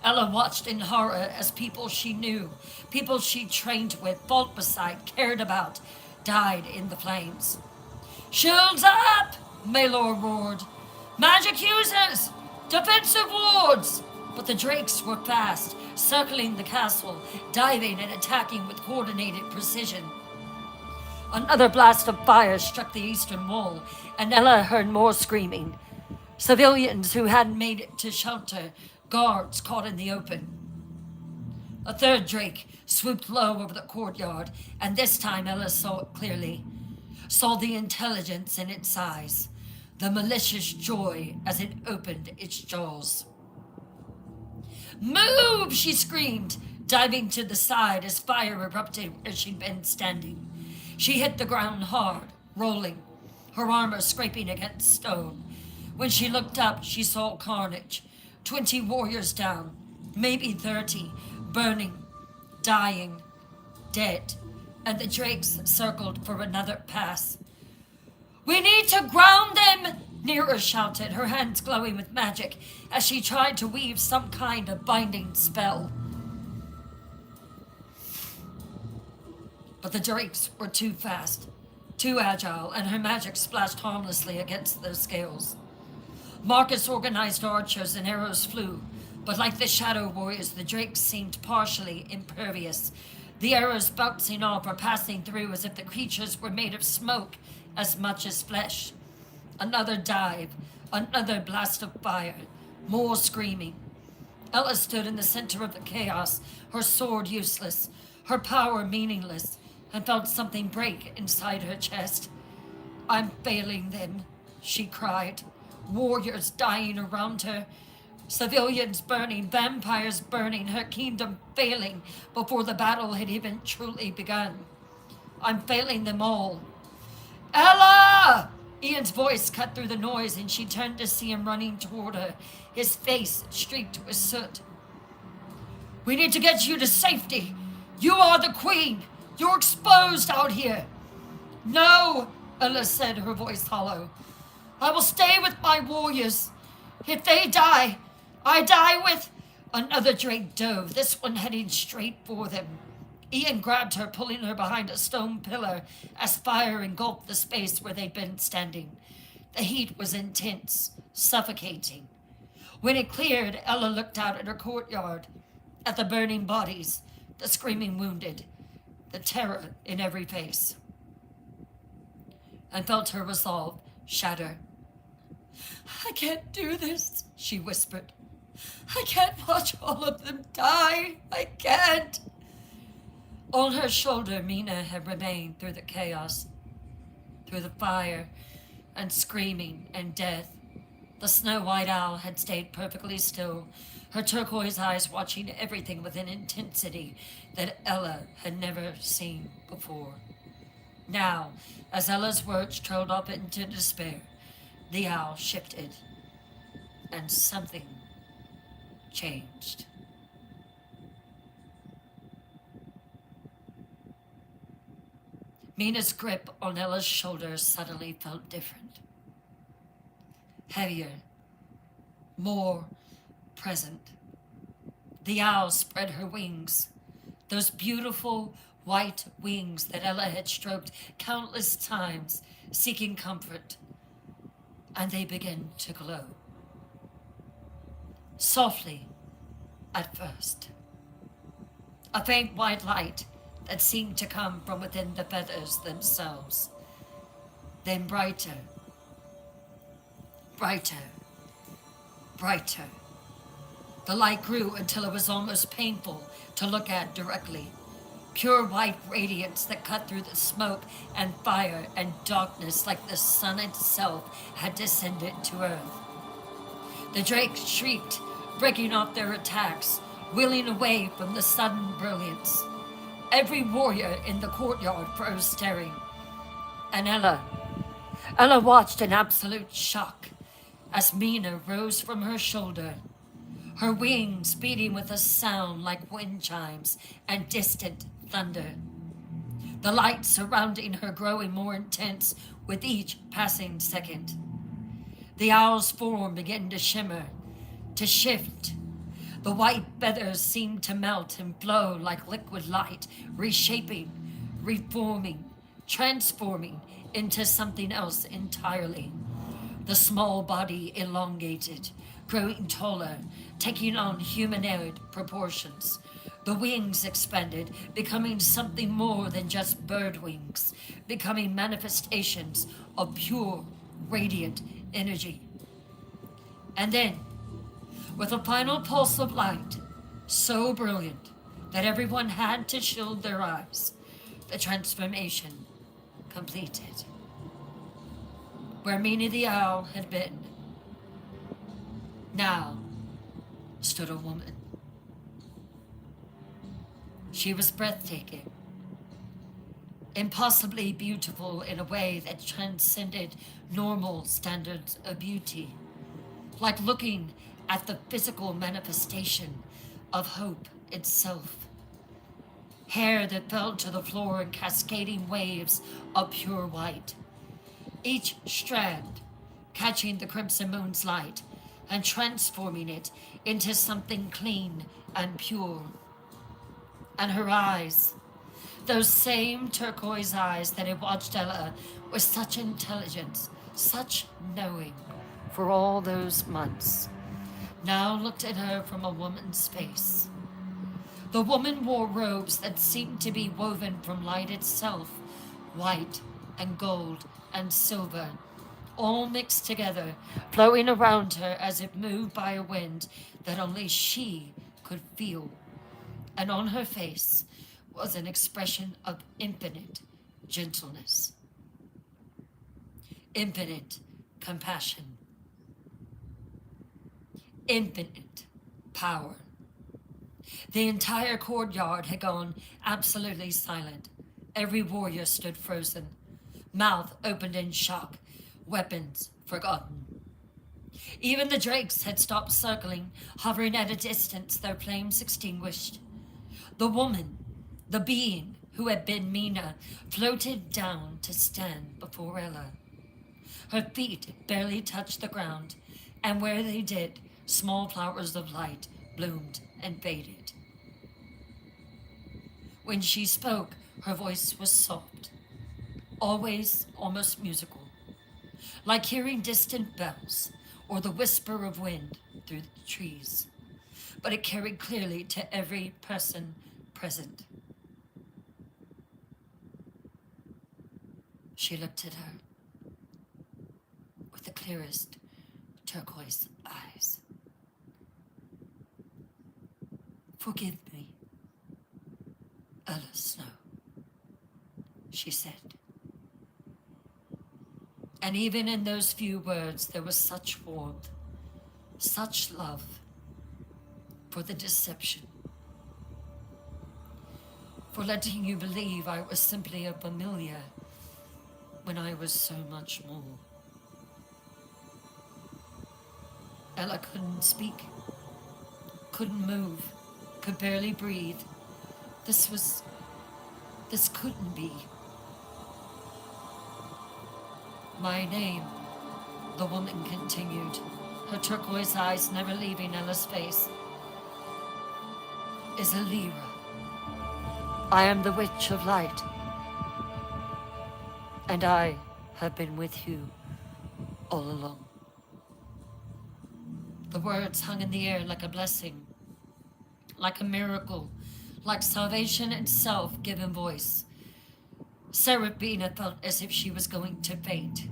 Ella watched in horror as people she knew, people she trained with, fought beside, cared about, died in the flames. "Shields up!" Maelor roared. "Magic users! Defensive wards!" But the drakes were fast, circling the castle, diving and attacking with coordinated precision. Another blast of fire struck the eastern wall, and Ella heard more screaming. Civilians who hadn't made it to shelter, guards caught in the open. A third drake swooped low over the courtyard, and this time Ella saw it clearly. Saw the intelligence in its eyes, the malicious joy as it opened its jaws. "Move!" she screamed, diving to the side as fire erupted where she'd been standing. She hit the ground hard, rolling, her armor scraping against stone. When she looked up, she saw carnage. 20 warriors down, maybe 30, burning, dying, dead, and the drakes circled for another pass. "We need to ground them!" Nera shouted, her hands glowing with magic as she tried to weave some kind of binding spell. But the drakes were too fast, too agile, and her magic splashed harmlessly against their scales. Marcus organized archers and arrows flew, but like the shadow warriors, the drakes seemed partially impervious, the arrows bouncing off or passing through as if the creatures were made of smoke as much as flesh. Another dive, another blast of fire, more screaming. Ella stood in the center of the chaos, her sword useless, her power meaningless, and felt something break inside her chest. "I'm failing them," she cried. Warriors dying around her, civilians burning, vampires burning, her kingdom failing before the battle had even truly begun. "I'm failing them all." "Ella!" Ian's voice cut through the noise, and she turned to see him running toward her, his face streaked with soot. "We need to get you to safety. You are the queen. You're exposed out here." "No," Ella said, her voice hollow. "I will stay with my warriors. If they die, I die with..." Another drake dove, this one heading straight for them. Ian grabbed her, pulling her behind a stone pillar as fire engulfed the space where they'd been standing. The heat was intense, suffocating. When it cleared, Ella looked out at her courtyard, at the burning bodies, the screaming wounded, the terror in every face, and felt her resolve shatter. "I can't do this," she whispered. "I can't watch all of them die. I can't." On her shoulder, Mina had remained through the chaos, through the fire and screaming and death. The snow-white owl had stayed perfectly still, her turquoise eyes watching everything with an intensity that Ella had never seen before. Now, as Ella's words trailed off into despair, the owl shifted, and something changed. Mina's grip on Ella's shoulder suddenly felt different. Heavier, more present. The owl spread her wings, those beautiful white wings that Ella had stroked countless times, seeking comfort, and they began to glow. Softly, at first. A faint white light that seemed to come from within the feathers themselves. Then brighter, brighter, brighter. The light grew until it was almost painful to look at directly. Pure white radiance that cut through the smoke and fire and darkness like the sun itself had descended to earth. The drakes shrieked, breaking off their attacks, wheeling away from the sudden brilliance. Every warrior in the courtyard froze staring. And Ella watched in absolute shock as Mina rose from her shoulder, her wings beating with a sound like wind chimes and distant thunder. The light surrounding her growing more intense with each passing second. The owl's form began to shimmer, to shift. The white feathers seemed to melt and flow like liquid light, reshaping, reforming, transforming into something else entirely. The small body elongated, growing taller, taking on humanoid proportions. The wings expanded, becoming something more than just bird wings, becoming manifestations of pure, radiant energy. And then, with a final pulse of light, so brilliant that everyone had to shield their eyes, the transformation completed. Where Mina the Owl had been, now stood a woman. She was breathtaking, impossibly beautiful in a way that transcended normal standards of beauty, like looking at the physical manifestation of hope itself. Hair that fell to the floor in cascading waves of pure white, each strand catching the crimson moon's light and transforming it into something clean and pure. And her eyes, those same turquoise eyes that had watched Ella with such intelligence, such knowing for all those months, now looked at her from a woman's face. The woman wore robes that seemed to be woven from light itself, white and gold and silver, all mixed together, flowing around her as if moved by a wind that only she could feel. And on her face was an expression of infinite gentleness, infinite compassion, infinite power. The entire courtyard had gone absolutely silent. Every warrior stood frozen, mouth opened in shock, weapons forgotten. Even the drakes had stopped circling, hovering at a distance, their flames extinguished. The woman, the being who had been Mina, floated down to stand before Ella. Her feet barely touched the ground, and where they did, small flowers of light bloomed and faded. When she spoke, her voice was soft, always almost musical, like hearing distant bells or the whisper of wind through the trees, but it carried clearly to every person present. She looked at her with the clearest turquoise eyes. "Forgive me, Ella Snow," she said. And even in those few words, there was such warmth, such love for the deception, for letting you believe I was simply a familiar when I was so much more. Ella couldn't speak, couldn't move, could barely breathe. This couldn't be. "My name," the woman continued, her turquoise eyes never leaving Ella's face, "is Alira. I am the Witch of Light, and I have been with you all along." The words hung in the air like a blessing, like a miracle, like salvation itself given voice. Seraphina felt as if she was going to faint.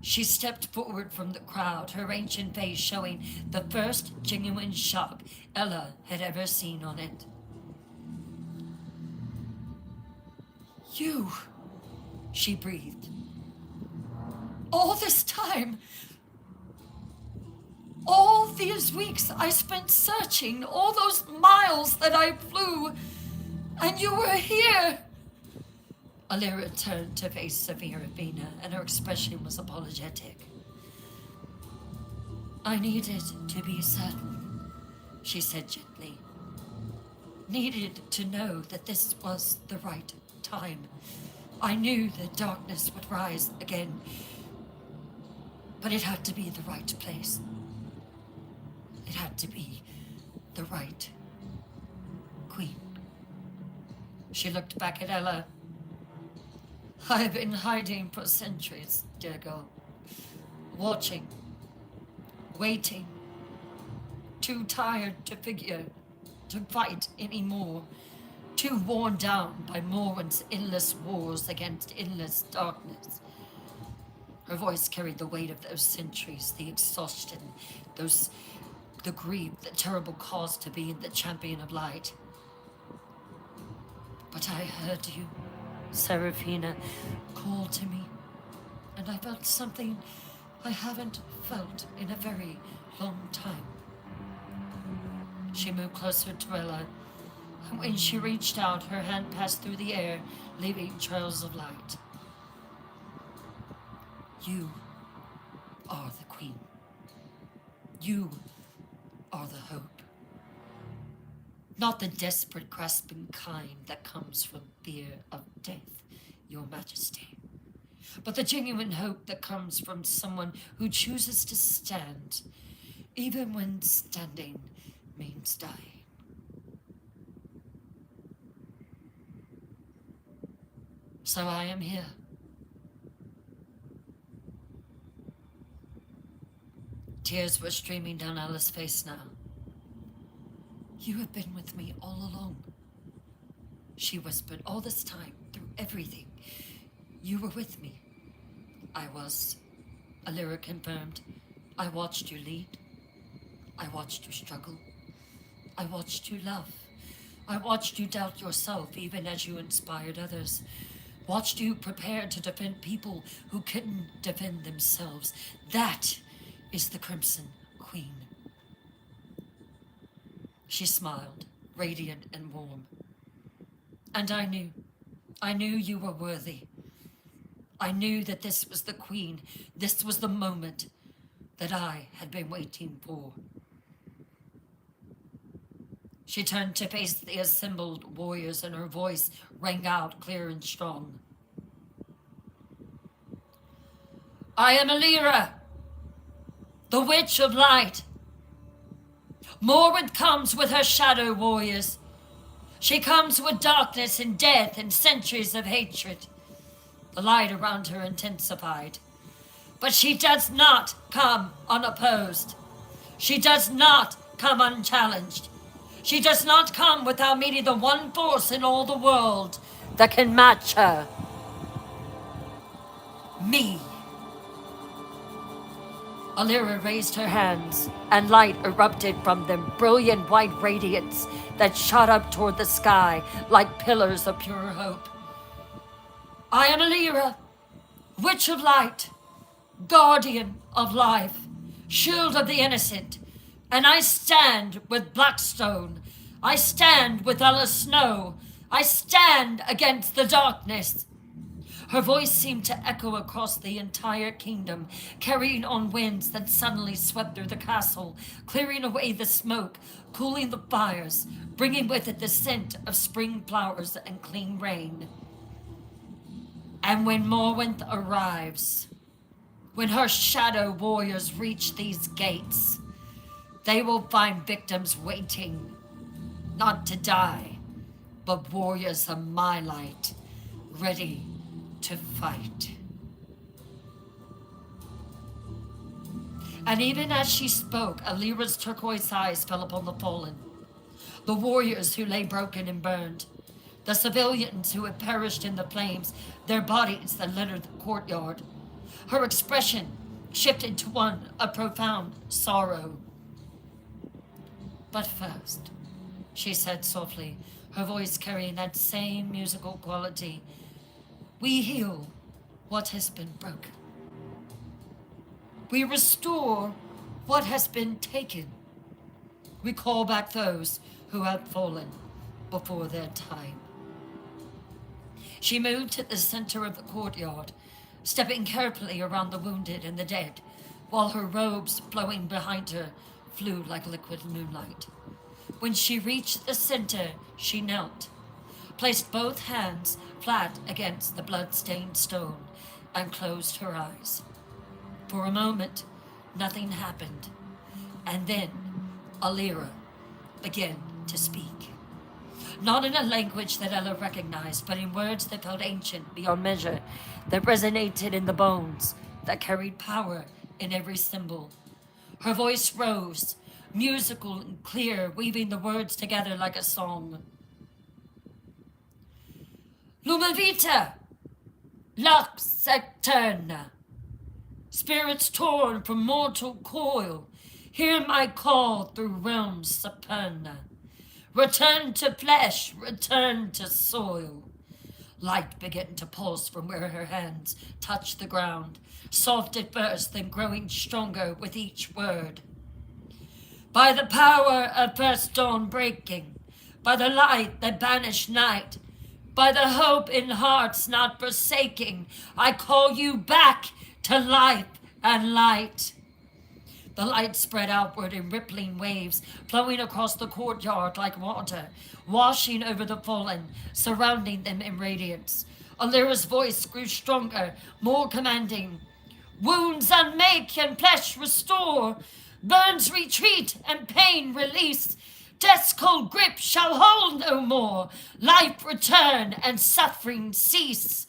She stepped forward from the crowd, her ancient face showing the first genuine shock Ella had ever seen on it. "You," she breathed. "All this time, all these weeks I spent searching, all those miles that I flew, and you were here." Alira turned to face Seraphina, and her expression was apologetic. "I needed to be certain. she said gently. Needed to know that this was the right time. I knew the darkness would rise again, but it had to be the right place. It had to be the right queen. She looked back at Ella. I've been hiding for centuries, dear girl. Watching. Waiting. Too tired to fight anymore. Too worn down by Morwen's endless wars against endless darkness. Her voice carried the weight of those centuries, the exhaustion, the grief, the terrible cause to be the champion of light. But I heard you, Seraphina, call to me, and I felt something I haven't felt in a very long time. She moved closer to Ella, and when she reached out, her hand passed through the air, leaving trails of light. You are the queen. You are the hope. Not the desperate, grasping kind that comes from fear of death, Your Majesty, but the genuine hope that comes from someone who chooses to stand, even when standing means dying. So I am here. Tears were streaming down Ella's face now. You have been with me all along, she whispered. All this time, through everything, you were with me. I was, Alira confirmed. I watched you lead. I watched you struggle. I watched you love. I watched you doubt yourself even as you inspired others. Watched you prepare to defend people who couldn't defend themselves. That is the Crimson Queen. She smiled, radiant and warm. And I knew you were worthy. I knew that this was the queen, this was the moment that I had been waiting for. She turned to face the assembled warriors, and her voice rang out clear and strong. I am Alira, the Witch of Light. Morwen comes with her shadow warriors. She comes with darkness and death and centuries of hatred. The light around her intensified. But she does not come unopposed. She does not come unchallenged. She does not come without meeting the one force in all the world that can match her. Me. Alira raised her hands, and light erupted from them, brilliant white radiance that shot up toward the sky like pillars of pure hope. I am Alira, Witch of Light, Guardian of Life, Shield of the Innocent, and I stand with Blackstone. I stand with Ella Snow. I stand against the darkness. Her voice seemed to echo across the entire kingdom, carrying on winds that suddenly swept through the castle, clearing away the smoke, cooling the fires, bringing with it the scent of spring flowers and clean rain. And when Morwen arrives, when her shadow warriors reach these gates, they will find victims waiting, not to die, but warriors of my light, ready to fight. And even as she spoke, Alira's turquoise eyes fell upon the fallen, the warriors who lay broken and burned, the civilians who had perished in the flames, their bodies that littered the courtyard. Her expression shifted to one of profound sorrow. But first, she said softly, her voice carrying that same musical quality, we heal what has been broken. We restore what has been taken. We call back those who have fallen before their time. She moved to the center of the courtyard, stepping carefully around the wounded and the dead, while her robes flowing behind her flew like liquid moonlight. When she reached the center, she knelt, placed both hands flat against the blood-stained stone, and closed her eyes. For a moment, nothing happened, and then Alira began to speak. Not in a language that Ella recognized, but in words that felt ancient beyond measure, that resonated in the bones, that carried power in every symbol. Her voice rose, musical and clear, weaving the words together like a song. Luma vita, lux eterna. Spirits torn from mortal coil, hear my call through realms superna. Return to flesh, return to soil. Light began to pulse from where her hands touched the ground, soft at first, then growing stronger with each word. By the power of first dawn breaking, by the light that banished night, by the hope in hearts not forsaking, I call you back to life and light. The light spread outward in rippling waves, flowing across the courtyard like water, washing over the fallen, surrounding them in radiance. Alira's voice grew stronger, more commanding. Wounds unmake and flesh restore, burns retreat and pain release. Death's cold grip shall hold no more, life return and suffering cease.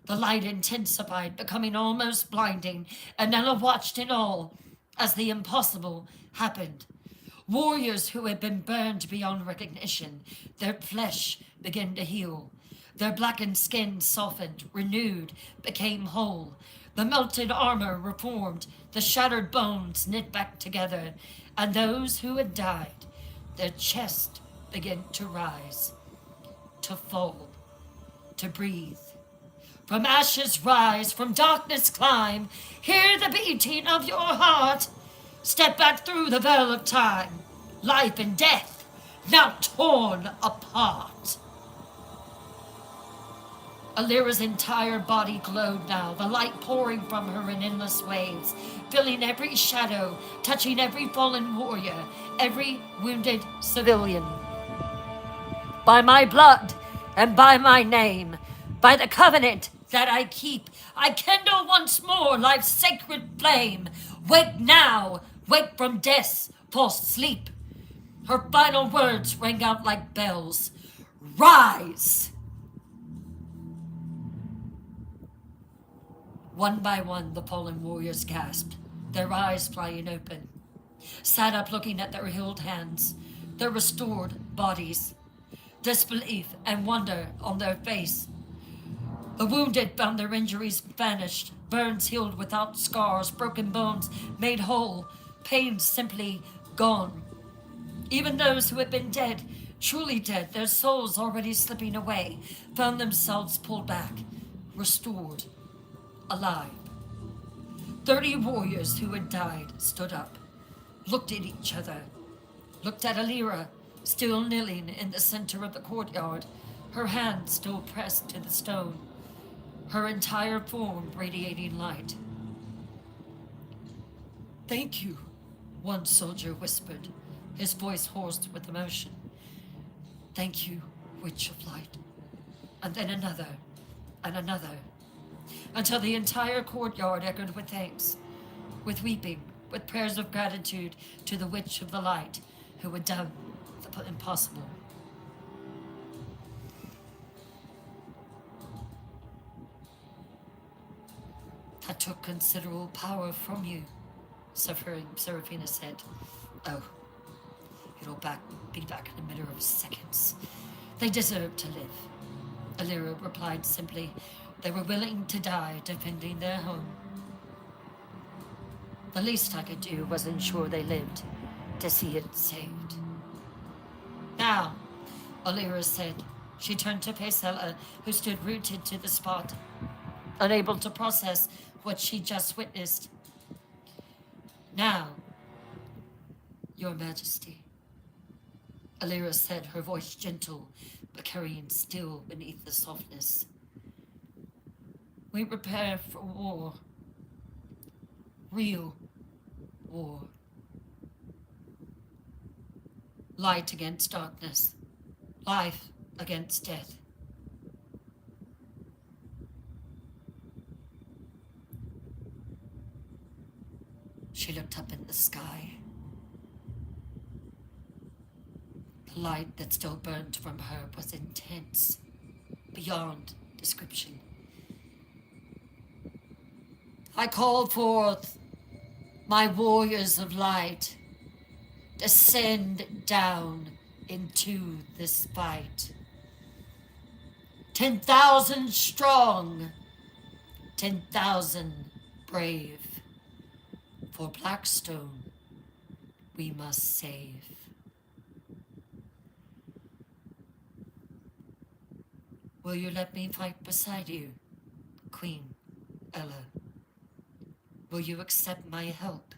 The light intensified, becoming almost blinding, and Ella watched in awe as the impossible happened. Warriors who had been burned beyond recognition, their flesh began to heal. Their blackened skin softened, renewed, became whole. The melted armor reformed, the shattered bones knit back together, and those who had died, their chest began to rise, to fall, to breathe. From ashes rise, from darkness climb, hear the beating of your heart. Step back through the veil of time, life and death, now torn apart. Alira's entire body glowed now, the light pouring from her in endless waves, filling every shadow, touching every fallen warrior, every wounded civilian. By my blood and by my name, by the covenant that I keep, I kindle once more life's sacred flame. Wake now, wake from death's false sleep. Her final words rang out like bells. Rise! One by one, the fallen warriors gasped, their eyes flying open, sat up looking at their healed hands, their restored bodies, disbelief and wonder on their face. The wounded found their injuries vanished, burns healed without scars, broken bones made whole, pain simply gone. Even those who had been dead, truly dead, their souls already slipping away, found themselves pulled back, restored, alive. 30 warriors who had died stood up, looked at each other, looked at Alira, still kneeling in the center of the courtyard, her hand still pressed to the stone, her entire form radiating light. Thank you, one soldier whispered, his voice hoarse with emotion. Thank you, Witch of Light. And then another, and another, until the entire courtyard echoed with thanks, with weeping, with prayers of gratitude to the Witch of the Light who had done the impossible. That took considerable power from you, Seraphina said. Oh, it'll be back in a matter of seconds. They deserve to live. Alira replied simply. They were willing to die defending their home. The least I could do was ensure they lived to see it saved. Now, Alira said. She turned to face Ella, who stood rooted to the spot, unable to process what she just witnessed. Now, Your Majesty, Alira said, her voice gentle, but carrying still beneath the softness. We prepare for war. Real war. Light against darkness. Life against death. She looked up in the sky. The light that still burned from her was intense, beyond description. I called forth my warriors of light, descend down into this fight. 10,000 strong, 10,000 brave. For Blackstone, we must save. Will you let me fight beside you, Queen Ella? Will you accept my help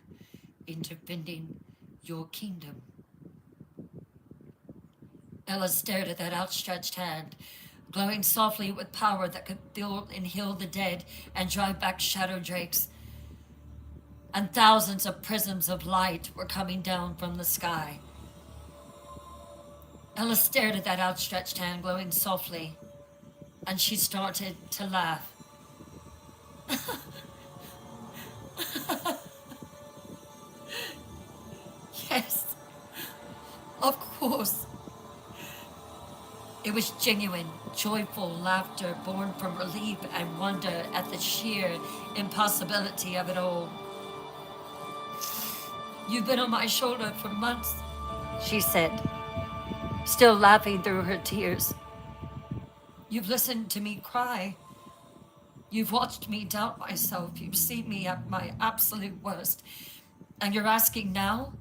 in defending your kingdom? Ella stared at that outstretched hand, glowing softly with power that could build and heal the dead and drive back shadow drakes. And thousands of prisms of light were coming down from the sky. Ella stared at that outstretched hand, glowing softly, and she started to laugh. Yes, of course. It was genuine, joyful laughter born from relief and wonder at the sheer impossibility of it all. You've been on my shoulder for months, she said, still laughing through her tears. You've listened to me cry. You've watched me doubt myself. You've seen me at my absolute worst. And you're asking now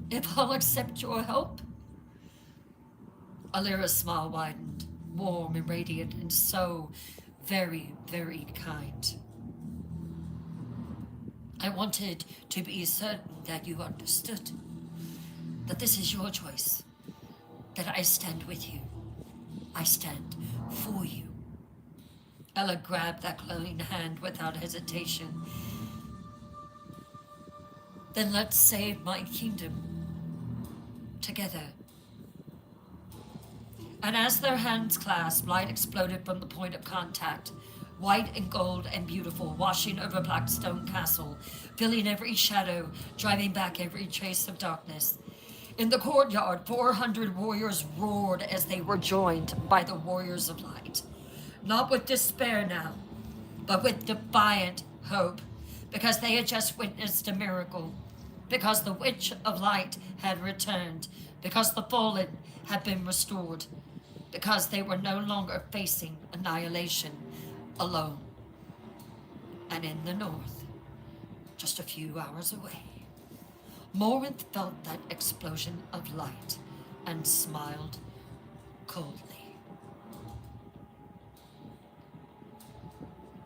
if I'll accept your help? Alira's smile widened, warm and radiant, and so very, very kind. I wanted to be certain that you understood that this is your choice, that I stand with you. I stand for you. Ella grabbed that glowing hand without hesitation. Then let's save my kingdom together. And as their hands clasped, light exploded from the point of contact, white and gold and beautiful, washing over Blackstone Castle, filling every shadow, driving back every trace of darkness. In the courtyard, 400 warriors roared as they were joined by the warriors of light. Not with despair now, but with defiant hope, because they had just witnessed a miracle, because the Witch of Light had returned, because the fallen had been restored, because they were no longer facing annihilation alone. And in the north, just a few hours away, Morwenth felt that explosion of light and smiled coldly.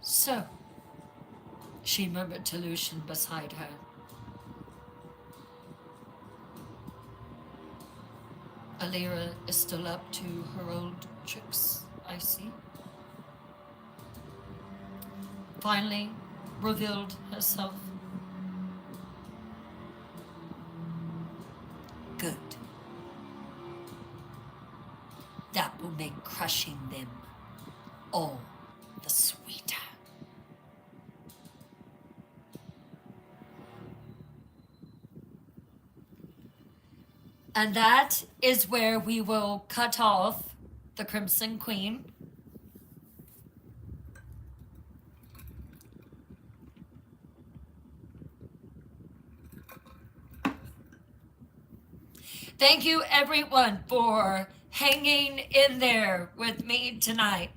So, she murmured to Lucian beside her. Alira is still up to her old tricks, I see. Finally revealed herself. Good. That will make crushing them all the sweeter. And that is where we will cut off the Crimson Queen. Thank you, everyone, for hanging in there with me tonight.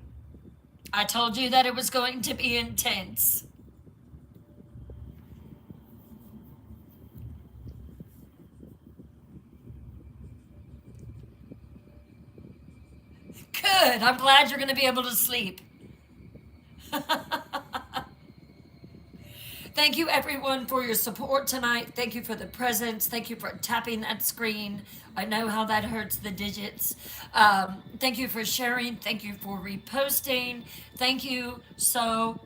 I told you that it was going to be intense. Good. I'm glad you're going to be able to sleep. Thank you, everyone, for your support tonight. Thank you for the presents. Thank you for tapping that screen. I know how that hurts the digits. Thank you for sharing. Thank you for reposting. Thank you so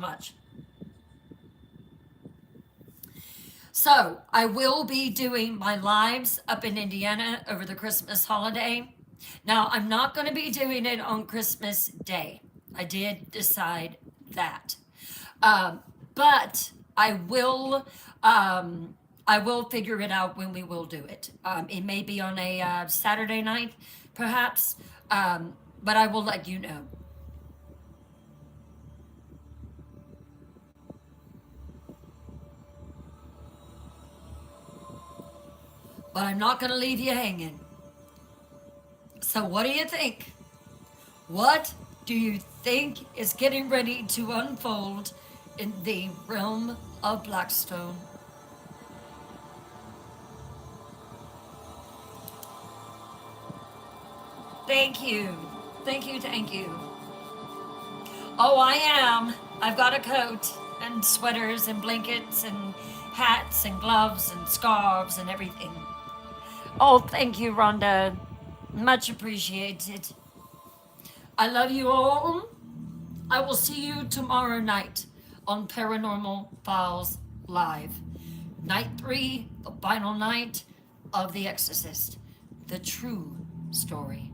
much. So I will be doing my lives up in Indiana over the Christmas holiday. Now, I'm not going to be doing it on Christmas Day. I did decide that. But I will figure it out when we will do it. It may be on a Saturday night, perhaps, but I will let you know. But I'm not going to leave you hanging. So, what do you think? What do you think is getting ready to unfold in the realm of Blackstone? Thank you. Thank you. Thank you. Oh, I am. I've got a coat and sweaters and blankets and hats and gloves and scarves and everything. Oh, thank you, Rhonda. Much appreciated. I love you all. I will see you tomorrow night on Paranormal Files Live. Night 3, the final night of The Exorcist. The true story.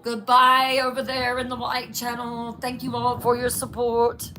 Goodbye over there in the White Channel. Thank you all for your support.